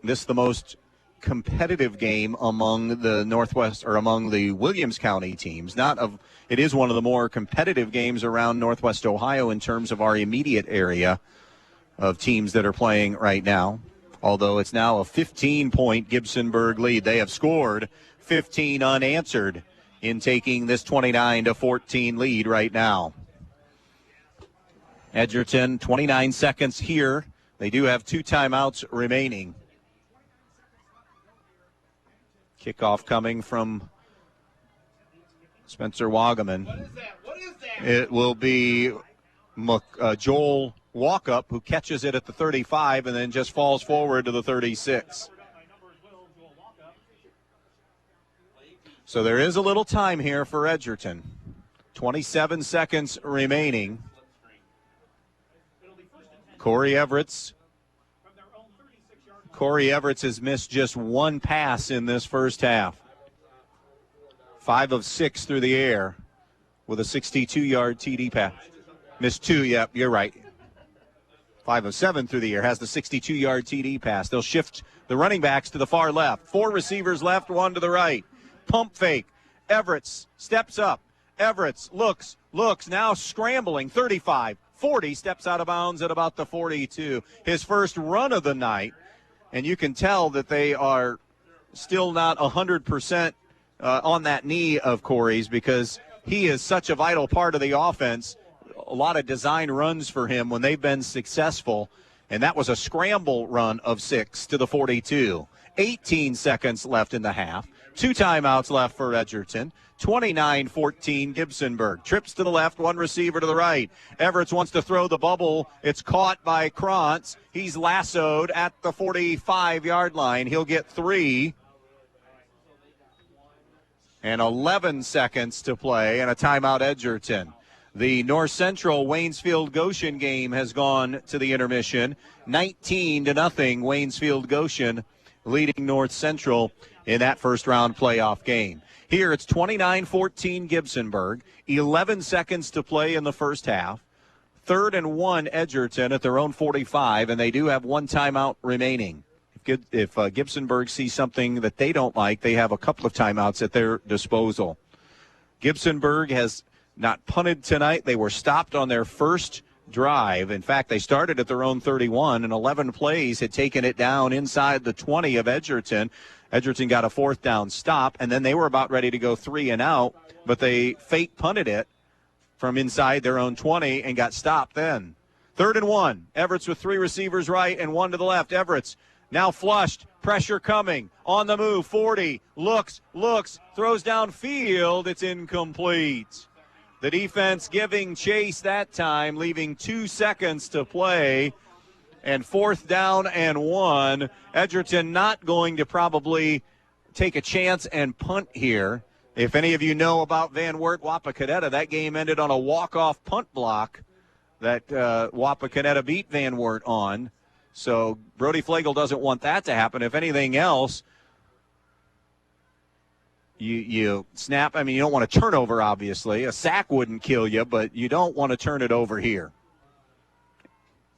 This is the most competitive game among the Northwest, or among the Williams County teams. It is one of the more competitive games around Northwest Ohio in terms of our immediate area of teams that are playing right now. Although it's now a 15-point Gibsonburg lead. They have scored 15 unanswered in taking this 29-14 lead right now. Edgerton, 29 seconds here. They do have 2 timeouts remaining. Kickoff coming from Spencer Wagaman. It will be Joel Walkup who catches it at the 35 and then just falls forward to the 36. So there is a little time here for Edgerton. 27 seconds remaining. Corey Everett has missed just 1 pass in this first half. 5 of 6 through the air with a 62-yard TD pass. Missed 2, yep, you're right. 5 of 7 through the air, has the 62-yard TD pass. They'll shift the running backs to the far left. 4 receivers left, 1 to the right. Pump fake. Everett steps up. Everett looks, now scrambling. 35, 40, steps out of bounds at about the 42. His first run of the night, and you can tell that they are still not 100% on that knee of Corey's because he is such a vital part of the offense. A lot of design runs for him when they've been successful, and that was a scramble run of 6 to the 42. 18 seconds left in the half. 2 timeouts left for Edgerton. 29-14 Gibsonburg. Trips to the left, 1 receiver to the right. Everett wants to throw the bubble. It's caught by Krantz. He's lassoed at the 45-yard line. He'll get 3. And 11 seconds to play and a timeout Edgerton. The North Central Waynesfield Goshen game has gone to the intermission. 19-0 Waynesfield Goshen leading North Central in that first round playoff game. Here it's 29-14 Gibsonburg. 11 seconds to play in the first half. 3rd and 1 Edgerton at their own 45, and they do have 1 timeout remaining. If Gibsonburg sees something that they don't like, they have a couple of timeouts at their disposal. Gibsonburg has not punted tonight. They were stopped on their first drive. In fact, they started at their own 31, and 11 plays had taken it down inside the 20 of Edgerton. Edgerton got a 4th down stop, and then they were about ready to go 3 and out, but they fake punted it from inside their own 20 and got stopped then. 3rd and 1. Everett's with 3 receivers right and 1 to the left. Everett's now flushed, pressure coming, on the move, 40, looks, throws downfield, it's incomplete. The defense giving chase that time, leaving 2 seconds to play, and 4th down and 1. Edgerton not going to probably take a chance and punt here. If any of you know about Van Wert, Wapakoneta, that game ended on a walk-off punt block that Wapakoneta beat Van Wert on. So Brody Flegel doesn't want that to happen. If anything else, you snap. I mean, you don't want a turnover, obviously. A sack wouldn't kill you, but you don't want to turn it over here.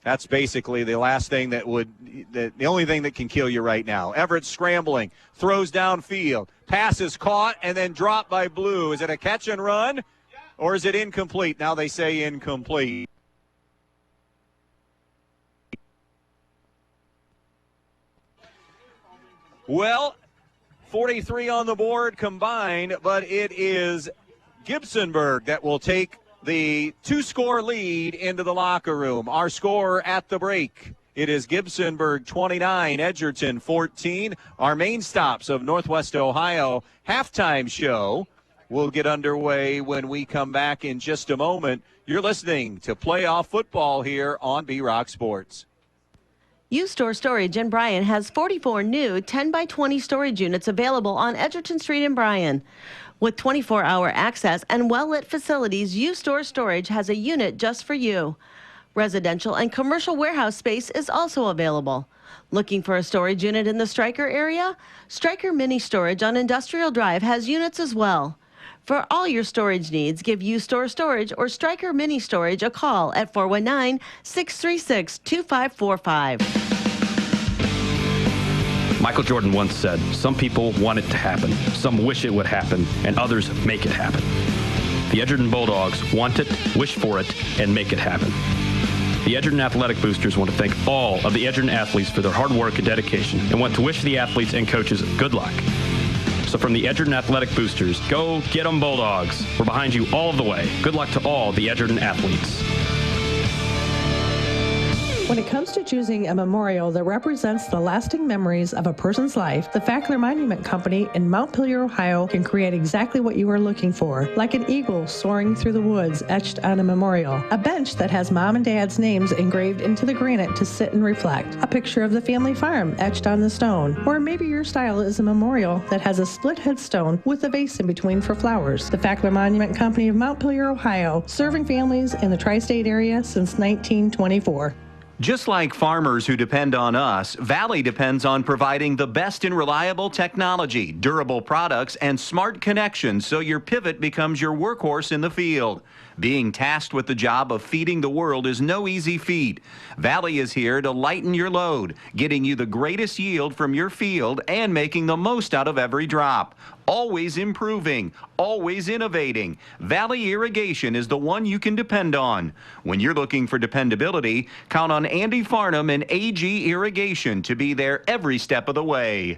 That's basically the last thing the only thing that can kill you right now. Everett scrambling, throws downfield, pass is caught and then dropped by Blue. Is it a catch and run or is it incomplete? Now they say incomplete. Well, 43 on the board combined, but it is Gibsonburg that will take the 2-score lead into the locker room. Our score at the break, it is Gibsonburg 29, Edgerton 14. Our main stops of Northwest Ohio halftime show will get underway when we come back in just a moment. You're listening to Playoff Football here on B-Rock Sports. U-Store Storage in Bryan has 44 new 10x20 storage units available on Edgerton Street in Bryan. With 24-hour access and well-lit facilities, U-Store Storage has a unit just for you. Residential and commercial warehouse space is also available. Looking for a storage unit in the Stryker area? Stryker Mini Storage on Industrial Drive has units as well. For all your storage needs, give U-Store Storage or Stryker Mini Storage a call at 419-636-2545. Michael Jordan once said, some people want it to happen, some wish it would happen, and others make it happen. The Edgerton Bulldogs want it, wish for it, and make it happen. The Edgerton Athletic Boosters want to thank all of the Edgerton athletes for their hard work and dedication and want to wish the athletes and coaches good luck. So from the Edgerton Athletic Boosters, go get 'em Bulldogs. We're behind you all of the way. Good luck to all the Edgerton athletes. When it comes to choosing a memorial that represents the lasting memories of a person's life, the Fackler Monument Company in Montpelier, Ohio can create exactly what you are looking for, like an eagle soaring through the woods etched on a memorial, a bench that has mom and dad's names engraved into the granite to sit and reflect, a picture of the family farm etched on the stone, or maybe your style is a memorial that has a split headstone with a vase in between for flowers. The Fackler Monument Company of Montpelier, Ohio, serving families in the tri-state area since 1924. Just like farmers who depend on us, Valley depends on providing the best in reliable technology, durable products, and smart connections so your pivot becomes your workhorse in the field. Being tasked with the job of feeding the world is no easy feat. Valley is here to lighten your load, getting you the greatest yield from your field and making the most out of every drop. Always improving, always innovating. Valley Irrigation is the one you can depend on. When you're looking for dependability, count on Andy Farnham and AG Irrigation to be there every step of the way.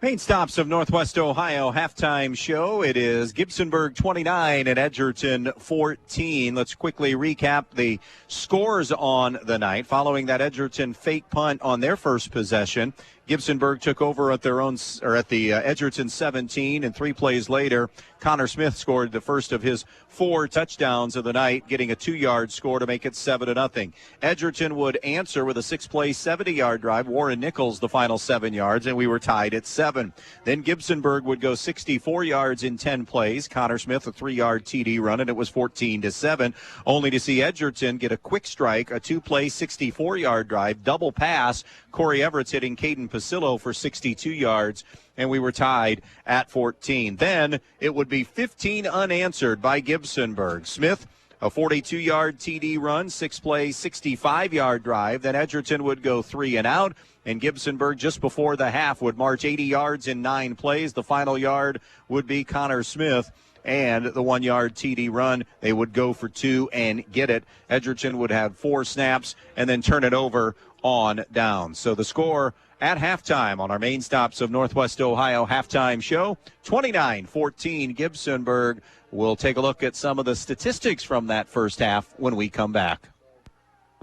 Main stops of Northwest Ohio halftime show. It is Gibsonburg 29 and Edgerton 14. Let's quickly recap the scores on the night. Following that Edgerton fake punt on their first possession, Gibsonburg took over at the Edgerton 17, and 3 plays later, Connor Smith scored the first of his 4 touchdowns of the night, getting a 2-yard score to make it 7-0. Edgerton would answer with a 6-play, 70-yard drive. Warren Nichols the final 7 yards, and we were tied at 7. Then Gibsonburg would go 64 yards in 10 plays. Connor Smith a 3-yard TD run, and it was 14-7. Only to see Edgerton get a quick strike, a 2-play, 64-yard drive, double pass. Corey Everett's hitting Caden Pasillo for 62 yards, and we were tied at 14. Then it would be 15 unanswered by Gibsonburg. Smith, a 42-yard TD run, 6-play, 65-yard drive. Then Edgerton would go 3 and out, and Gibsonburg just before the half would march 80 yards in 9 plays. The final yard would be Connor Smith, and the 1-yard TD run, they would go for 2 and get it. Edgerton would have 4 snaps and then turn it over on down. So the score at halftime on our main stops of Northwest Ohio halftime show, 29-14 Gibsonburg. We'll take a look at some of the statistics from that first half when we come back.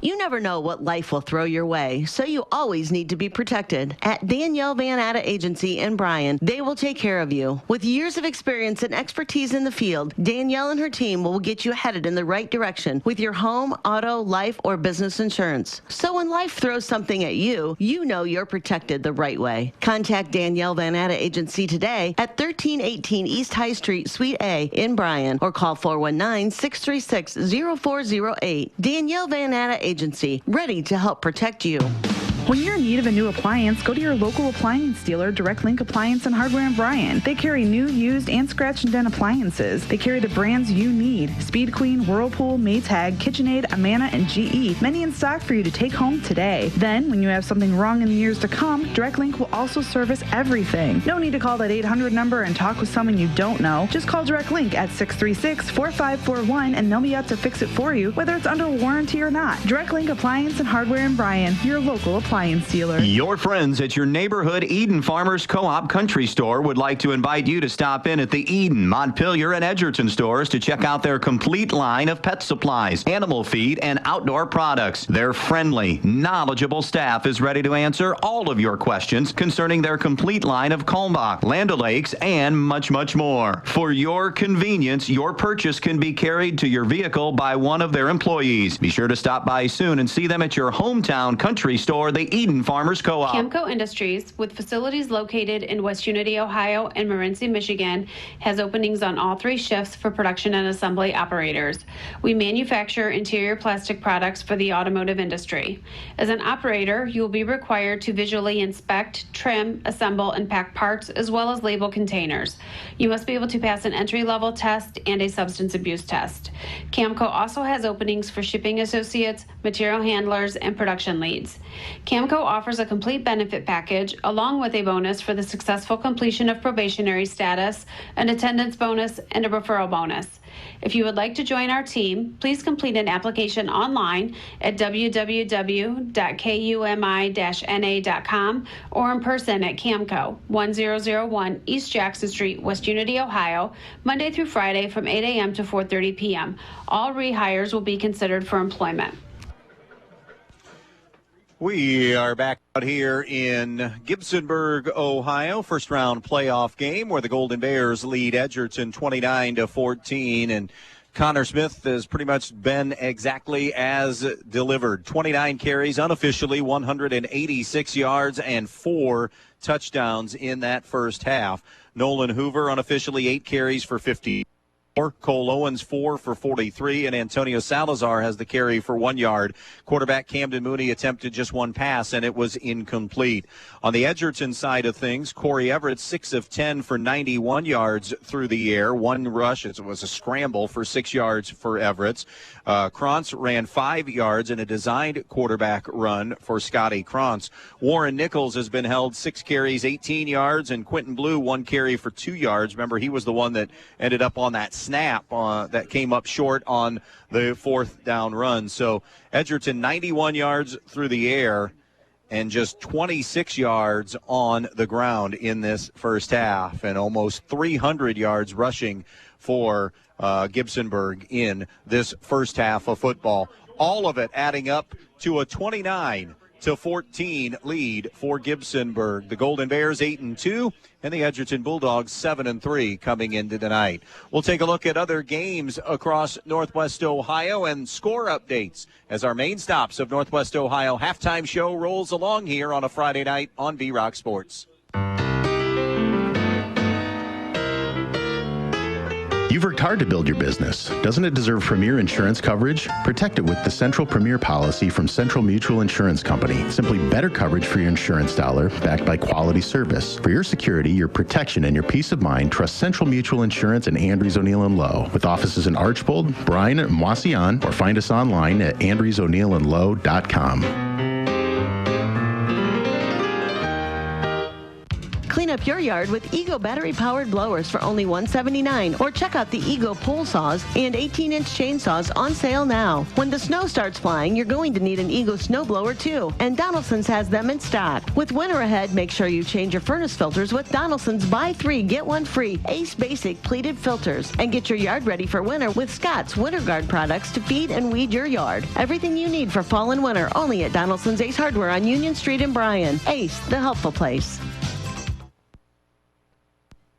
You never know what life will throw your way, so you always need to be protected. At Danielle Van Atta Agency in Bryan, they will take care of you. With years of experience and expertise in the field, Danielle and her team will get you headed in the right direction with your home, auto, life, or business insurance. So when life throws something at you, you know you're protected the right way. Contact Danielle Van Atta Agency today at 1318 East High Street, Suite A in Bryan, or call 419-636-0408. Danielle Van Atta Agency, ready to help protect you. When you're in need of a new appliance, go to your local appliance dealer, Direct Link Appliance and Hardware in Bryan. They carry new, used, and scratch and dent appliances. They carry the brands you need: Speed Queen, Whirlpool, Maytag, KitchenAid, Amana, and GE. Many in stock for you to take home today. Then, when you have something wrong in the years to come, Direct Link will also service everything. No need to call that 800 number and talk with someone you don't know. Just call Direct Link at 636-4541 and they'll be out to fix it for you, whether it's under warranty or not. Direct Link Appliance and Hardware in Bryan, your local appliance dealer. Your friends at your neighborhood Eden Farmers Co-op Country Store would like to invite you to stop in at the Eden, Montpelier, and Edgerton stores to check out their complete line of pet supplies, animal feed, and outdoor products. Their friendly, knowledgeable staff is ready to answer all of your questions concerning their complete line of Kalmbach, Land O'Lakes, and much, much more. For your convenience, your purchase can be carried to your vehicle by one of their employees. Be sure to stop by soon and see them at your hometown country store, the Eden Farmers Co-op. Camco Industries, with facilities located in West Unity, Ohio and Morenci, Michigan, has openings on all 3 shifts for production and assembly operators. We manufacture interior plastic products for the automotive industry. As an operator, you will be required to visually inspect, trim, assemble, and pack parts, as well as label containers. You must be able to pass an entry-level test and a substance abuse test. Camco also has openings for shipping associates, material handlers, and production leads. Camco offers a complete benefit package along with a bonus for the successful completion of probationary status, an attendance bonus, and a referral bonus. If you would like to join our team, please complete an application online at www.kumi-na.com or in person at Camco, 1001 East Jackson Street, West Unity, Ohio, Monday through Friday from 8 a.m. to 4:30 p.m. All rehires will be considered for employment. We are back out here in Gibsonburg, Ohio, first round playoff game where the Golden Bears lead Edgerton 29-14, and Connor Smith has pretty much been exactly as delivered. 29 carries unofficially, 186 yards and 4 touchdowns in that first half. Nolan Hoover unofficially 8 carries for 50. Cole Owens 4 for 43, and Antonio Salazar has the carry for 1 yard. Quarterback Camden Mooney attempted just one pass, and it was incomplete. On the Edgerton side of things, Corey Everett 6 of 10 for 91 yards through the air. One rush, it was a scramble for 6 yards for Everett. Krantz ran 5 yards in a designed quarterback run for Scotty Krantz. Warren Nichols has been held 6 carries, 18 yards, and Quentin Blue 1 carry for 2 yards. Remember, he was the one that ended up on that snap that came up short on the 4th down run. So Edgerton 91 yards through the air and just 26 yards on the ground in this first half, and almost 300 yards rushing for Gibsonburg in this first half of football. All of it adding up to a 29-14 lead for Gibsonburg. The Golden Bears 8-2, and the Edgerton Bulldogs 7-3 coming into tonight. We'll take a look at other games across Northwest Ohio and score updates as our main stops of Northwest Ohio halftime show rolls along here on a Friday night on B-Rock Sports. You've worked hard to build your business. Doesn't it deserve premier insurance coverage? Protect it with the Central Premier policy from Central Mutual Insurance Company. Simply better coverage for your insurance dollar, backed by quality service. For your security, your protection, and your peace of mind, trust Central Mutual Insurance in Andrews, O'Neill & Lowe. With offices in Archbold, Bryan, and Moisillon, or find us online at andrewso'neillandlowe.com. Clean up your yard with Ego battery-powered blowers for only $179, or check out the Ego pole saws and 18-inch chainsaws on sale now. When the snow starts flying, you're going to need an Ego snowblower too, and Donaldson's has them in stock. With winter ahead, make sure you change your furnace filters with Donaldson's Buy 3, Get 1 free Ace Basic pleated filters, and get your yard ready for winter with Scott's Winter Guard products to feed and weed your yard. Everything you need for fall and winter, only at Donaldson's Ace Hardware on Union Street in Bryan. Ace, the helpful place.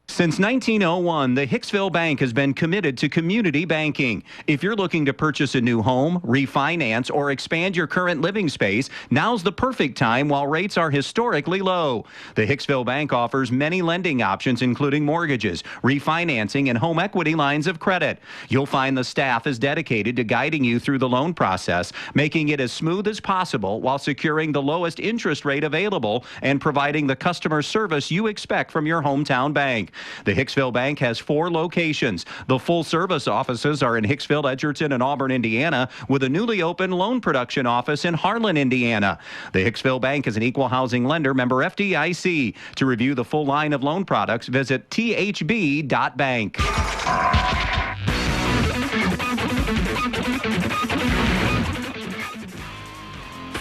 Since 1901, the Hicksville Bank has been committed to community banking. If you're looking to purchase a new home, refinance, or expand your current living space, now's the perfect time while rates are historically low. The Hicksville Bank offers many lending options, including mortgages, refinancing, and home equity lines of credit. You'll find the staff is dedicated to guiding you through the loan process, making it as smooth as possible while securing the lowest interest rate available and providing the customer service you expect from your hometown bank. The Hicksville Bank has 4 locations. The full-service offices are in Hicksville, Edgerton, and Auburn, Indiana, with a newly opened loan production office in Harlan, Indiana. The Hicksville Bank is an equal housing lender, member FDIC. To review the full line of loan products, visit thb.bank.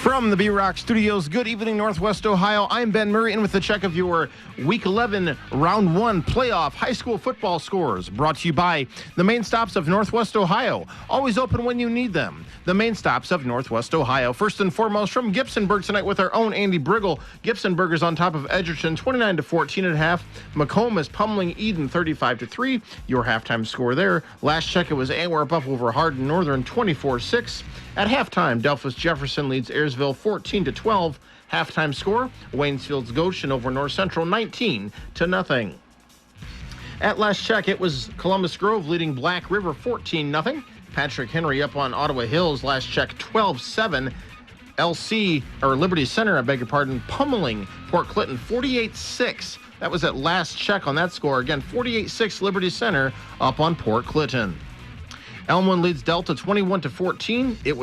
From the B-Rock Studios, good evening, Northwest Ohio. I'm Ben Murray, and with the check of your Week 11, Round 1 playoff high school football scores, brought to you by the main stops of Northwest Ohio. Always open when you need them. The main stops of Northwest Ohio. First and foremost, from Gibsonburg tonight with our own Andy Brigle. Gibsonburg is on top of Edgerton, 29-14 at half. Macomb is pummeling Eden, 35-3. Your halftime score there. Last check, it was Antwerp up over Hardin Northern, 24-6. At halftime, Delphus Jefferson leads Ayersville 14-12. Halftime score, Waynesfield's Goshen over North Central 19-0. At last check, it was Columbus Grove leading Black River 14-0. Patrick Henry up on Ottawa Hills, last check 12-7. Liberty Center, pummeling Port Clinton 48-6. That was at last check on that score. Again, 48-6 Liberty Center up on Port Clinton. Elmwood leads Delta 21-14. It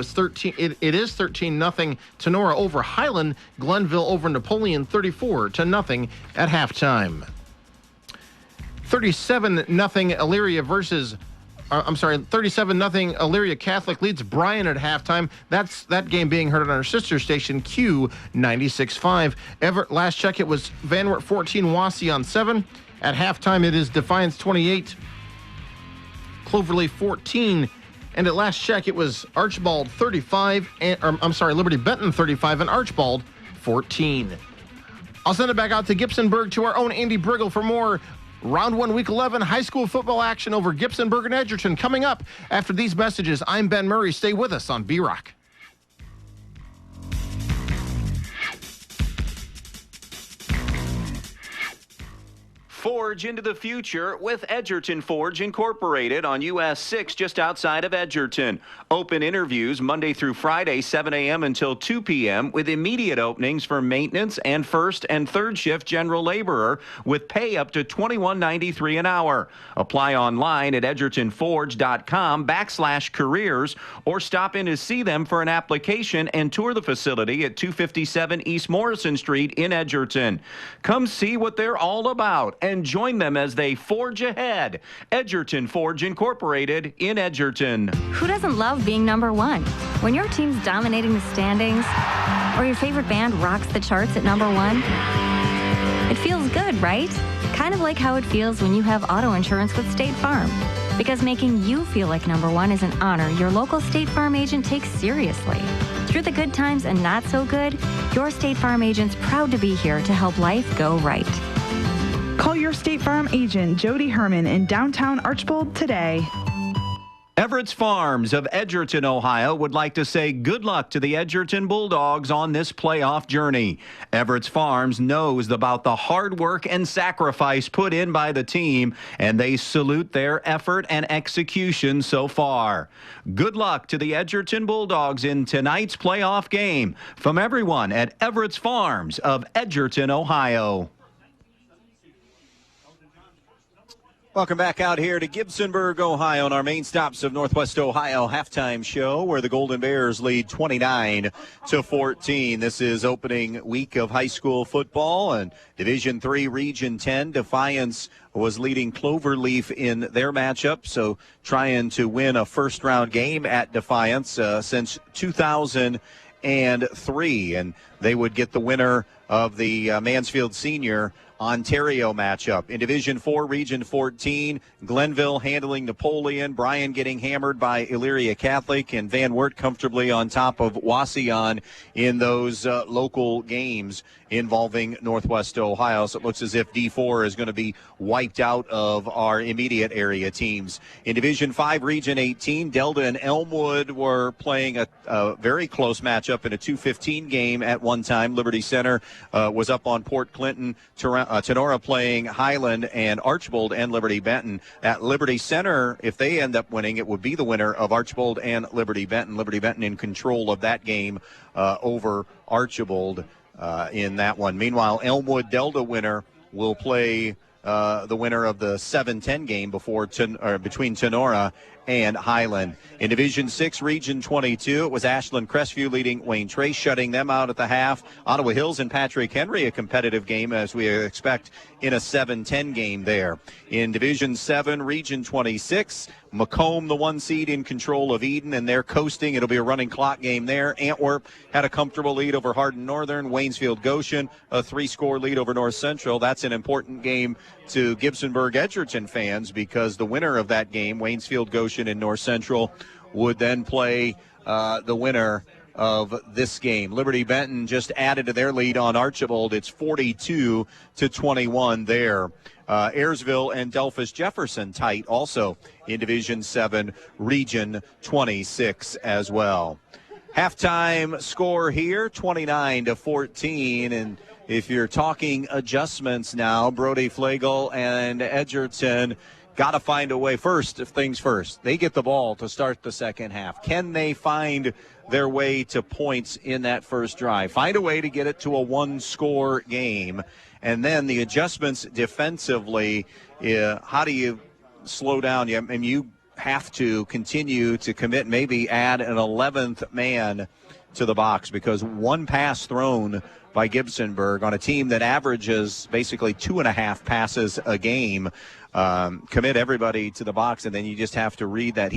is 13-0. Tenora over Highland. Glenville over Napoleon 34-0 at halftime. 37-0 Elyria 37-0 Elyria Catholic leads Bryan at halftime. That game being heard on our sister station Q 96.5. Everett, last check, it was Van Wert 14, Wasion 7. At halftime, it is Defiance 28. Cloverleaf 14, and at last check it was Archibald 35, Liberty Benton 35 and Archibald 14. I'll send it back out to Gibsonburg to our own Andy Brigle for more Round 1 Week 11 high school football action over Gibsonburg and Edgerton coming up after these messages. I'm Ben Murray. Stay with us on B-Rock. Forge into the future with Edgerton Forge Incorporated on US 6 just outside of Edgerton. Open interviews Monday through Friday, 7 a.m. until 2 p.m. with immediate openings for maintenance and first and third shift general laborer with pay up to $21.93 an hour. Apply online at edgertonforge.com/careers or stop in to see them for an application and tour the facility at 257 East Morrison Street in Edgerton. Come see what they're all about and join them as they forge ahead. Edgerton Forge Incorporated in Edgerton. Who doesn't love being number one? When your team's dominating the standings or your favorite band rocks the charts at number one, it feels good, right? Kind of like how it feels when you have auto insurance with State Farm. Because making you feel like number one is an honor your local State Farm agent takes seriously. Through the good times and not so good, your State Farm agent's proud to be here to help life go right. Call your State Farm agent, Jody Herman, in downtown Archbold today. Everett's Farms of Edgerton, Ohio would like to say good luck to the Edgerton Bulldogs on this playoff journey. Everett's Farms knows about the hard work and sacrifice put in by the team, and they salute their effort and execution so far. Good luck to the Edgerton Bulldogs in tonight's playoff game. From everyone at Everett's Farms of Edgerton, Ohio. Welcome back out here to Gibsonburg, Ohio, on our main stops of Northwest Ohio halftime show, where the Golden Bears lead 29-14. This is opening week of high school football, and Division III Region 10 Defiance was leading Cloverleaf in their matchup, so trying to win a first-round game at Defiance since 2003, and they would get the winner of the Mansfield Senior Ontario matchup. In Division 4, Region 14, Glenville handling Napoleon, Bryan getting hammered by Elyria Catholic, and Van Wert comfortably on top of Wauseon in those local games involving Northwest Ohio. So it looks as if D4 is going to be wiped out of our immediate area teams. In Division 5, Region 18, Delta and Elmwood were playing a very close matchup in a 2:15 game at one time. Liberty Center was up on Port Clinton. Tenora playing Highland, and Archbold and Liberty Benton. At Liberty Center, if they end up winning, it would be the winner of Archbold and Liberty Benton. Liberty Benton in control of that game over Archbold in that one. Meanwhile, Elmwood Delta winner will play the winner of the 7-10 game between Tenora and Highland. In Division 6, Region 22, it was Ashland Crestview leading Wayne Trace, shutting them out at the half. Ottawa Hills and Patrick Henry, a competitive game as we expect in a 7-10 game there. In Division 7, Region 26, Macomb, the 1 seed, in control of Eden, and they're coasting. It'll be a running clock game there. Antwerp had a comfortable lead over Hardin Northern. Waynesfield Goshen, a 3-score lead over North Central. That's an important game to Gibsonburg Edgerton fans, because the winner of that game, Waynesfield Goshen and North Central, would then play the winner of this game. Liberty Benton just added to their lead on Archbold. It's 42-21 there. Ayersville and Delphus Jefferson tight also in Division 7, Region 26 as well. Halftime score here, 29-14, and if you're talking adjustments now, Brody Flagel and Edgerton got to find a way. First things first, they get the ball to start the second half. Can they find their way to points in that first drive? Find a way to get it to a 1-score game. And then the adjustments defensively, how do you slow down? And you have to continue to commit, maybe add an 11th man to the box, because one pass thrown by Gibsonburg on a team that averages basically 2.5 passes a game. Commit everybody to the box, and then you just have to read that.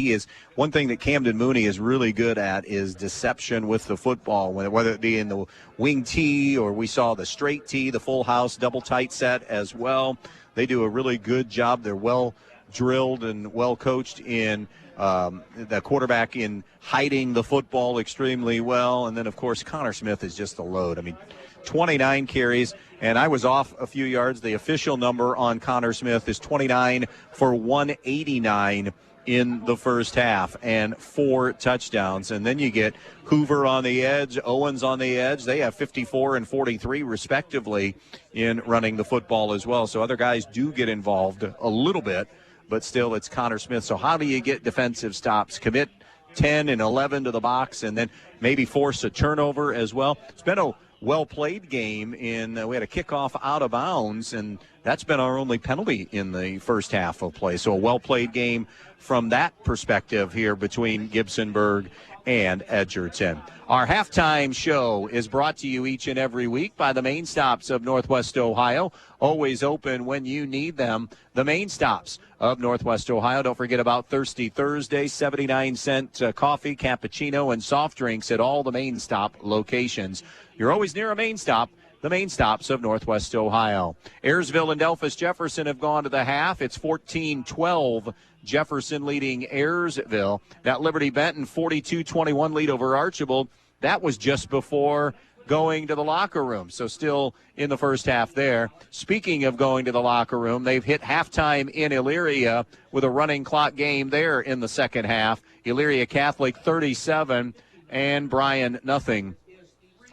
One thing that Camden Mooney is really good at is deception with the football, whether it be in the wing tee, or we saw the straight tee, the full house, double tight set as well. They do a really good job. They're well drilled and well coached in the quarterback in hiding the football extremely well. And then, of course, Connor Smith is just a load. I mean, 29 carries, and I was off a few yards. The official number on Connor Smith is 29 for 189 in the first half and 4 touchdowns. And then you get Hoover on the edge, Owens on the edge. They have 54 and 43 respectively in running the football as well. So other guys do get involved a little bit, but still it's Connor Smith. So how do you get defensive stops? Commit 10 and 11 to the box and then maybe force a turnover as well. It's been a well-played game. We had a kickoff out of bounds, and that's been our only penalty in the first half of play. So a well-played game from that perspective here between Gibsonburg and Edgerton. Our halftime show is brought to you each and every week by the Main Stops of Northwest Ohio. Always open when you need them. The Main Stops of Northwest Ohio. Don't forget about Thirsty Thursday, 79-cent coffee, cappuccino, and soft drinks at all the Main Stop locations. You're always near a Main Stop. The Main Stops of Northwest Ohio. Ayersville and Delphus Jefferson have gone to the half. It's 14-12. Jefferson leading Ayersville. That Liberty Benton 42-21 lead over Archibald. That was just before going to the locker room. So still in the first half there. Speaking of going to the locker room, they've hit halftime in Elyria with a running clock game there in the second half. Elyria Catholic 37 and Bryan nothing.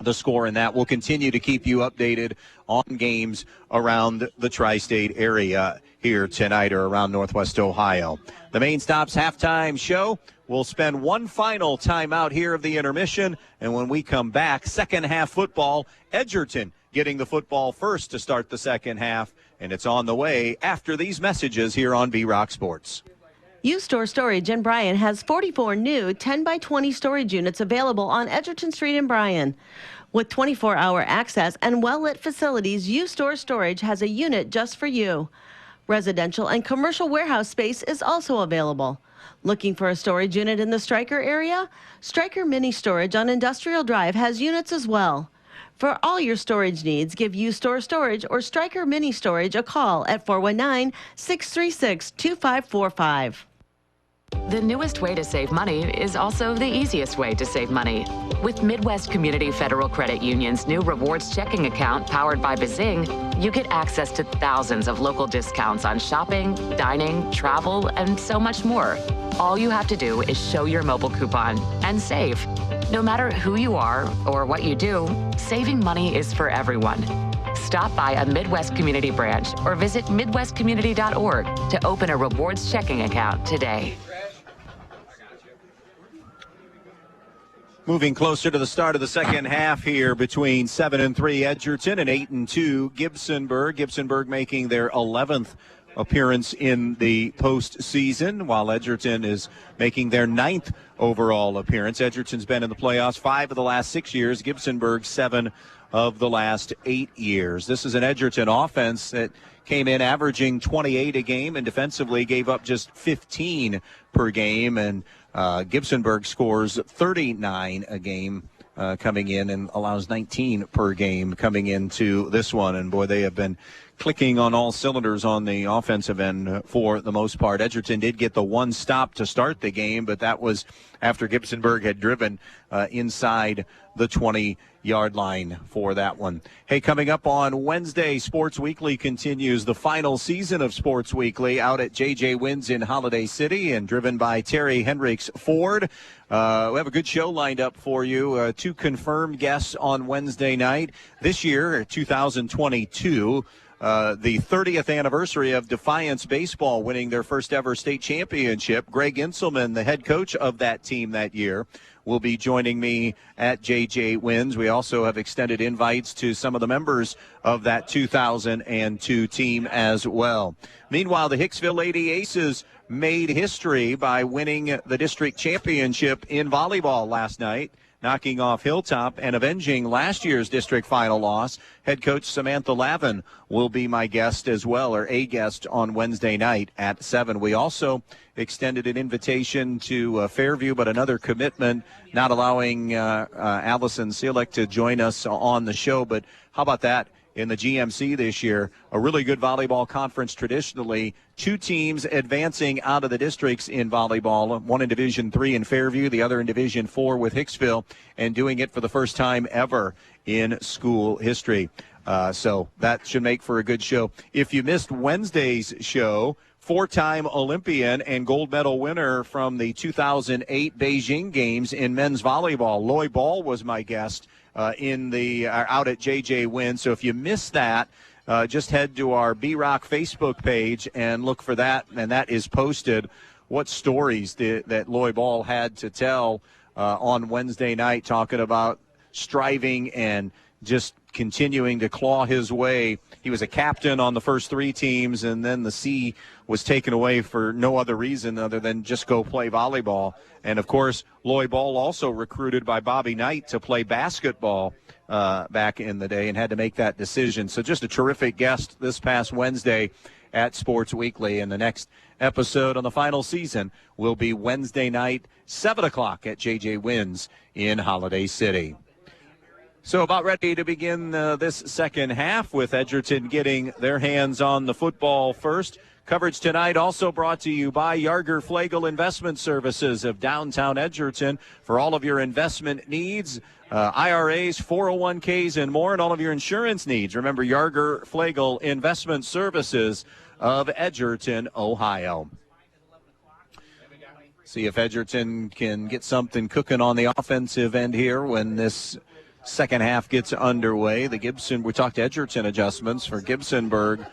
The score in that. Will continue to keep you updated on games around the tri-state area here tonight or around Northwest Ohio. The Main Stops halftime show. We'll spend one final timeout here of the intermission, and when we come back, second half football, Edgerton getting the football first to start the second half, and it's on the way after these messages here on V-Rock Sports. U-Store Storage in Bryan has 44 new 10x20 storage units available on Edgerton Street in Bryan. With 24-hour access and well-lit facilities, U-Store Storage has a unit just for you. Residential and commercial warehouse space is also available. Looking for a storage unit in the Stryker area? Stryker Mini Storage on Industrial Drive has units as well. For all your storage needs, give U-Store Storage or Stryker Mini Storage a call at 419-636-2545. The newest way to save money is also the easiest way to save money. With Midwest Community Federal Credit Union's new rewards checking account powered by Bazing, you get access to thousands of local discounts on shopping, dining, travel, and so much more. All you have to do is show your mobile coupon and save. No matter who you are or what you do, saving money is for everyone. Stop by a Midwest Community branch or visit midwestcommunity.org to open a rewards checking account today. Moving closer to the start of the second half here between 7-3 Edgerton and 8-2 Gibsonburg. Gibsonburg making their 11th appearance in the postseason, while Edgerton is making their 9th overall appearance. Edgerton's been in the playoffs 5 of the last 6 years. Gibsonburg 7 of the last 8 years. This is an Edgerton offense that came in averaging 28 a game and defensively gave up just 15 per game, and Gibsonburg scores 39 a game coming in and allows 19 per game coming into this one. And boy, they have been clicking on all cylinders on the offensive end for the most part. Edgerton did get the one stop to start the game, but that was after Gibsonburg had driven inside the 20-yard line for that one. Hey, coming up on Wednesday, Sports Weekly continues the final season of Sports Weekly out at J.J. Wynn's in Holiday City and driven by Terry Hendricks Ford. We have a good show lined up for you. 2 confirmed guests on Wednesday night. This year, 2022, the 30th anniversary of Defiance Baseball winning their first ever state championship. Greg Inselman, the head coach of that team that year, will be joining me at J.J. Wynn's. We also have extended invites to some of the members of that 2002 team as well. Meanwhile, the Hicksville Lady Aces made history by winning the district championship in volleyball last night, knocking off Hilltop and avenging last year's district final loss. Head coach Samantha Lavin will be my guest as well, or a guest on Wednesday night at 7. We also extended an invitation to Fairview, but another commitment not allowing Allison Seelick to join us on the show. But how about that? In the GMC this year, a really good volleyball conference traditionally. 2 teams advancing out of the districts in volleyball, one in Division III in Fairview, the other in Division IV with Hicksville, and doing it for the first time ever in school history. So that should make for a good show. If you missed Wednesday's show, four-time Olympian and gold medal winner from the 2008 Beijing Games in men's volleyball. Loy Ball was my guest out at JJ Wynn. So if you missed that, just head to our B-Rock Facebook page and look for that, and that is posted. What stories that Loy Ball had to tell on Wednesday night, talking about striving and just continuing to claw his way. He was a captain on the first three teams, and then the C was taken away for no other reason other than just go play volleyball. And, of course, Loy Ball also recruited by Bobby Knight to play basketball back in the day and had to make that decision. So just a terrific guest this past Wednesday at Sports Weekly. And the next episode on the final season will be Wednesday night, 7 o'clock at JJ Wynn's in Holiday City. So about ready to begin this second half with Edgerton getting their hands on the football first. Coverage tonight also brought to you by Yarger Flagle Investment Services of downtown Edgerton for all of your investment needs, IRAs, 401ks, and more, and all of your insurance needs. Remember, Yarger Flagle Investment Services of Edgerton, Ohio. See if Edgerton can get something cooking on the offensive end here when this second half gets underway. We talked Edgerton adjustments for Gibsonburg.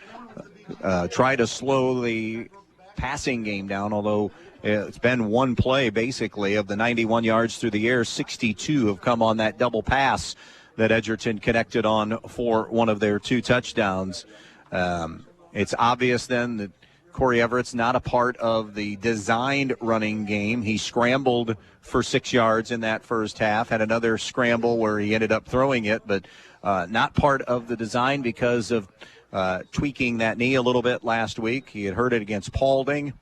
Try to slow the passing game down, although it's been one play basically of the 91 yards through the air. 62 have come on that double pass that Edgerton connected on for one of their two touchdowns. It's obvious then that Corey Everett's not a part of the designed running game. He scrambled for 6 yards in that first half, had another scramble where he ended up throwing it, but not part of the design because of tweaking that knee a little bit last week. He had hurt it against Paulding.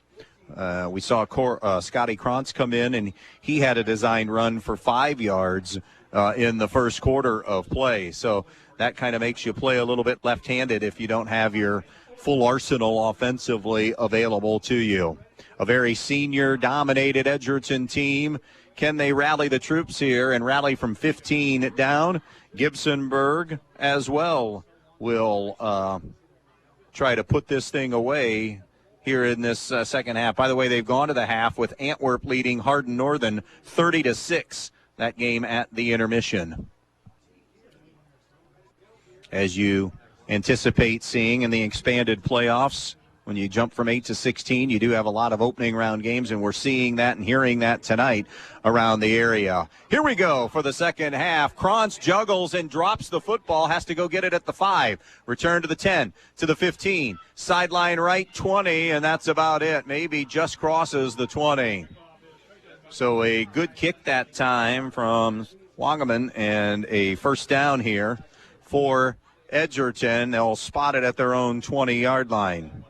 We saw Scotty Krantz come in, and he had a designed run for 5 yards in the first quarter of play. So that kind of makes you play a little bit left-handed if you don't have your full arsenal offensively available to you. A very senior-dominated Edgerton team. Can they rally the troops here and rally from 15 down? Gibsonburg as well will try to put this thing away here in this second half. By the way, they've gone to the half with Antwerp leading Hardin Northern 30-6, that game at the intermission. As you anticipate seeing in the expanded playoffs, when you jump from 8 to 16, you do have a lot of opening round games, and we're seeing that and hearing that tonight around the area. Here we go for the second half. Krantz juggles and drops the football, has to go get it at the 5. Return to the 10, to the 15. Sideline right, 20, and that's about it. Maybe just crosses the 20. So a good kick that time from Wangerman, and a first down here for Edgerton. They'll spot it at their own 20-yard line.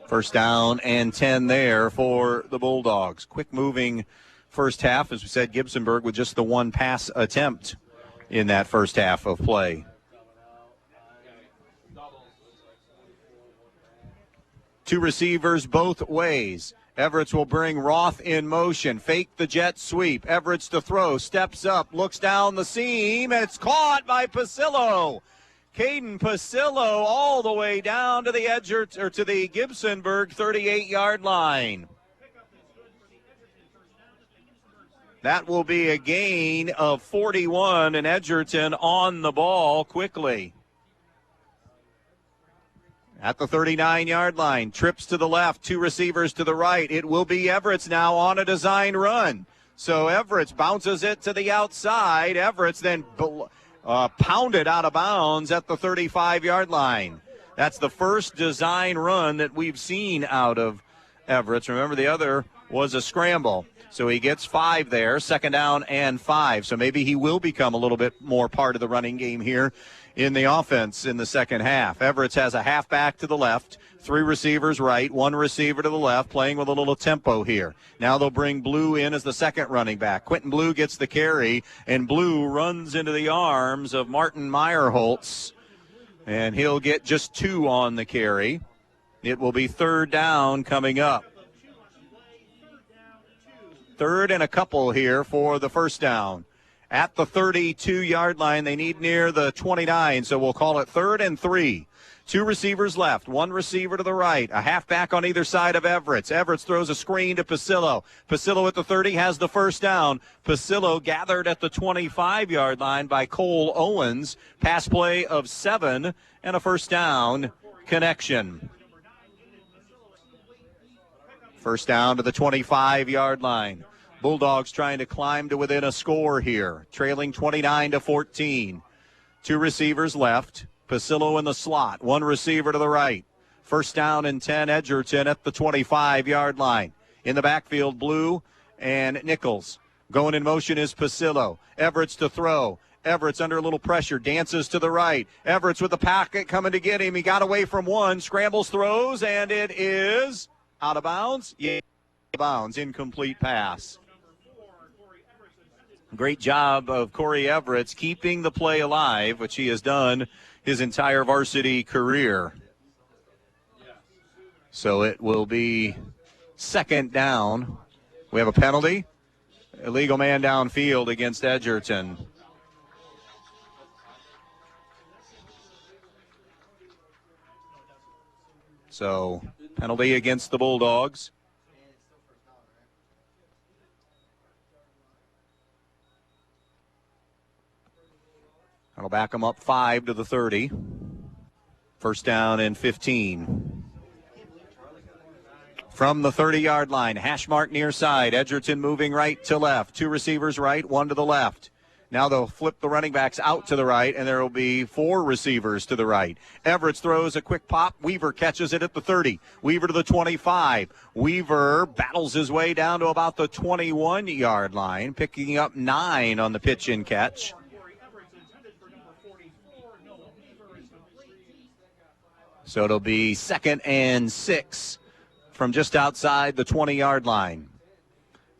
First down and 10 there for the Bulldogs. Quick moving first half. As we said, Gibsonburg with just the one pass attempt in that first half of play. Two receivers both ways. Everett's will bring Roth in motion. Fake the jet sweep. Everett's to throw. Steps up. Looks down the seam. And it's caught by Pasillo. Caden Pasillo all the way down to the Edgerton, or to the Gibsonburg 38-yard line. That will be a gain of 41, and Edgerton on the ball quickly. At the 39-yard line, trips to the left, two receivers to the right. It will be Everett's now on a design run. So Everett's bounces it to the outside. Everett's then pounded out of bounds at the 35-yard line. That's the first design run that we've seen out of Everett's. Remember, the other was a scramble. So he gets 5 there, second down and 5. So maybe he will become a little bit more part of the running game here in the offense in the second half. Everett's has a halfback to the left, 3 receivers right, 1 receiver to the left, playing with a little tempo here. Now they'll bring Blue in as the second running back. Quentin Blue gets the carry, and Blue runs into the arms of Martin Meyerholtz, and he'll get just 2 on the carry. It will be third down coming up. Third and a couple here for the first down. at the 32-yard line. They need near the 29, so we'll call it 3rd and 3. 2 receivers left, 1 receiver to the right, a halfback on either side of Everett. Everett throws a screen to Pasillo. Pasillo at the 30 has the first down. Pasillo gathered at the 25-yard line by Cole Owens. Pass play of 7 and a first down connection. First down to the 25-yard line. Bulldogs trying to climb to within a score here, trailing 29-14. 2 receivers left. Pasillo in the slot, 1 receiver to the right. First down and 10, Edgerton at the 25-yard line. In the backfield, Blue and Nichols. Going in motion is Pasillo. Everett's to throw. Everett's under a little pressure, dances to the right. Everett's with the pocket coming to get him. He got away from 1, scrambles, throws, and it is out of bounds. Yeah, out of bounds, incomplete pass. Great job of Corey Everett keeping the play alive, which he has done his entire varsity career. So it will be second down. We have a penalty. Illegal man downfield against Edgerton. So penalty against the Bulldogs. That'll back them up 5 to the 30. First down and 15. From the 30-yard line, hash mark near side. Edgerton moving right to left. 2 receivers right, 1 to the left. Now they'll flip the running backs out to the right, and there will be 4 receivers to the right. Everett throws a quick pop. Weaver catches it at the 30. Weaver to the 25. Weaver battles his way down to about the 21-yard line, picking up 9 on the pitch and catch. So it'll be 2nd and 6 from just outside the 20-yard line.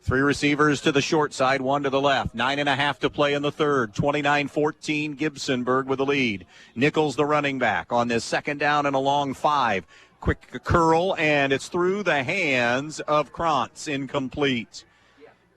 3 receivers to the short side, 1 to the left. 9.5 to play in the third. 29-14, Gibsonburg with the lead. Nichols the running back on this second down and a long 5. Quick curl, and it's through the hands of Krantz, incomplete.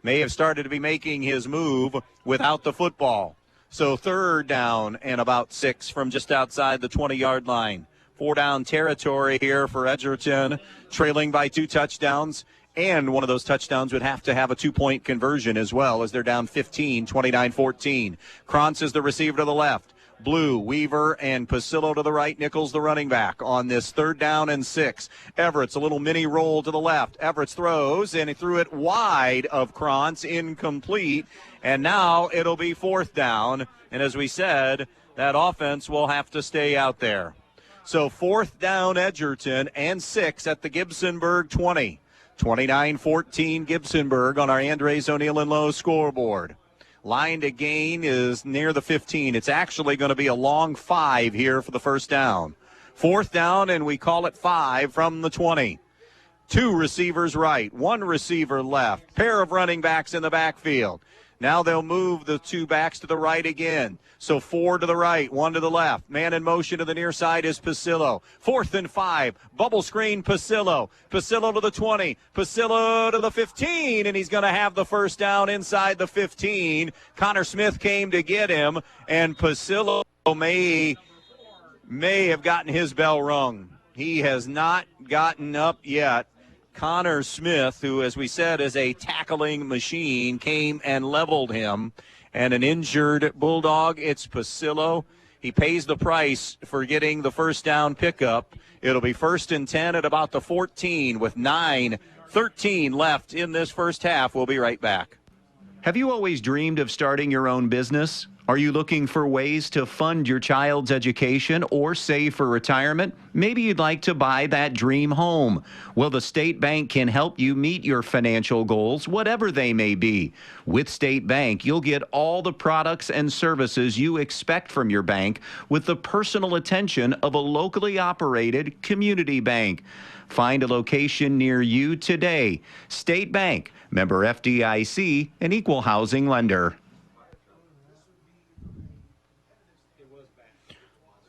May have started to be making his move without the football. So 3rd down and about 6 from just outside the 20-yard line. 4-down territory here for Edgerton, trailing by 2 touchdowns. And one of those touchdowns would have to have a 2-point conversion as well, as they're down 15, 29-14. Krantz is the receiver to the left. Blue, Weaver, and Pasillo to the right. Nichols the running back on this 3rd down and 6. Everett's a little mini roll to the left. Everett throws, and he threw it wide of Krantz, incomplete. And now it'll be 4th down. And as we said, that offense will have to stay out there. So 4th down Edgerton and 6 at the Gibsonburg 20. 29-14 Gibsonburg on our Andres O'Neill and Lowe scoreboard. Line to gain is near the 15. It's actually going to be a long 5 here for the first down. 4th down, and we call it 5 from the 20. 2 receivers right, 1 receiver left. Pair of running backs in the backfield. Now they'll move the 2 backs to the right again. So 4 to the right, 1 to the left. Man in motion to the near side is Pasillo. 4th and 5. Bubble screen, Pasillo. Pasillo to the 20. Pasillo to the 15, and he's going to have the first down inside the 15. Connor Smith came to get him, and Pasillo may have gotten his bell rung. He has not gotten up yet. Connor Smith, who, as we said, is a tackling machine, came and leveled him. And an injured Bulldog, it's Pasillo. He pays the price for getting the first down pickup. It'll be 1st and 10 at about the 14 with 9:13 left in this first half. We'll be right back. Have you always dreamed of starting your own business? Are you looking for ways to fund your child's education or save for retirement? Maybe you'd like to buy that dream home. Well, the State Bank can help you meet your financial goals, whatever they may be. With State Bank, you'll get all the products and services you expect from your bank with the personal attention of a locally operated community bank. Find a location near you today. State Bank, member FDIC, an equal housing lender.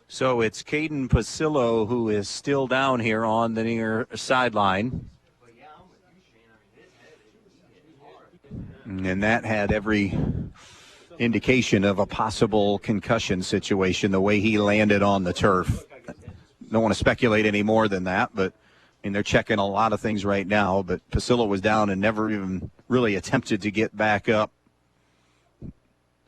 So it's Caden Pasillo who is still down here on the near sideline. And that had every indication of a possible concussion situation, the way he landed on the turf. Don't want to speculate any more than that, but they're checking a lot of things right now. But Pasillo was down and never even really attempted to get back up.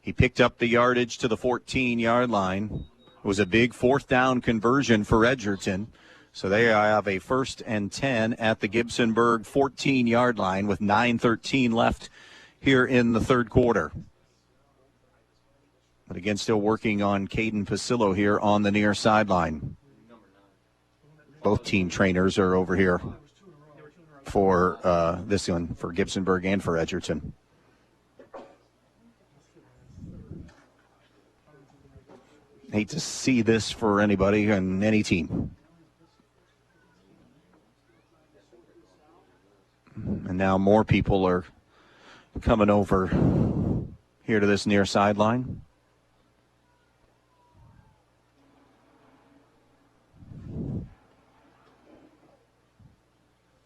He picked up the yardage to the 14-yard line. It was a big fourth down conversion for Edgerton. So they have a 1st and 10 at the Gibsonburg 14-yard line with 9:13 left here in the third quarter. But again, still working on Caden Pasillo here on the near sideline. Both team trainers are over here for this one, for Gibsonburg and for Edgerton. Hate to see this for anybody and any team. And now more people are coming over here to this near sideline.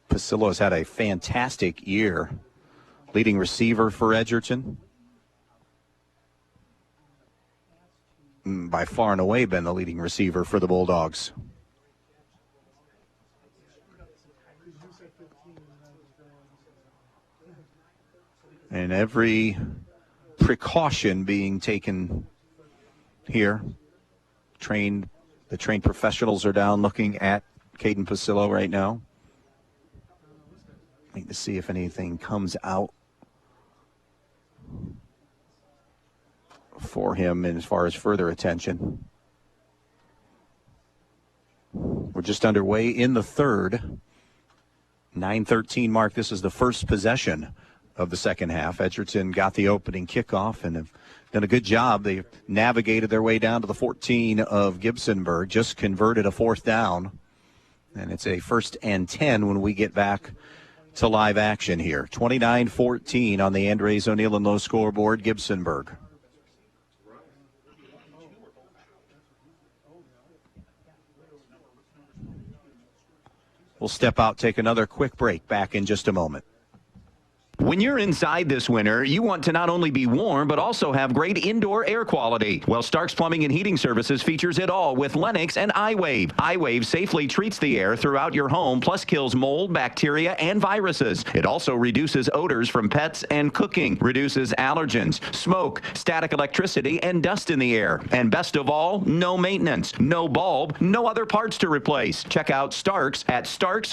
Pasillo has had a fantastic year. Leading receiver for Edgerton. By far and away been the leading receiver for the Bulldogs. And every precaution being taken here. The trained professionals are down looking at Caden Pasillo right now. Need to see if anything comes out for him as far as further attention. We're just underway in the third. 9:13 mark. This is the first possession of the second half. Edgerton got the opening kickoff and have done a good job. They've navigated their way down to the 14 of Gibsonburg, just converted a fourth down. And it's a 1st and 10 when we get back to live action here. 29-14 on the Andres O'Neill and Low scoreboard, Gibsonburg. We'll step out, take another quick break. Back in just a moment. When you're inside this winter, you want to not only be warm, but also have great indoor air quality. Well, Stark's Plumbing and Heating Services features it all with Lennox and iWave. iWave safely treats the air throughout your home, plus kills mold, bacteria, and viruses. It also reduces odors from pets and cooking, reduces allergens, smoke, static electricity, and dust in the air. And best of all, no maintenance, no bulb, no other parts to replace. Check out Stark's at starksphs.com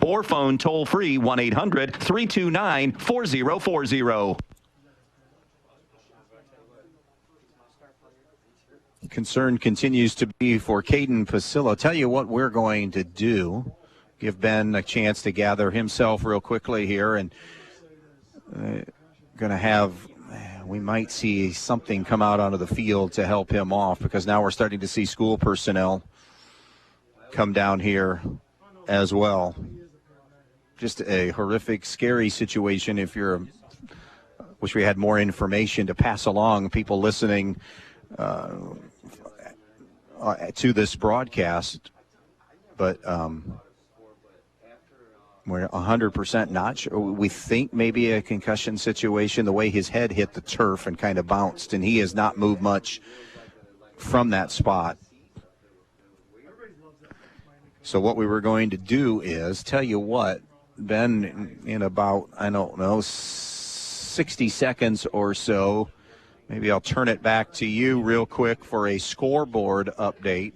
or phone toll-free 1-800-329-4040. Concern continues to be for Caden Pasillo. Tell you what we're going to do. Give Ben a chance to gather himself real quickly here, and we might see something come out onto the field to help him off, because now we're starting to see school personnel come down here as well. Just a horrific, scary situation. Wish we had more information to pass along people listening to this broadcast, but we're 100% not sure. We think maybe a concussion situation, the way his head hit the turf and kind of bounced, and he has not moved much from that spot. So what we were going to do is, tell you what, Ben, in about, 60 seconds or so, maybe I'll turn it back to you real quick for a scoreboard update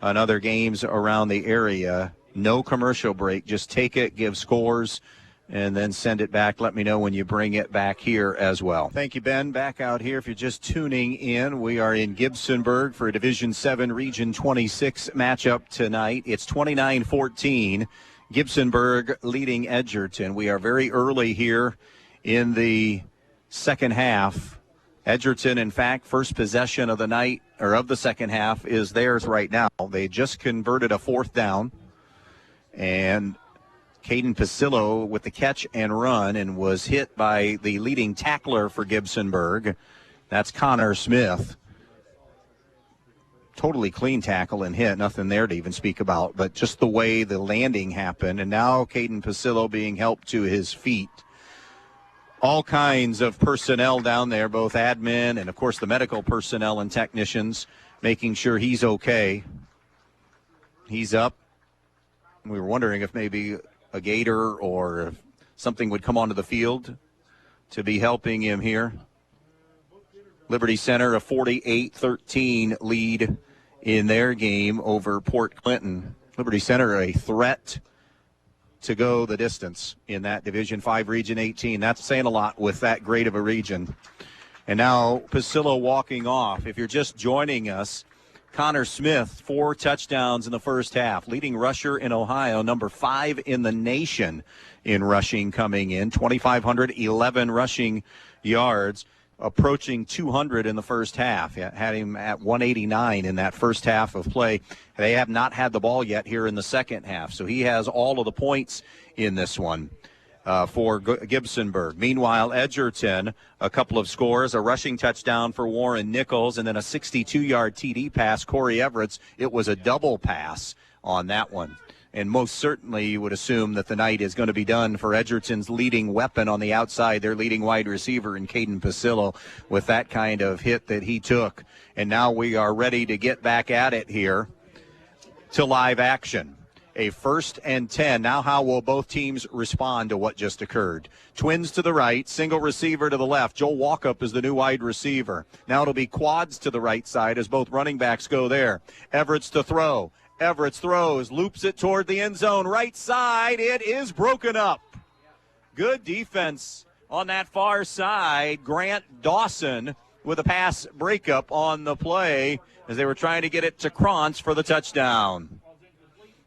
on other games around the area. No commercial break. Just take it, give scores, and then send it back. Let me know when you bring it back here as well. Thank you, Ben. Back out here. If you're just tuning in, we are in Gibsonburg for a Division 7 Region 26 matchup tonight. It's 29-14. Gibsonburg leading Edgerton. We are very early here in the second half. Edgerton, in fact, first possession of the night, or of the second half, is theirs right now. They just converted a fourth down, and Caden Pasillo with the catch and run, and was hit by the leading tackler for Gibsonburg. That's Connor Smith. Totally clean tackle and hit. Nothing there to even speak about, but just the way the landing happened. And now Caden Pasillo being helped to his feet all kinds of personnel down there, both admin and, of course, the medical personnel and technicians, making sure he's okay. He's up. We were wondering if maybe a gator or if something would come onto the field to be helping him here. Liberty Center, a 48-13 lead in their game over Port Clinton. Liberty Center, a threat to go the distance in that Division 5 Region 18. That's saying a lot with that great of a region. And now Pasillo walking off. If you're just joining us, Connor Smith, 4 touchdowns in the first half. Leading rusher in Ohio, number 5 in the nation in rushing coming in. 2,511 rushing yards, approaching 200 in the first half. Had him at 189 in that first half of play. They have not had the ball yet here in the second half, so he has all of the points in this one for Gibsonburg. Meanwhile, Edgerton, a couple of scores, a rushing touchdown for Warren Nichols, and then a 62-yard TD pass, Corey Everett's. It was a double pass on that one. And most certainly you would assume that the night is going to be done for Edgerton's leading weapon on the outside, their leading wide receiver in Caden Pasillo, with that kind of hit that he took. And now we are ready to get back at it here to live action. A 1st and 10. Now how will both teams respond to what just occurred? Twins to the right, single receiver to the left. Joel Walkup is the new wide receiver. Now it'll be quads to the right side as both running backs go there. Everett's to throw. Everett throws, loops it toward the end zone. Right side, it is broken up. Good defense on that far side. Grant Dawson with a pass breakup on the play as they were trying to get it to Krantz for the touchdown.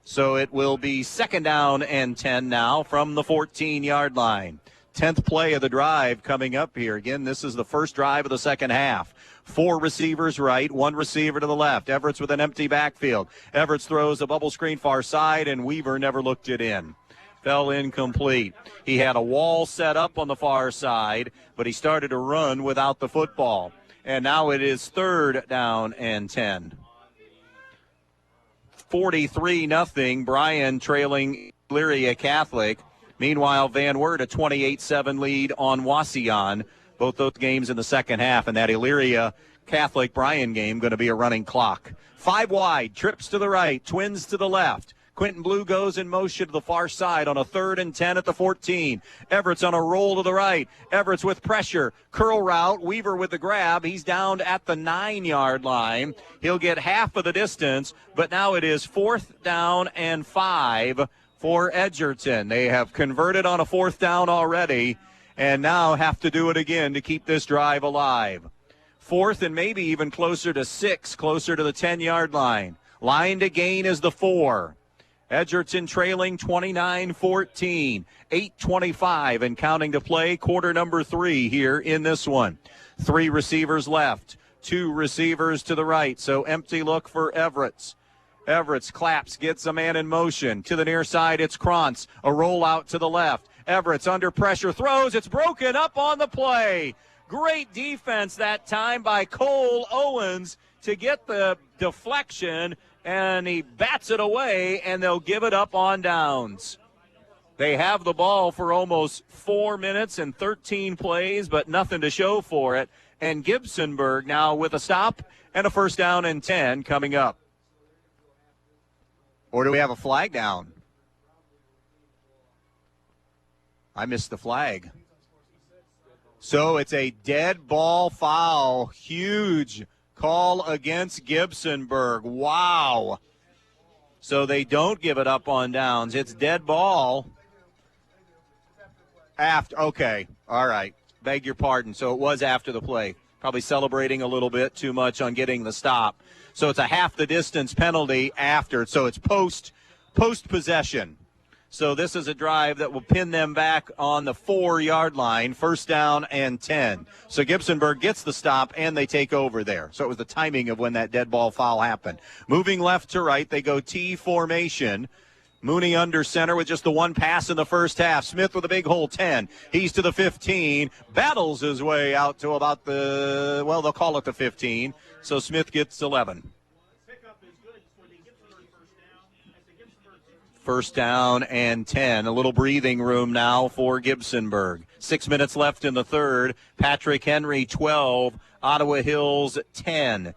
So it will be 2nd down and 10 now from the 14-yard line. 10th play of the drive coming up here. Again, this is the first drive of the second half. 4 receivers right, 1 receiver to the left. Everett's with an empty backfield. Everett's throws a bubble screen far side, and Weaver never looked it in. Fell incomplete. He had a wall set up on the far side, but he started to run without the football. And now it is 3rd down and 10. 43-0, Bryan trailing Elyria Catholic. Meanwhile, Van Wert a 28-7 lead on Wauseon. Both those games in the second half, and that Elyria Catholic Bryan game going to be a running clock. 5 wide, trips to the right, twins to the left. Quentin Blue goes in motion to the far side on a 3rd and 10 at the 14. Everett's on a roll to the right. Everett's with pressure. Curl route. Weaver with the grab. He's down at the 9-yard line. He'll get half of the distance, but now it is 4th down and 5 for Edgerton. They have converted on a 4th down already, and now have to do it again to keep this drive alive. 4th and maybe even closer to 6, closer to the 10-yard line. Line to gain is the 4. Edgerton trailing 29-14. 8:25 and counting to play, quarter number 3 here in this one. 3 receivers left, 2 receivers to the right, so empty look for Everett's. Everett's claps, gets a man in motion. To the near side, it's Krantz. A rollout to the left. Everett's under pressure, throws. It's broken up on the play. Great defense that time by Cole Owens to get the deflection, and he bats it away, and they'll give it up on downs. They have the ball for almost 4 minutes and 13 plays, but nothing to show for it. And Gibsonburg now with a stop and a 1st down and 10 coming up. Or do we have a flag down? I missed the flag. So it's a dead ball foul. Huge call against Gibsonburg. Wow. So they don't give it up on downs. It's dead ball. After. Okay. All right. Beg your pardon. So it was after the play. Probably celebrating a little bit too much on getting the stop. So it's a half the distance penalty after. So it's post possession. So this is a drive that will pin them back on the 4-yard line, 1st down and 10. So Gibsonburg gets the stop, and they take over there. So it was the timing of when that dead ball foul happened. Moving left to right, they go T formation. Mooney under center with just the 1 pass in the first half. Smith with a big hole, 10. He's to the 15. Battles his way out to about the, well, they'll call it the 15. So Smith gets 11. First down and 10. A little breathing room now for Gibsonburg. 6 minutes left in the third. Patrick Henry, 12. Ottawa Hills, 10.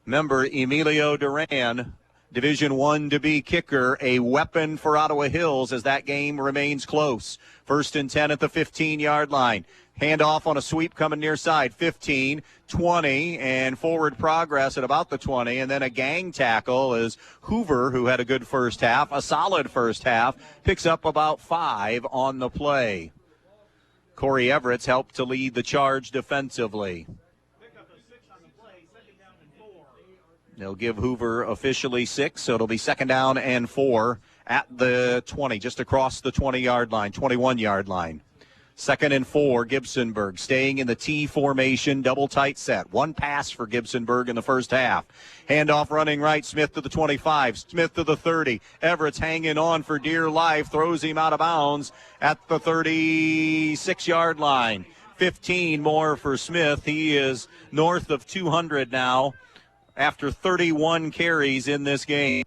Remember, Emilio Duran, Division I to be kicker, a weapon for Ottawa Hills as that game remains close. First and 10 at the 15-yard line. Handoff on a sweep coming near side, 15, 20, and forward progress at about the 20, and then a gang tackle as Hoover, who had a good first half, a solid first half, picks up about 5 on the play. Corey Everett's helped to lead the charge defensively. They'll give Hoover officially 6, so it'll be second down and 4 at the 20, just across the 20-yard line, 21-yard line. Second and 4, Gibsonburg staying in the T formation, double tight set. One pass for Gibsonburg in the first half. Handoff running right, Smith to the 25, Smith to the 30. Everett's hanging on for dear life, throws him out of bounds at the 36-yard line. 15 more for Smith. He is north of 200 now after 31 carries in this game.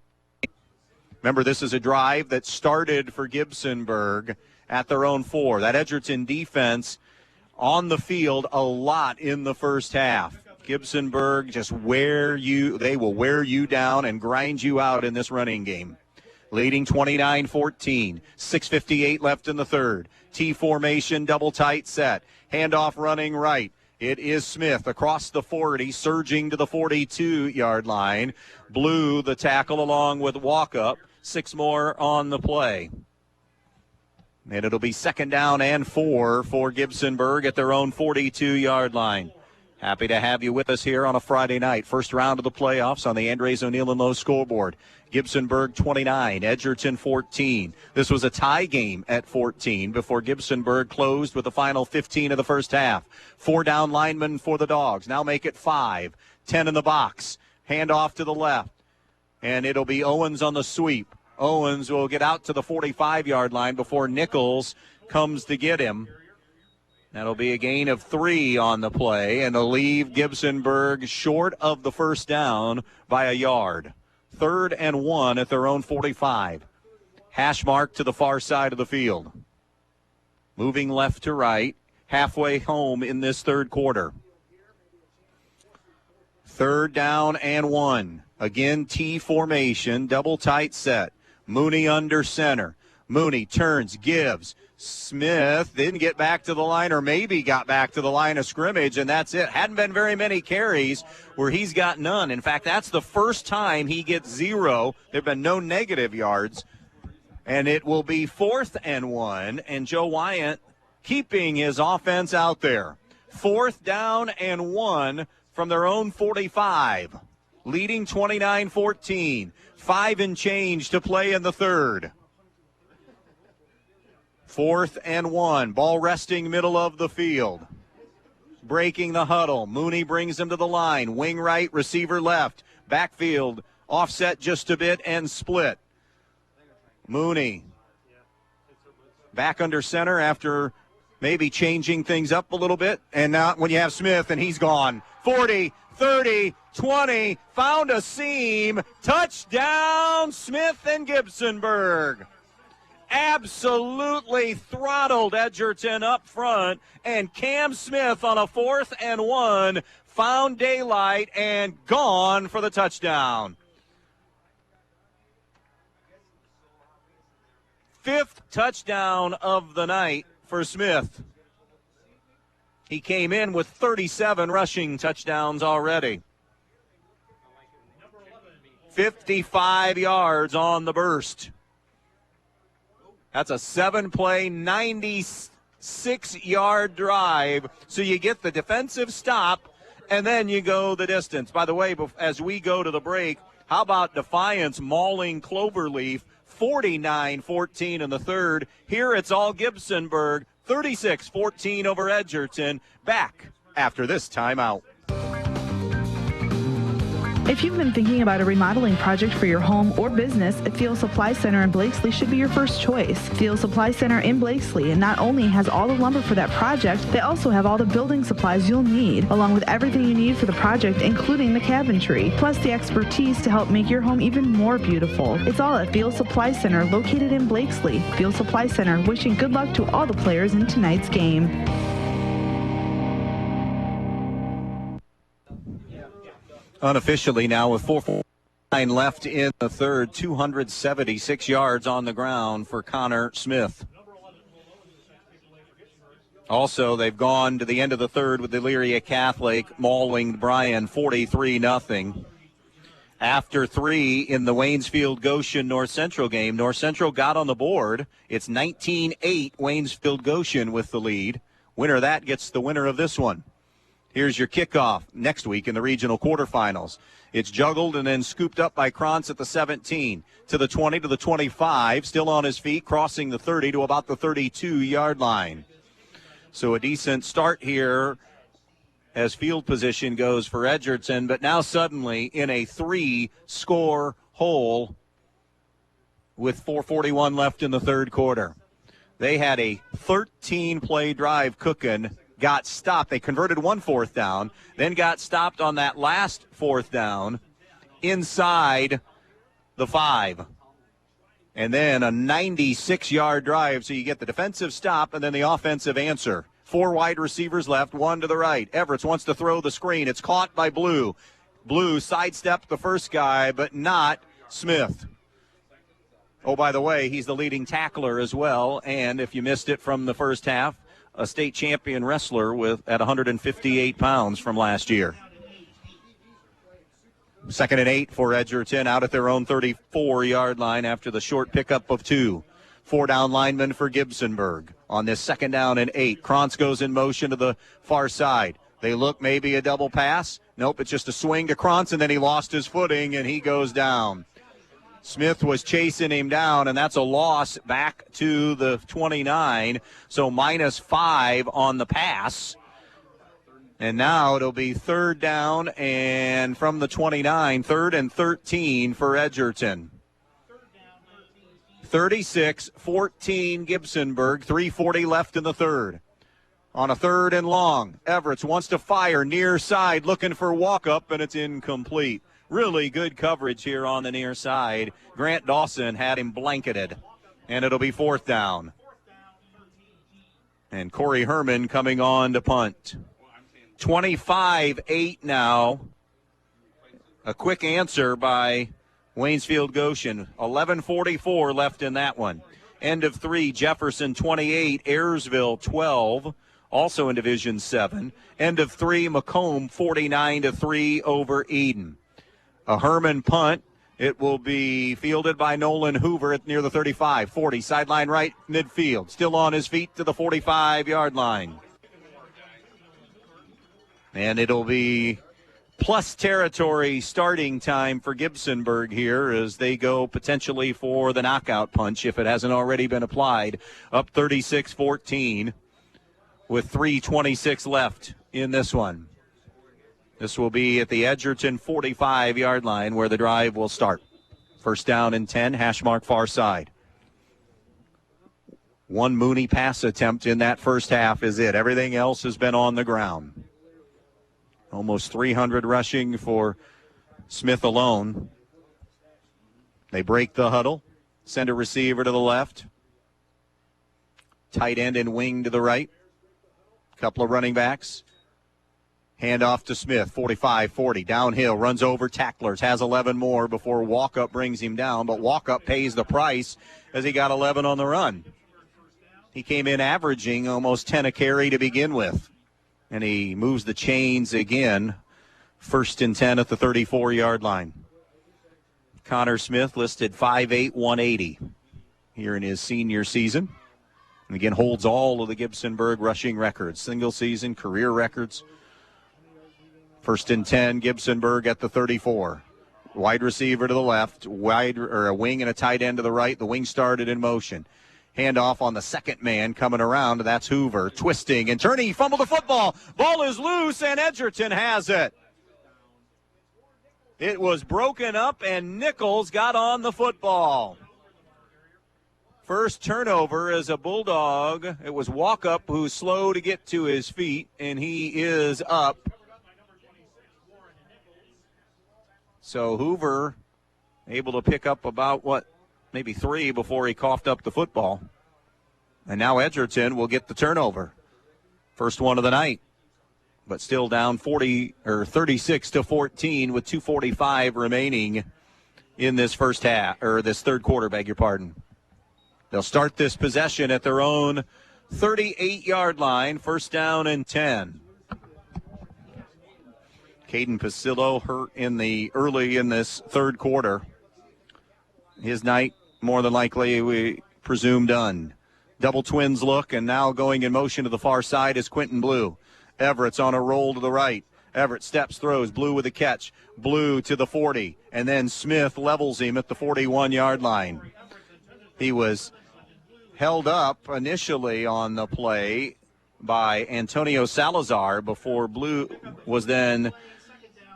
Remember, this is a drive that started for Gibsonburg at their own 4. That Edgerton defense on the field a lot in the first half. Gibsonburg just they will wear you down and grind you out in this running game. Leading 29-14. 6:58 left in the third. T formation, double tight set. Handoff running right. It is Smith across the 40, surging to the 42-yard line. Blew the tackle along with walk-up. 6 more on the play. And it'll be second down and 4 for Gibsonburg at their own 42-yard line. Happy to have you with us here on a Friday night. First round of the playoffs on the Andres O'Neill and Lowe scoreboard. Gibsonburg 29, Edgerton 14. This was a tie game at 14 before Gibsonburg closed with the final 15 of the first half. 4 down linemen for the Dogs. Now make it 5. 10 in the box. Hand off to the left. And it'll be Owens on the sweep. Owens will get out to the 45-yard line before Nichols comes to get him. That'll be a gain of 3 on the play, and it'll leave Gibsonburg short of the first down by a yard. 3rd and 1 at their own 45. Hash mark to the far side of the field. Moving left to right, halfway home in this third quarter. 3rd down and 1. Again, T formation, double tight set. Mooney under center. Mooney turns, gives. Smith didn't get back to the line, or maybe got back to the line of scrimmage, and that's it. Hadn't been very many carries where he's got none. In fact, that's the first time he gets 0. There have been no negative yards. And it will be 4th and 1, and Joe Wyatt keeping his offense out there. 4th down and 1 from their own 45. Leading 29-14. 5 and change to play in the third. 4th and 1. Ball resting middle of the field. Breaking the huddle. Mooney brings him to the line. Wing right, receiver left. Backfield offset just a bit and split. Mooney back under center after maybe changing things up a little bit. And now when you have Smith, and he's gone. 40, 30, 20, found a seam. Touchdown, Smith and Gibsonburg. Absolutely throttled Edgerton up front, and Cam Smith on a 4th and 1 found daylight and gone for the touchdown. 5th touchdown of the night for Smith. He came in with 37 rushing touchdowns already. 55 yards on the burst. That's a 7-play, 96-yard drive. So you get the defensive stop, and then you go the distance. By the way, as we go to the break, how about Defiance mauling Cloverleaf 49-14 in the third? Here it's all Gibsonburg, 36-14 over Edgerton. Back after this timeout. If you've been thinking about a remodeling project for your home or business, Field Supply Center in Blakesley should be your first choice. Field Supply Center in Blakesley and not only has all the lumber for that project, they also have all the building supplies you'll need, along with everything you need for the project, including the cabinetry, plus the expertise to help make your home even more beautiful. It's all at Field Supply Center, located in Blakesley. Field Supply Center, wishing good luck to all the players in tonight's game. Unofficially now with 4:49 left in the third, 276 yards on the ground for Connor Smith. Also, they've gone to the end of the third with Elyria Catholic mauling Bryan 43-0. After 3 in the Waynesfield Goshen North Central game, North Central got on the board. It's 19-8 Waynesfield Goshen with the lead. Winner of that gets the winner of this one. Here's your kickoff next week in the regional quarterfinals. It's juggled and then scooped up by Krantz at the 17, to the 20, to the 25, still on his feet, crossing the 30 to about the 32-yard line. So a decent start here as field position goes for Edgerton, but now suddenly in a 3-score hole with 4:41 left in the third quarter. They had a 13-play drive cooking. Got stopped. They converted 1 4th down, then got stopped on that last 4th down inside the 5. And then a 96-yard drive, so you get the defensive stop and then the offensive answer. 4 wide receivers left, 1 to the right. Everett wants to throw the screen. It's caught by Blue. Blue sidestepped the first guy, but not Smith. Oh, by the way, he's the leading tackler as well, and if you missed it from the first half, a state champion wrestler at 158 pounds from last year. 2nd and 8 for Edgerton out at their own 34-yard line after the short pickup of 2. 4-down lineman for Gibsonburg on this 2nd down and 8. Krantz goes in motion to the far side. They look maybe a double pass. Nope, it's just a swing to Krantz, and then he lost his footing, and he goes down. Smith was chasing him down, and that's a loss back to the 29. So -5 on the pass. And now it'll be 3rd down and from the 29, 3rd and 13 for Edgerton. 36-14 Gibsonburg, 3:40 left in the third. On a 3rd and long, Everett wants to fire near side, looking for walk-up, and it's incomplete. Really good coverage here on the near side. Grant Dawson had him blanketed, and it'll be 4th down. And Corey Herman coming on to punt. 25-8 now. A quick answer by Waynesfield Goshen. 11:44 left in that one. End of 3, Jefferson 28, Ayersville 12, also in Division 7. End of 3, Macomb 49-3 over Eden. A Herman punt. It will be fielded by Nolan Hoover at near the 35, 40, sideline right, midfield. Still on his feet to the 45-yard line. And it'll be plus territory starting time for Gibsonburg here as they go potentially for the knockout punch if it hasn't already been applied. Up 36-14 with 3:26 left in this one. This will be at the Edgerton 45-yard line where the drive will start. 1st down and 10, hash mark far side. 1 Mooney pass attempt in that first half is it. Everything else has been on the ground. Almost 300 rushing for Smith alone. They break the huddle, send a receiver to the left. Tight end and wing to the right. Couple of running backs. Hand off to Smith, 45-40, downhill, runs over tacklers, has 11 more before Walkup brings him down, but Walkup pays the price as he got 11 on the run. He came in averaging almost 10 a carry to begin with, and he moves the chains again. 1st and 10 at the 34-yard line. Connor Smith listed 5'8", 180 here in his senior season, and again holds all of the Gibsonburg rushing records, single season, career records. 1st and 10, Gibsonburg at the 34. Wide receiver to the left, a wing and a tight end to the right. The wing started in motion. Handoff on the second man coming around. That's Hoover twisting and turning. He fumbled the football. Ball is loose, and Edgerton has it. It was broken up, and Nichols got on the football. First turnover as a Bulldog. It was Walkup who's slow to get to his feet, and he is up. So Hoover able to pick up about, maybe 3 before he coughed up the football. And now Edgerton will get the turnover. First one of the night. But still down 36-14 with 2:45 remaining in this first half, or this third quarter, beg your pardon. They'll start this possession at their own 38-yard line, first down and 10. Caden Pasillo hurt early in this third quarter. His night, more than likely, we presume, done. Double twins look, and now going in motion to the far side is Quentin Blue. Everett's on a roll to the right. Everett steps, throws, Blue with a catch. Blue to the 40, and then Smith levels him at the 41-yard line. He was held up initially on the play by Antonio Salazar before Blue was then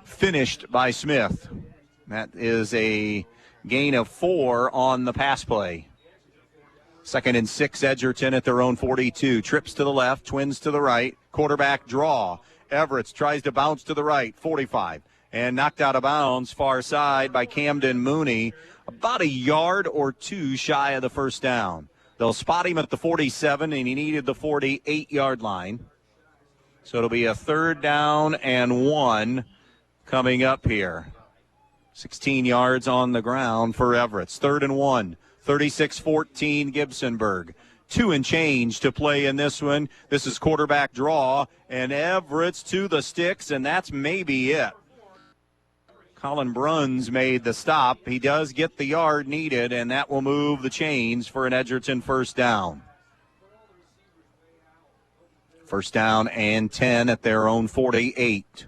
finished by Smith. That is a gain of 4 on the pass play. 2nd and 6, Edgerton at their own 42. Trips to the left, twins to the right. Quarterback draw. Everett tries to bounce to the right, 45. And knocked out of bounds far side by Camden Mooney. About a yard or 2 shy of the first down. They'll spot him at the 47, and he needed the 48-yard line. So it'll be a 3rd down and 1 coming up here. 16 yards on the ground for Everett. 3rd and 1. 36-14 Gibsonburg. 2 and change to play in this one. This is quarterback draw, and Everett's to the sticks, and that's maybe it. Colin Bruns made the stop. He does get the yard needed, and that will move the chains for an Edgerton first down. First down and 10 at their own 48.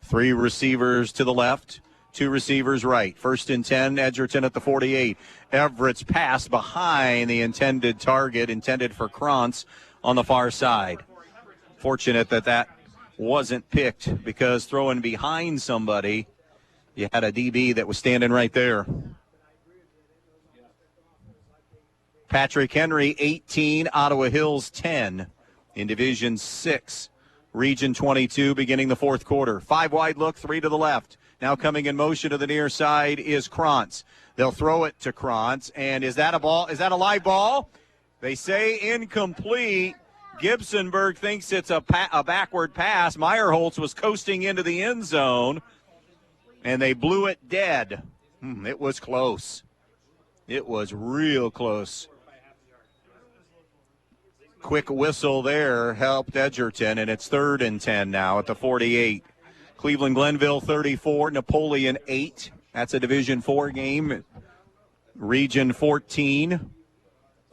3 receivers to the left. 2 receivers right. 1st and 10, Edgerton at the 48. Everett's pass behind the intended target, intended for Krantz on the far side. Fortunate that wasn't picked, because throwing behind somebody, you had a DB that was standing right there. Patrick Henry, 18, Ottawa Hills, 10 in Division 6. Region 22 beginning the fourth quarter. 5 wide look, 3 to the left. Now coming in motion to the near side is Krantz. They'll throw it to Krantz. And is that a ball? Is that a live ball? They say incomplete. Gibsonburg thinks it's a backward pass. Meyerholtz was coasting into the end zone, and they blew it dead. It was close. It was real close. Quick whistle there helped Edgerton, and it's 3rd and 10 now at the 48. Cleveland Glenville 34, Napoleon 8. That's a Division 4 game. Region 14,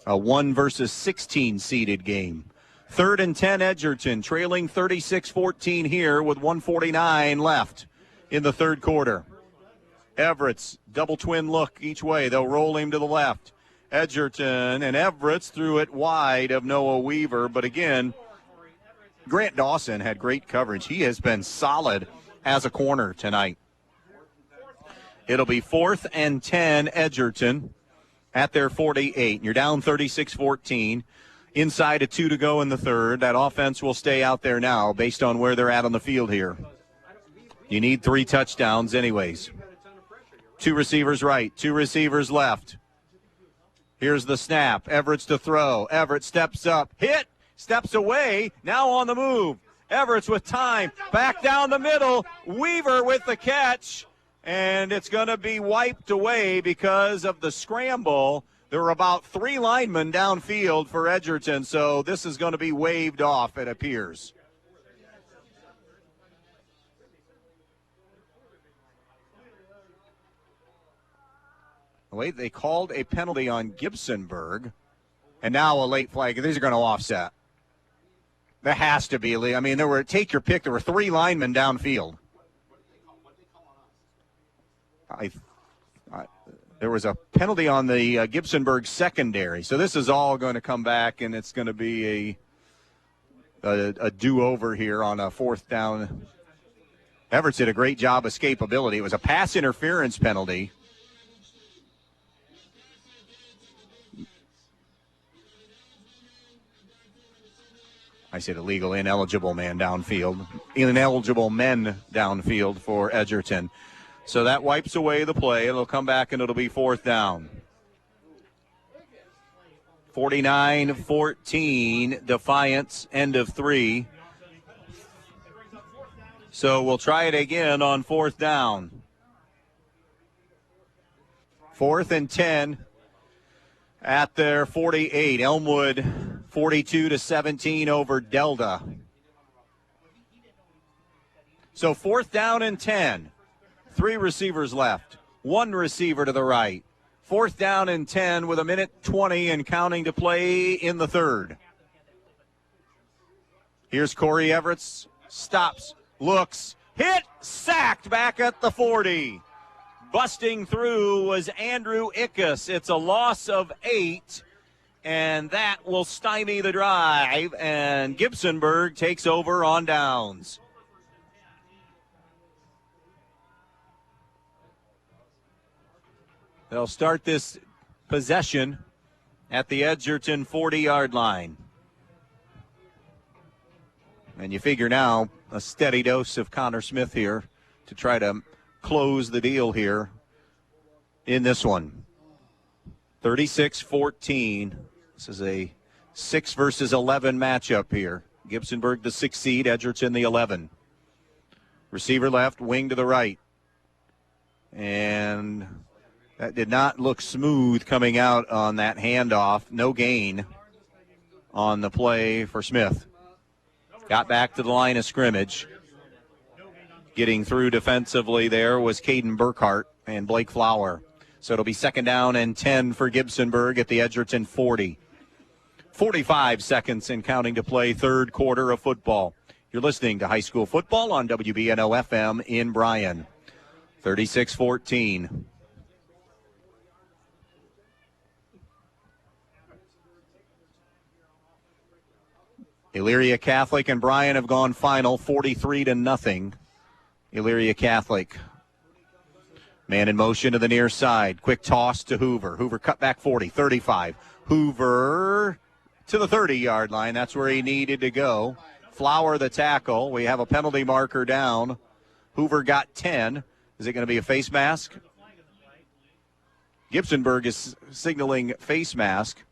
a 1 versus 16 seeded game. 3rd and 10 Edgerton, trailing 36-14 here with 1:49 left in the third quarter. Everett's double twin look each way. They'll roll him to the left. Edgerton and Everett's threw it wide of Noah Weaver, but again, Grant Dawson had great coverage. He has been solid as a corner tonight. It'll be 4th and 10 Edgerton at their 48. You're down 36-14. Inside of 2 to go in the third. That offense will stay out there now based on where they're at on the field here. You need 3 touchdowns anyways. 2 receivers right, 2 receivers left. Here's the snap. Everett's to throw. Everett steps up. Hit. Steps away. Now on the move. Everett's with time. Back down the middle. Weaver with the catch. And it's going to be wiped away because of the scramble. There were about 3 linemen downfield for Edgerton, so this is going to be waved off, it appears. Wait, they called a penalty on Gibsonburg, and now a late flag. These are going to offset. There has to be. I mean, take your pick. There were 3 linemen downfield. There was a penalty on the Gibsonburg secondary. So this is all going to come back, and it's going to be a do-over here on a 4th down Everett did a great job escapability. It was a pass interference penalty. I said illegal, ineligible man downfield. Ineligible men downfield for Edgerton. So that wipes away the play. It'll come back and it'll be 4th down. 49-14, Defiance, end of 3. So we'll try it again on 4th down. 4th and 10 at their 48. Elmwood 42-17 over Delta. So 4th down and 10. 3 receivers left. 1 receiver to the right. 4th down and 10 with 1:20 and counting to play in the 3rd. Here's Corey Everett. Stops, looks, hit, sacked back at the 40. Busting through was Andrew Ickes. It's a loss of 8, and that will stymie the drive, and Gibsonburg takes over on downs. They'll start this possession at the Edgerton 40-yard line. And you figure now a steady dose of Connor Smith here to try to close the deal here in this one. 36-14. This is a 6 versus 11 matchup here. Gibsonburg the 6 seed, Edgerton the 11. Receiver left, wing to the right. And that did not look smooth coming out on that handoff. No gain on the play for Smith. Got back to the line of scrimmage. Getting through defensively there was Caden Burkhart and Blake Flower. So it'll be 2nd down and 10 for Gibsonburg at the Edgerton 40. 45 seconds and counting to play, 3rd quarter of football. You're listening to high school football on WBNO FM in Bryan. 36-14. Elyria Catholic and Bryan have gone final 43-0. Elyria Catholic. Man in motion to the near side. Quick toss to Hoover. Hoover cut back 40, 35. Hoover to the 30-yard line. That's where he needed to go. Flower the tackle. We have a penalty marker down. Hoover got 10. Is it going to be a face mask? Gibsonburg is signaling face mask.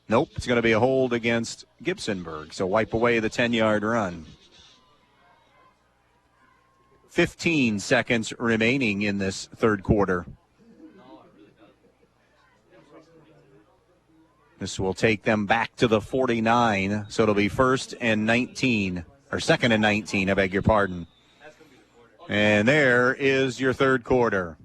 Nope, it's going to be a hold against Gibsonburg. So wipe away the 10-yard run. 15 seconds remaining in this 3rd quarter. This will take them back to the 49. So it'll be 2nd and 19. I beg your pardon. And there is your 3rd quarter.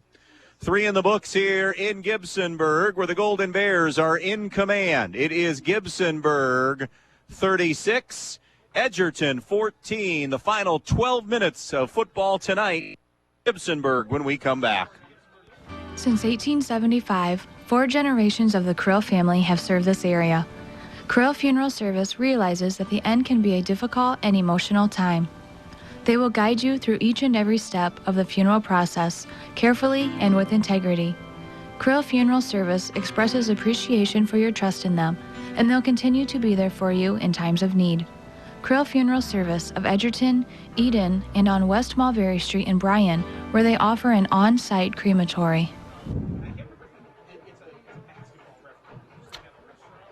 3 in the books here in Gibsonburg, where the Golden Bears are in command. It is Gibsonburg 36, Edgerton 14. The final 12 minutes of football tonight. Gibsonburg when we come back. Since 1875, 4 generations of the Krill family have served this area. Krill Funeral Service realizes that the end can be a difficult and emotional time. They will guide you through each and every step of the funeral process, carefully and with integrity. Krill Funeral Service expresses appreciation for your trust in them, and they'll continue to be there for you in times of need. Krill Funeral Service of Edgerton, Eden, and on West Mulberry Street in Bryan, where they offer an on-site crematory.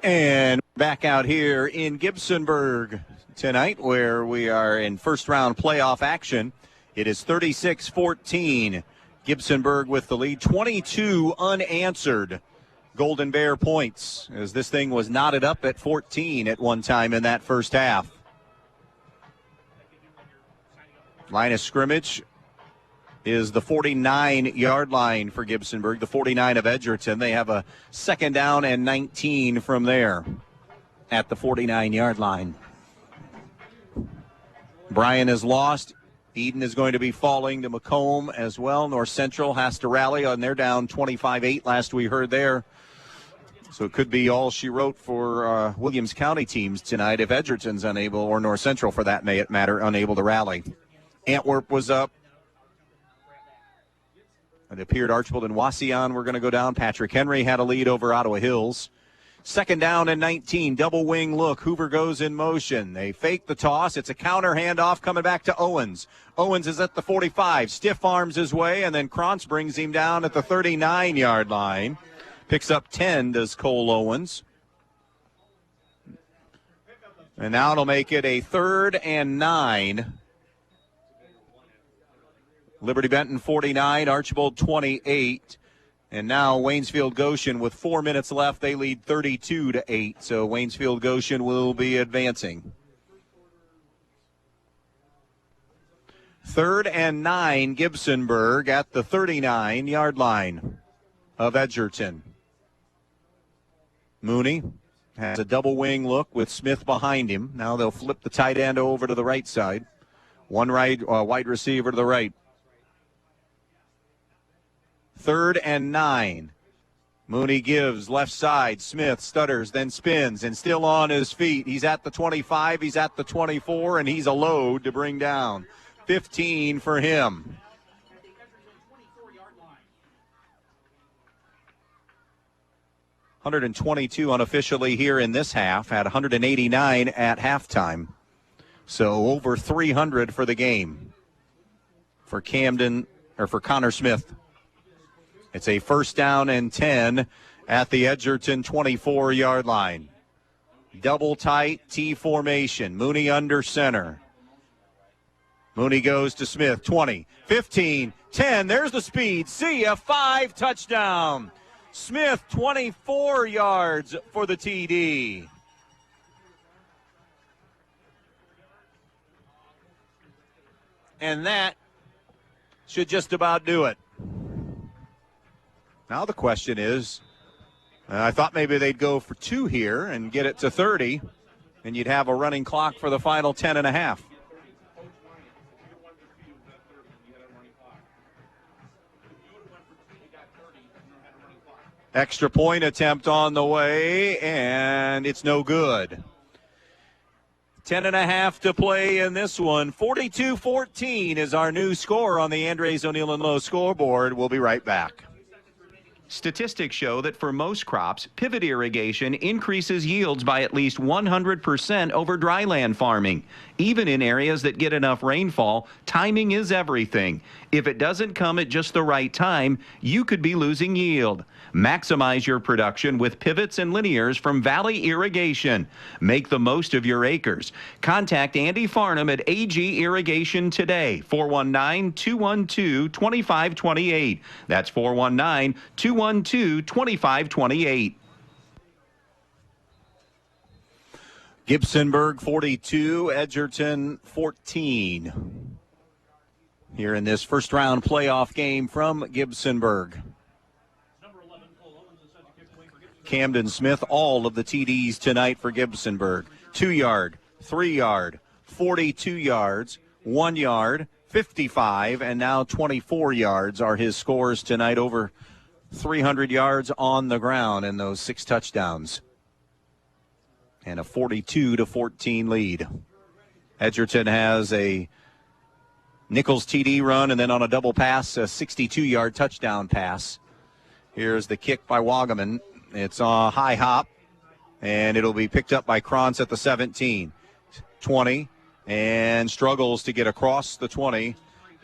And back out here in Gibsonburg tonight, where we are in 1st round playoff action. It is 36-14. Gibsonburg with the lead. 22 unanswered Golden Bear points, as this thing was knotted up at 14 at one time in that first half. Line of scrimmage is the 49-yard line for Gibsonburg, the 49 of Edgerton. They have a 2nd down and 19 from there at the 49-yard line. Bryan is lost. Eden is going to be falling to Macomb as well. North Central has to rally on their down 25-8 last we heard there. So it could be all she wrote for Williams County teams tonight if Edgerton's unable, or North Central for that matter, unable to rally. Antwerp was up. It appeared Archibald and Wasion were going to go down. Patrick Henry had a lead over Ottawa Hills. Second down and 19, double wing look. Hoover goes in motion. They fake the toss. It's a counter handoff coming back to Owens. Owens is at the 45, stiff arms his way, and then Krantz brings him down at the 39-yard line. Picks up 10, does Cole Owens. And now it'll make it a 3rd and 9. Liberty Benton 49, Archibald 28. And now Waynesfield Goshen with 4 minutes left. They lead 32-8. So Waynesfield Goshen will be advancing. 3rd and 9, Gibsonburg at the 39-yard line of Edgerton. Mooney has a double wing look with Smith behind him. Now they'll flip the tight end over to the right side. One wide receiver to the right. 3rd and 9. Mooney gives left side. Smith stutters, then spins, and still on his feet. He's at the 25, he's at the 24, and he's a load to bring down. 15 for him. $122 unofficially here in this half, at 189 at halftime. So over 300 for the game for Connor Smith. It's a 1st down and 10 at the Edgerton 24-yard line. Double tight T formation. Mooney under center. Mooney goes to Smith. 20, 15, 10. There's the speed. See ya. 5, touchdown. Smith 24 yards for the TD. And that should just about do it. Now the question is, I thought maybe they'd go for 2 here and get it to 30, and you'd have a running clock for the final 10 and a half. Extra point attempt on the way, and it's no good. 10 and a half to play in this one. 42-14 is our new score on the Andres O'Neill & Lowe scoreboard. We'll be right back. Statistics show that for most crops, pivot irrigation increases yields by at least 100% over dryland farming. Even in areas that get enough rainfall, timing is everything. If it doesn't come at just the right time, you could be losing yield. Maximize your production with pivots and linears from Valley Irrigation. Make the most of your acres. Contact Andy Farnham at AG Irrigation today, 419-212-2528. That's 419-212-2528. Gibsonburg 42, Edgerton 14. Here in this first round playoff game from Gibsonburg. Camden Smith, all of the TDs tonight for Gibsonburg. 2-yard, 3-yard, 42 yards, 1 yard, 55, and now 24 yards are his scores tonight. Over 300 yards on the ground in those 6 touchdowns. And a 42-14 lead. Edgerton has a Nichols TD run, and then on a double pass, a 62-yard touchdown pass. Here's the kick by Wagaman. It's a high hop, and it'll be picked up by Krantz at the 17. 20, and struggles to get across the 20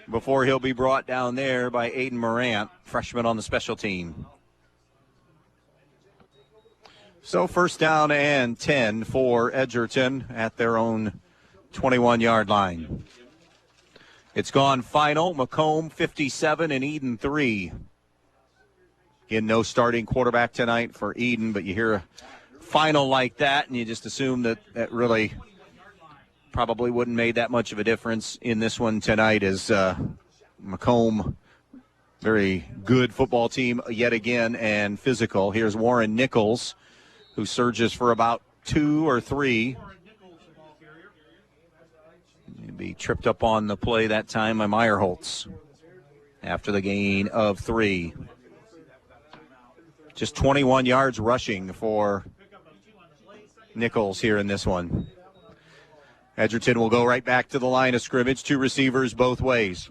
before he'll be brought down there by Aiden Morant, freshman on the special team. So 1st down and 10 for Edgerton at their own 21-yard line. It's gone final. Macomb 57 and Eden 3. Again, no starting quarterback tonight for Eden, but you hear a final like that, and you just assume that really probably wouldn't make that much of a difference in this one tonight, as Macomb, very good football team yet again, and physical. Here's Warren Nichols, who surges for about 2 or 3. He'll be tripped up on the play that time by Meyerholtz after the gain of 3. Just 21 yards rushing for Nichols here in this one. Edgerton will go right back to the line of scrimmage. 2 receivers both ways.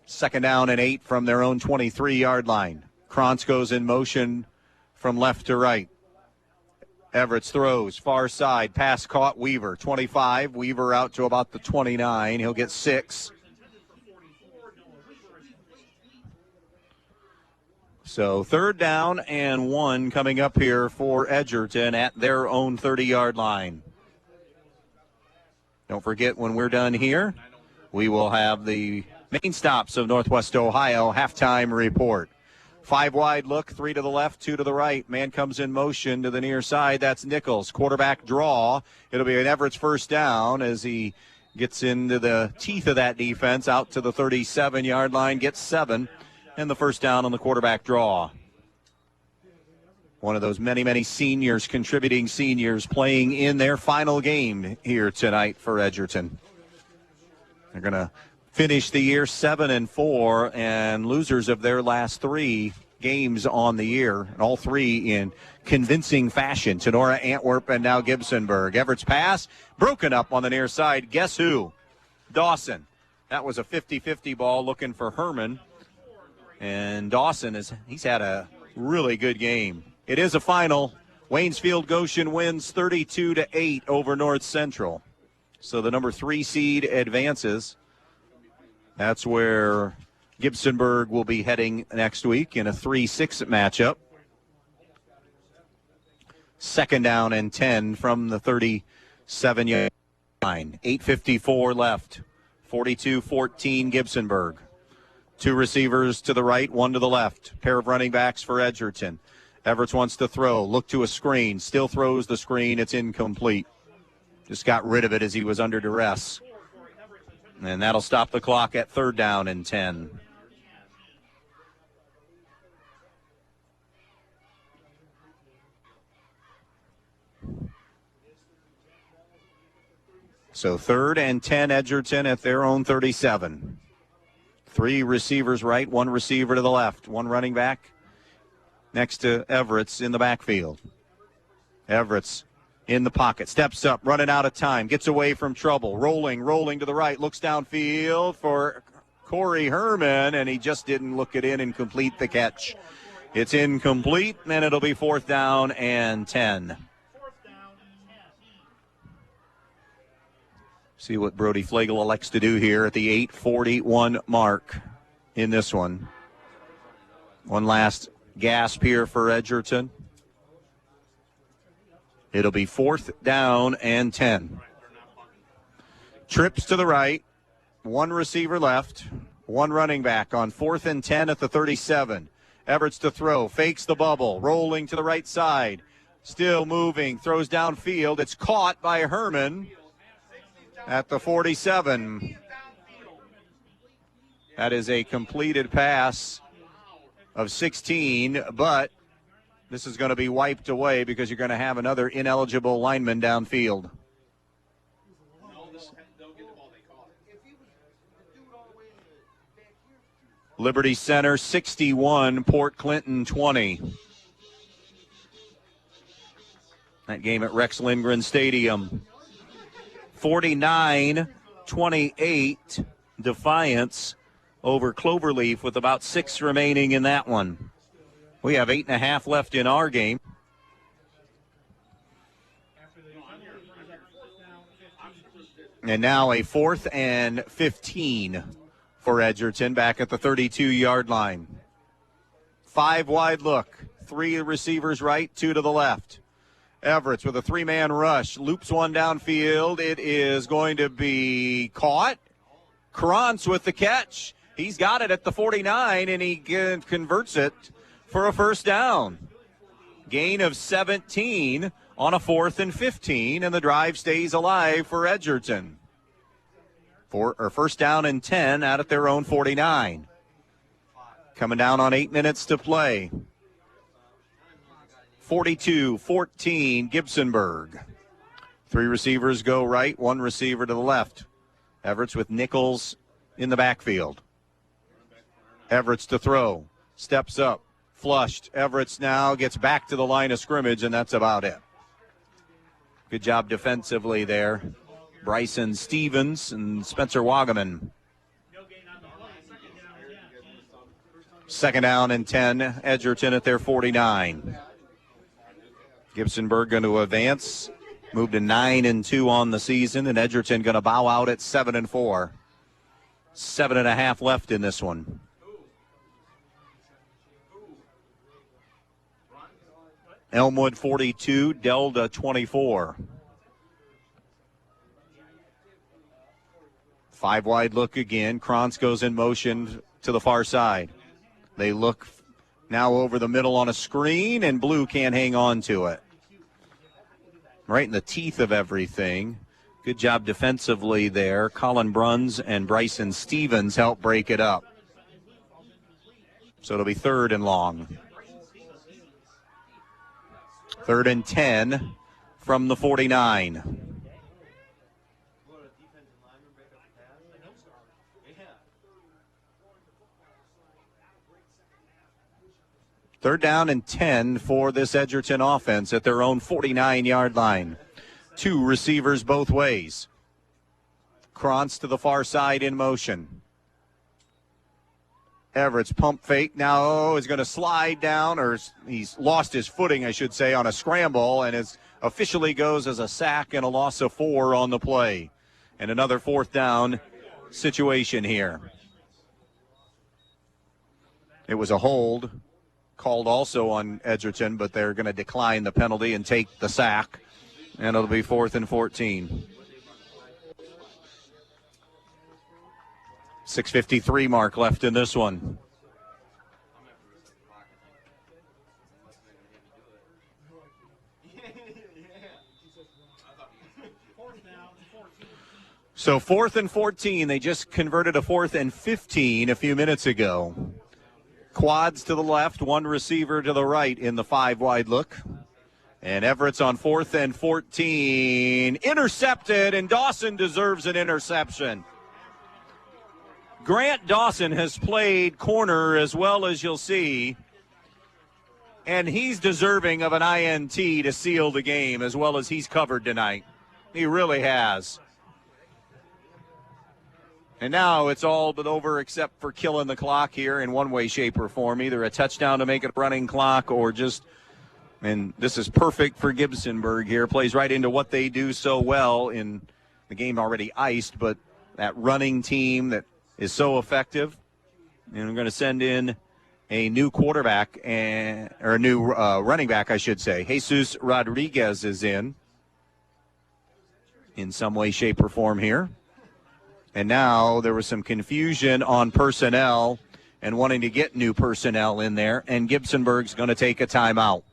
2nd down and 8 from their own 23-yard line. Krantz goes in motion from left to right. Everett throws far side. Pass caught. Weaver, 25. Weaver out to about the 29. He'll get 6. So 3rd down and 1 coming up here for Edgerton at their own 30-yard line. Don't forget, when we're done here, we will have the main stops of Northwest Ohio halftime report. 5 wide look, 3 to the left, 2 to the right. Man comes in motion to the near side. That's Nichols. Quarterback draw. It'll be an Everett's 1st down as he gets into the teeth of that defense, out to the 37-yard line, gets 7, and the 1st down on the quarterback draw. One of those many, many seniors, contributing seniors, playing in their final game here tonight for Edgerton. They're going to finish the year 7-4, and losers of their last 3 games on the year, and all 3 in convincing fashion. Sonora, Antwerp, and now Gibsonburg. Everett's pass broken up on the near side. Guess who? Dawson. That was a 50-50 ball looking for Herman, and Dawson he's had a really good game. It is a final. Waynesfield Goshen wins 32-8 over North Central. So the number 3 seed advances. That's where Gibsonburg will be heading next week in a 3-6 matchup. 2nd down and 10 from the 37-yard line. 8:54 left. 42-14 Gibsonburg. 2 receivers to the right, 1 to the left. Pair of running backs for Edgerton. Everett wants to throw. Look to a screen. Still throws the screen. It's incomplete. Just got rid of it as he was under duress. And that'll stop the clock at 3rd down and 10. So 3rd and 10 Edgerton at their own 37. 3 receivers right, 1 receiver to the left, 1 running back next to Everett's in the backfield. Everett's in the pocket, steps up, running out of time, gets away from trouble, rolling to the right, looks downfield for Corey Herman, and he just didn't look it in and complete the catch. It's incomplete, and it'll be 4th down and 10. See what Brody Flagel elects to do here at the 8:41 mark in this one. One last gasp here for Edgerton. It'll be 4th down and 10. Trips to the right, 1 receiver left, 1 running back on 4th and 10 at the 37. Everett's to throw, fakes the bubble, rolling to the right side, still moving, throws downfield. It's caught by Herman at the 47. That is a completed pass of 16, but this is going to be wiped away because you're going to have another ineligible lineman downfield. Liberty Center 61, Port Clinton 20. That game at Rex Lindgren Stadium. 49-28 Defiance over Cloverleaf with about 6 remaining in that one. We have 8.5 left in our game. And now a 4th and 15 for Edgerton back at the 32-yard line. 5 wide look. 3 receivers right, 2 to the left. Everett's with a 3-man rush. Loops 1 downfield. It is going to be caught. Krantz with the catch. He's got it at the 49, and he converts it for a 1st down. Gain of 17 on a 4th and 15, and the drive stays alive for Edgerton. 1st down and 10 out at their own 49. Coming down on 8 minutes to play. 42-14 Gibsonburg. 3 receivers go right, 1 receiver to the left. Everett's with Nichols in the backfield. Everett's to throw. Steps up. Flushed. Everett's now gets back to the line of scrimmage, and that's about it. Good job defensively there Bryson Stevens and Spencer Wagaman. 2nd down and 10, Edgerton at their 49. Gibsonburg going to advance, move to 9-2 on the season, and Edgerton going to bow out at 7-4. 7.5 left in this one. Elmwood 42, Delta 24. 5 wide look again. Krantz goes in motion to the far side. They look now over the middle on a screen, and Blue can't hang on to it. Right in the teeth of everything. Good job defensively there. Colin Bruns and Bryson Stevens help break it up. So it'll be 3rd and long. 3rd and 10 from the 49. Third down and 10 for this Edgerton offense at their own 49-yard line. 2 receivers both ways. Krantz to the far side in motion. Everett's pump fake now is going to slide down, or he's lost his footing, I should say, on a scramble, and it officially goes as a sack and a loss of 4 on the play. And another 4th down situation here. It was a hold called also on Edgerton, but they're going to decline the penalty and take the sack, and it'll be 4th and 14. 6:53 mark left in this one. So 4th and 14, they just converted a 4th and 15 a few minutes ago. Quads to the left, 1 receiver to the right in the 5 wide look. And Everett's on 4th and 14. Intercepted, and Dawson deserves an interception. Grant Dawson has played corner as well as you'll see. And he's deserving of an INT to seal the game as well as he's covered tonight. He really has. And now it's all but over except for killing the clock here in one way, shape, or form. Either a touchdown to make it a running clock or just, and this is perfect for Gibsonburg here. Plays right into what they do so well in the game already iced, but that running team that is so effective. And we're going to send in a new quarterback, or a new running back, I should say. Jesus Rodriguez is in some way, shape, or form here. And now there was some confusion on personnel and wanting to get new personnel in there. And Gibsonburg's going to take a timeout.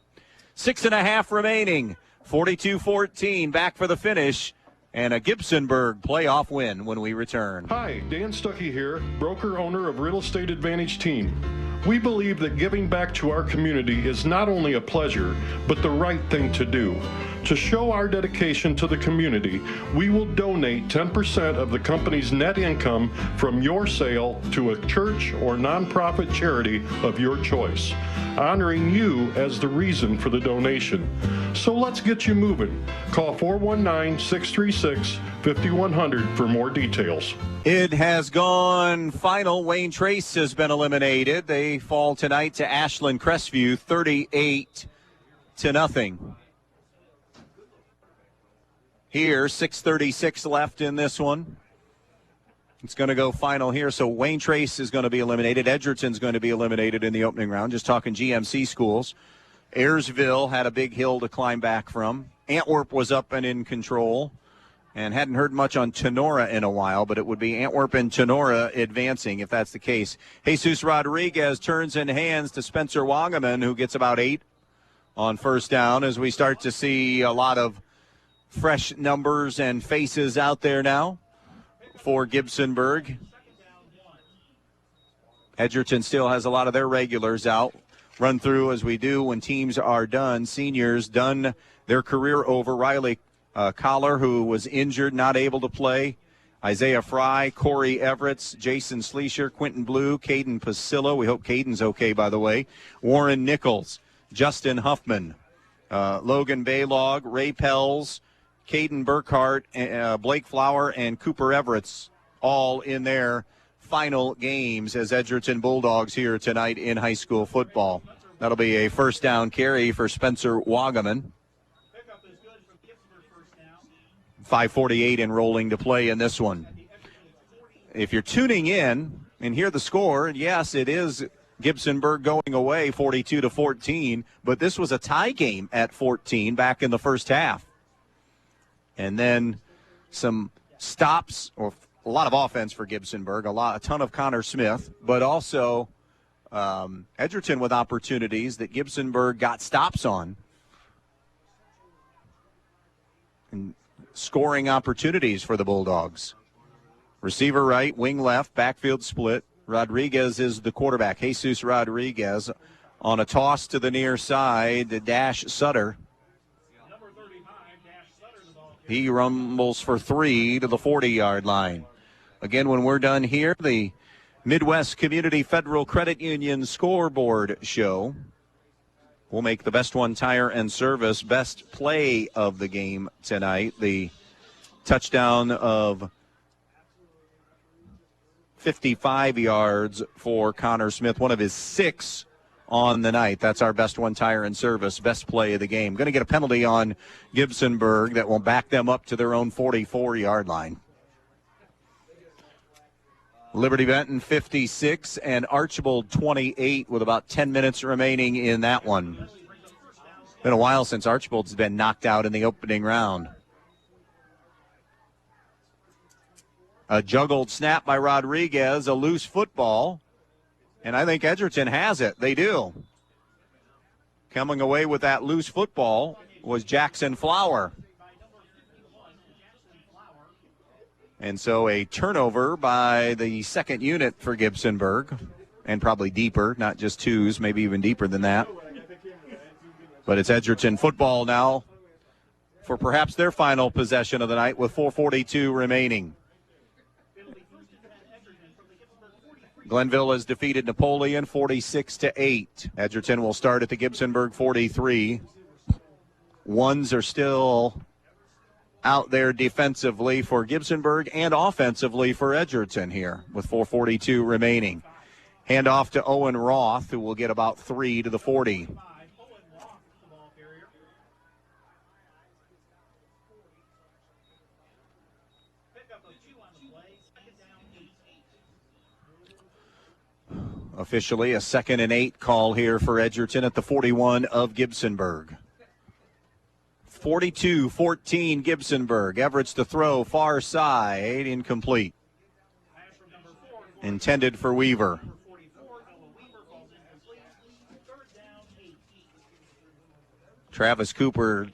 6.5 remaining. 42-14. Back for the finish. And a Gibsonburg playoff win when we return. Hi, Dan Stuckey here, broker owner of Real Estate Advantage Team. We believe that giving back to our community is not only a pleasure, but the right thing to do. To show our dedication to the community, we will donate 10% of the company's net income from your sale to a church or nonprofit charity of your choice, honoring you as the reason for the donation. So let's get you moving. Call 419-636-5100 for more details. It has gone final. Wayne Trace has been eliminated. They fall tonight to Ashland Crestview, 38-0. Here, 6:36 left in this one. It's going to go final here. So Wayne Trace is going to be eliminated. Edgerton's going to be eliminated in the opening round. Just talking GMC schools. Ayersville had a big hill to climb back from. Antwerp was up and in control. And hadn't heard much on Tenora in a while, but it would be Antwerp and Tenora advancing if that's the case. Jesus Rodriguez turns in hands to Spencer Wagaman, who gets about 8 on first down, as we start to see a lot of fresh numbers and faces out there now for Gibsonburg. Edgerton still has a lot of their regulars out. Run through as we do when teams are done. Seniors done their career over. Riley Collar, who was injured, not able to play. Isaiah Fry, Corey Everett, Jason Sleesher, Quentin Blue, Caden Pasillo. We hope Caden's okay, by the way. Warren Nichols, Justin Huffman, Logan Baylog, Ray Pells, Caden Burkhart, Blake Flower, and Cooper Everett's all in their final games as Edgerton Bulldogs here tonight in high school football. That'll be a first down carry for Spencer Wagaman. 5:48 and rolling to play in this one. If you're tuning in and hear the score, yes, it is Gibsonburg going away 42-14, but this was a tie game at 14 back in the first half. And then some stops, or a lot of offense for Gibsonburg, a ton of Connor Smith, but also Edgerton with opportunities that Gibsonburg got stops on. And scoring opportunities for the Bulldogs. Receiver right, wing left, backfield split. Rodriguez is the quarterback. Jesus Rodriguez on a toss to the near side to Dash Sutter. He rumbles for 3 to the 40-yard line. Again, when we're done here, the Midwest Community Federal Credit Union scoreboard show will make the Best One Tire and Service best play of the game tonight. The touchdown of 55 yards for Connor Smith, one of his 6 on the night. That's our Best One Tire and Service best play of the game. Going to get a penalty on Gibsonburg that will back them up to their own 44-yard line. Liberty Benton 56 and Archibald 28 with about 10 minutes remaining in that one. Been a while since Archibald's been knocked out in the opening round. A juggled snap by Rodriguez, a loose football, and I think Edgerton has it. They do. Coming away with that loose football was Jackson Flower. And so a turnover by the second unit for Gibsonburg, and probably deeper, not just 2s, maybe even deeper than that. But it's Edgerton football now for perhaps their final possession of the night with 4:42 remaining. Glenville has defeated Napoleon 46-8. Edgerton will start at the Gibsonburg 43. Ones are still out there defensively for Gibsonburg and offensively for Edgerton here with 4:42 remaining. Handoff to Owen Roth, who will get about 3 to the 40. Officially a 2nd and 8 call here for Edgerton at the 41 of Gibsonburg. 42-14 Gibsonburg. Everett's to throw, far side, incomplete. Intended for Weaver. Travis Cooper,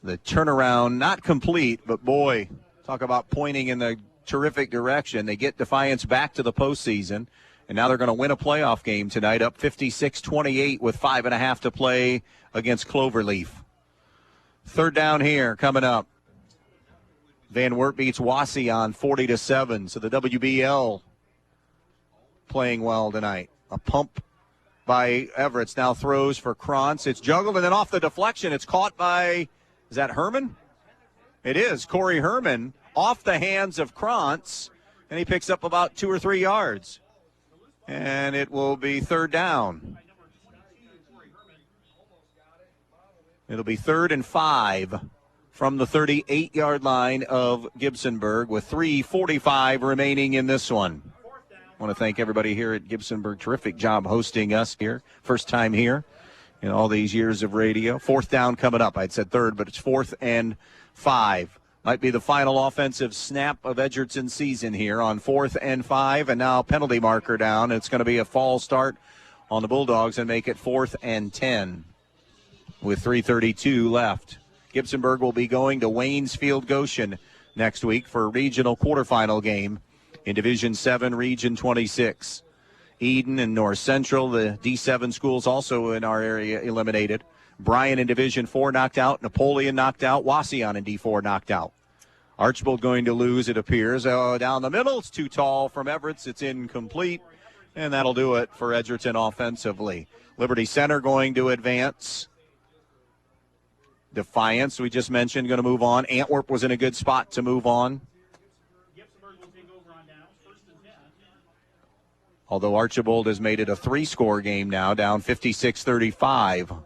the turnaround, not complete, but boy, talk about pointing in the terrific direction. They get Defiance back to the postseason, and now they're going to win a playoff game tonight, up 56-28 with 5.5 to play against Cloverleaf. Third down here coming up. Van Wert beats Wasion 40-7, so the WBL playing well tonight. A pump by Everett's, now throws for Krantz. It's juggled, and then off the deflection, it's caught by, is that Herman? It is, Corey Herman, off the hands of Krantz, and he picks up about 2 or 3 yards. And it will be third down. It'll be 3rd and 5 from the 38-yard line of Gibsonburg with 3:45 remaining in this one. I want to thank everybody here at Gibsonburg. Terrific job hosting us here. First time here in all these years of radio. 4th down coming up. I'd said 3rd, but it's 4th and 5. Might be the final offensive snap of Edgerton's season here on 4th and 5. And now penalty marker down. It's going to be a false start on the Bulldogs and make it 4th and 10 with 3:32 left. Gibsonburg will be going to Waynesfield Goshen next week for a regional quarterfinal game in Division 7, Region 26. Eden and North Central, the D7 schools also in our area, eliminated. Bryan in Division 4 knocked out. Napoleon knocked out. Wasion in D4 knocked out. Archibald going to lose, it appears. Down the middle, it's too tall from Everett's. It's incomplete, and that'll do it for Edgerton offensively. Liberty Center going to advance. Defiance, we just mentioned, going to move on. Antwerp was in a good spot to move on. Although Archibald has made it a 3-score game now, down 56-35.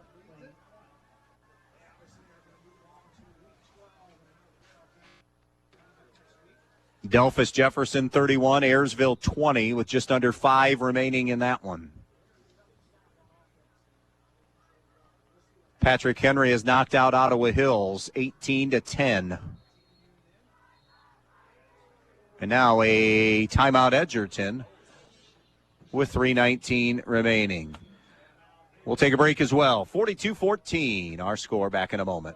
Delphus Jefferson 31, Ayersville 20, with just under 5 remaining in that one. Patrick Henry has knocked out Ottawa Hills 18-10. And now a timeout Edgerton with 3:19 remaining. We'll take a break as well. 42-14, our score. Back in a moment.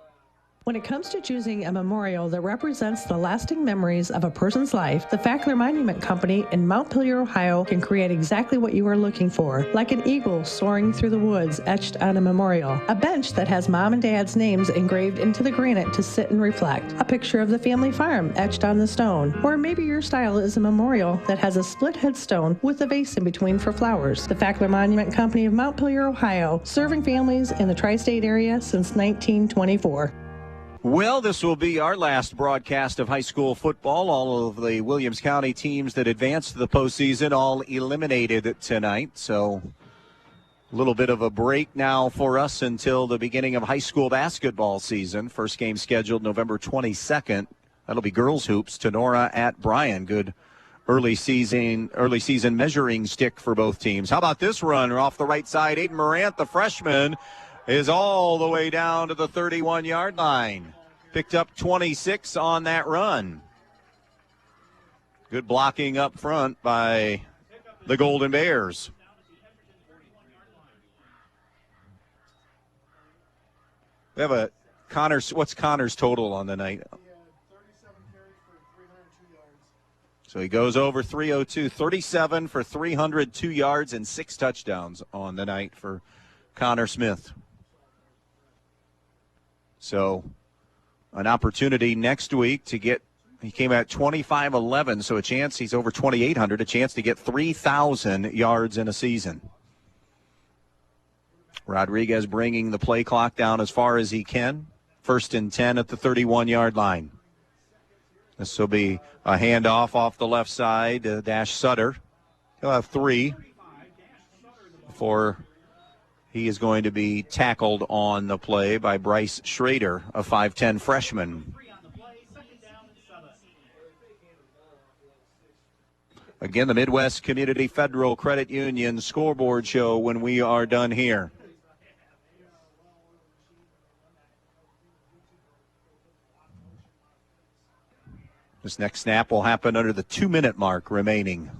When it comes to choosing a memorial that represents the lasting memories of a person's life, the Fackler Monument Company in Montpelier, Ohio can create exactly what you are looking for, like an eagle soaring through the woods etched on a memorial, a bench that has mom and dad's names engraved into the granite to sit and reflect, a picture of the family farm etched on the stone, or maybe your style is a memorial that has a split headstone with a vase in between for flowers. The Fackler Monument Company of Montpelier, Ohio, serving families in the tri-state area since 1924. Well, this will be our last broadcast of high school football. All of the Williams County teams that advanced to the postseason all eliminated tonight. So a little bit of a break now for us until the beginning of high school basketball season. First game scheduled November 22nd. That'll be girls hoops. Tenora at Bryan. Good early season measuring stick for both teams. How about this run off the right side? Aiden Morant, the freshman, is all the way down to the 31-yard line. Picked up 26 on that run. Good blocking up front by the Golden Bears. We have a what's Connor's total on the night? So he goes over 302, 37 for 302 yards and 6 touchdowns on the night for Connor Smith. So an opportunity next week to get, he came at 25-11, so a chance, he's over 2,800, a chance to get 3,000 yards in a season. Rodriguez bringing the play clock down as far as he can. 1st and 10 at the 31-yard line. This will be a handoff off the left side to Dash Sutter. He'll have 3 before he is going to be tackled on the play by Bryce Schrader, a 5'10 freshman. Again, the Midwest Community Federal Credit Union scoreboard show when we are done here. This next snap will happen under the 2-minute mark remaining.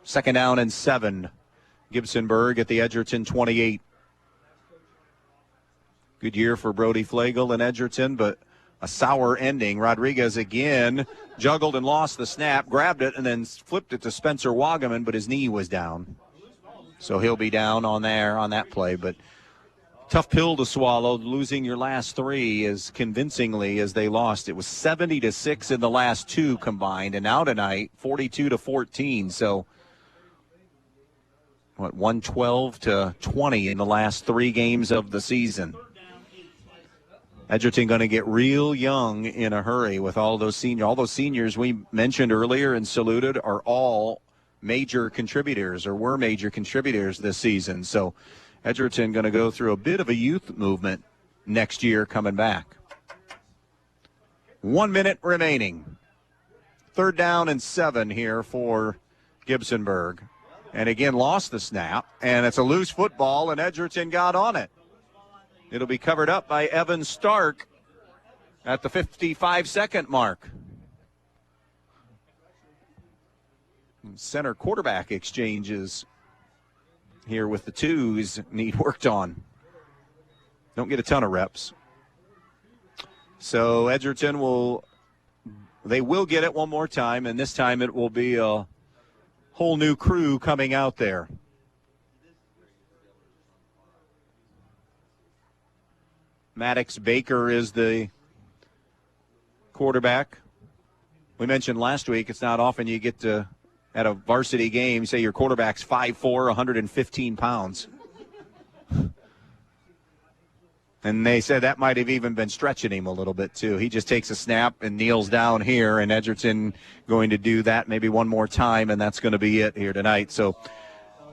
2nd down and 7. Gibsonburg at the Edgerton 28. Good year for Brody Flagel in Edgerton, but a sour ending. Rodriguez again juggled and lost the snap, grabbed it, and then flipped it to Spencer Wagaman, but his knee was down. So he'll be down on that play. But tough pill to swallow, losing your last 3 as convincingly as they lost. It was 70-6 in the last 2 combined, and now tonight 42-14. So 112-20 in the last 3 games of the season. Edgerton going to get real young in a hurry with all those seniors we mentioned earlier and saluted are all major contributors or were major contributors this season. So Edgerton going to go through a bit of a youth movement next year coming back. 1 minute remaining. 3rd down and 7 here for Gibsonburg. And again, lost the snap, and it's a loose football, and Edgerton got on it. It'll be covered up by Evan Stark at the 55-second mark. Center quarterback exchanges here with the 2s need worked on. Don't get a ton of reps. So Edgerton will get it one more time, and this time it will be a whole new crew coming out there. Maddox Baker is the quarterback. We mentioned last week it's not often you get to, at a varsity game, say your quarterback's 5'4", 115 pounds. And they said that might have even been stretching him a little bit, too. He just takes a snap and kneels down here, and Edgerton going to do that maybe one more time, and that's going to be it here tonight. So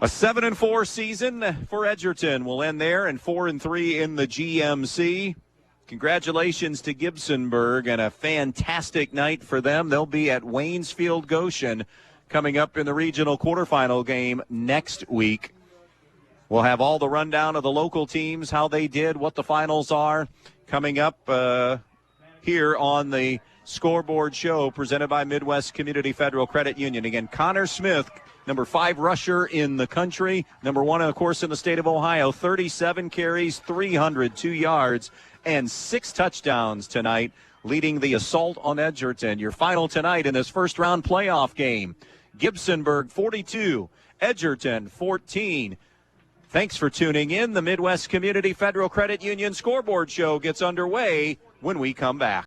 a 7-4 season for Edgerton will end there, and 4-3 in the GMC. Congratulations to Gibsonburg, and a fantastic night for them. They'll be at Waynesfield Goshen coming up in the regional quarterfinal game next week. We'll have all the rundown of the local teams, how they did, what the finals are, coming up here on the Scoreboard Show presented by Midwest Community Federal Credit Union. Again, Connor Smith, number 5 rusher in the country, number 1, of course, in the state of Ohio, 37 carries, 302 yards, and 6 touchdowns tonight, leading the assault on Edgerton. Your final tonight in this first-round playoff game, Gibsonburg 42, Edgerton 14. Thanks for tuning in. The Midwest Community Federal Credit Union Scoreboard Show gets underway when we come back.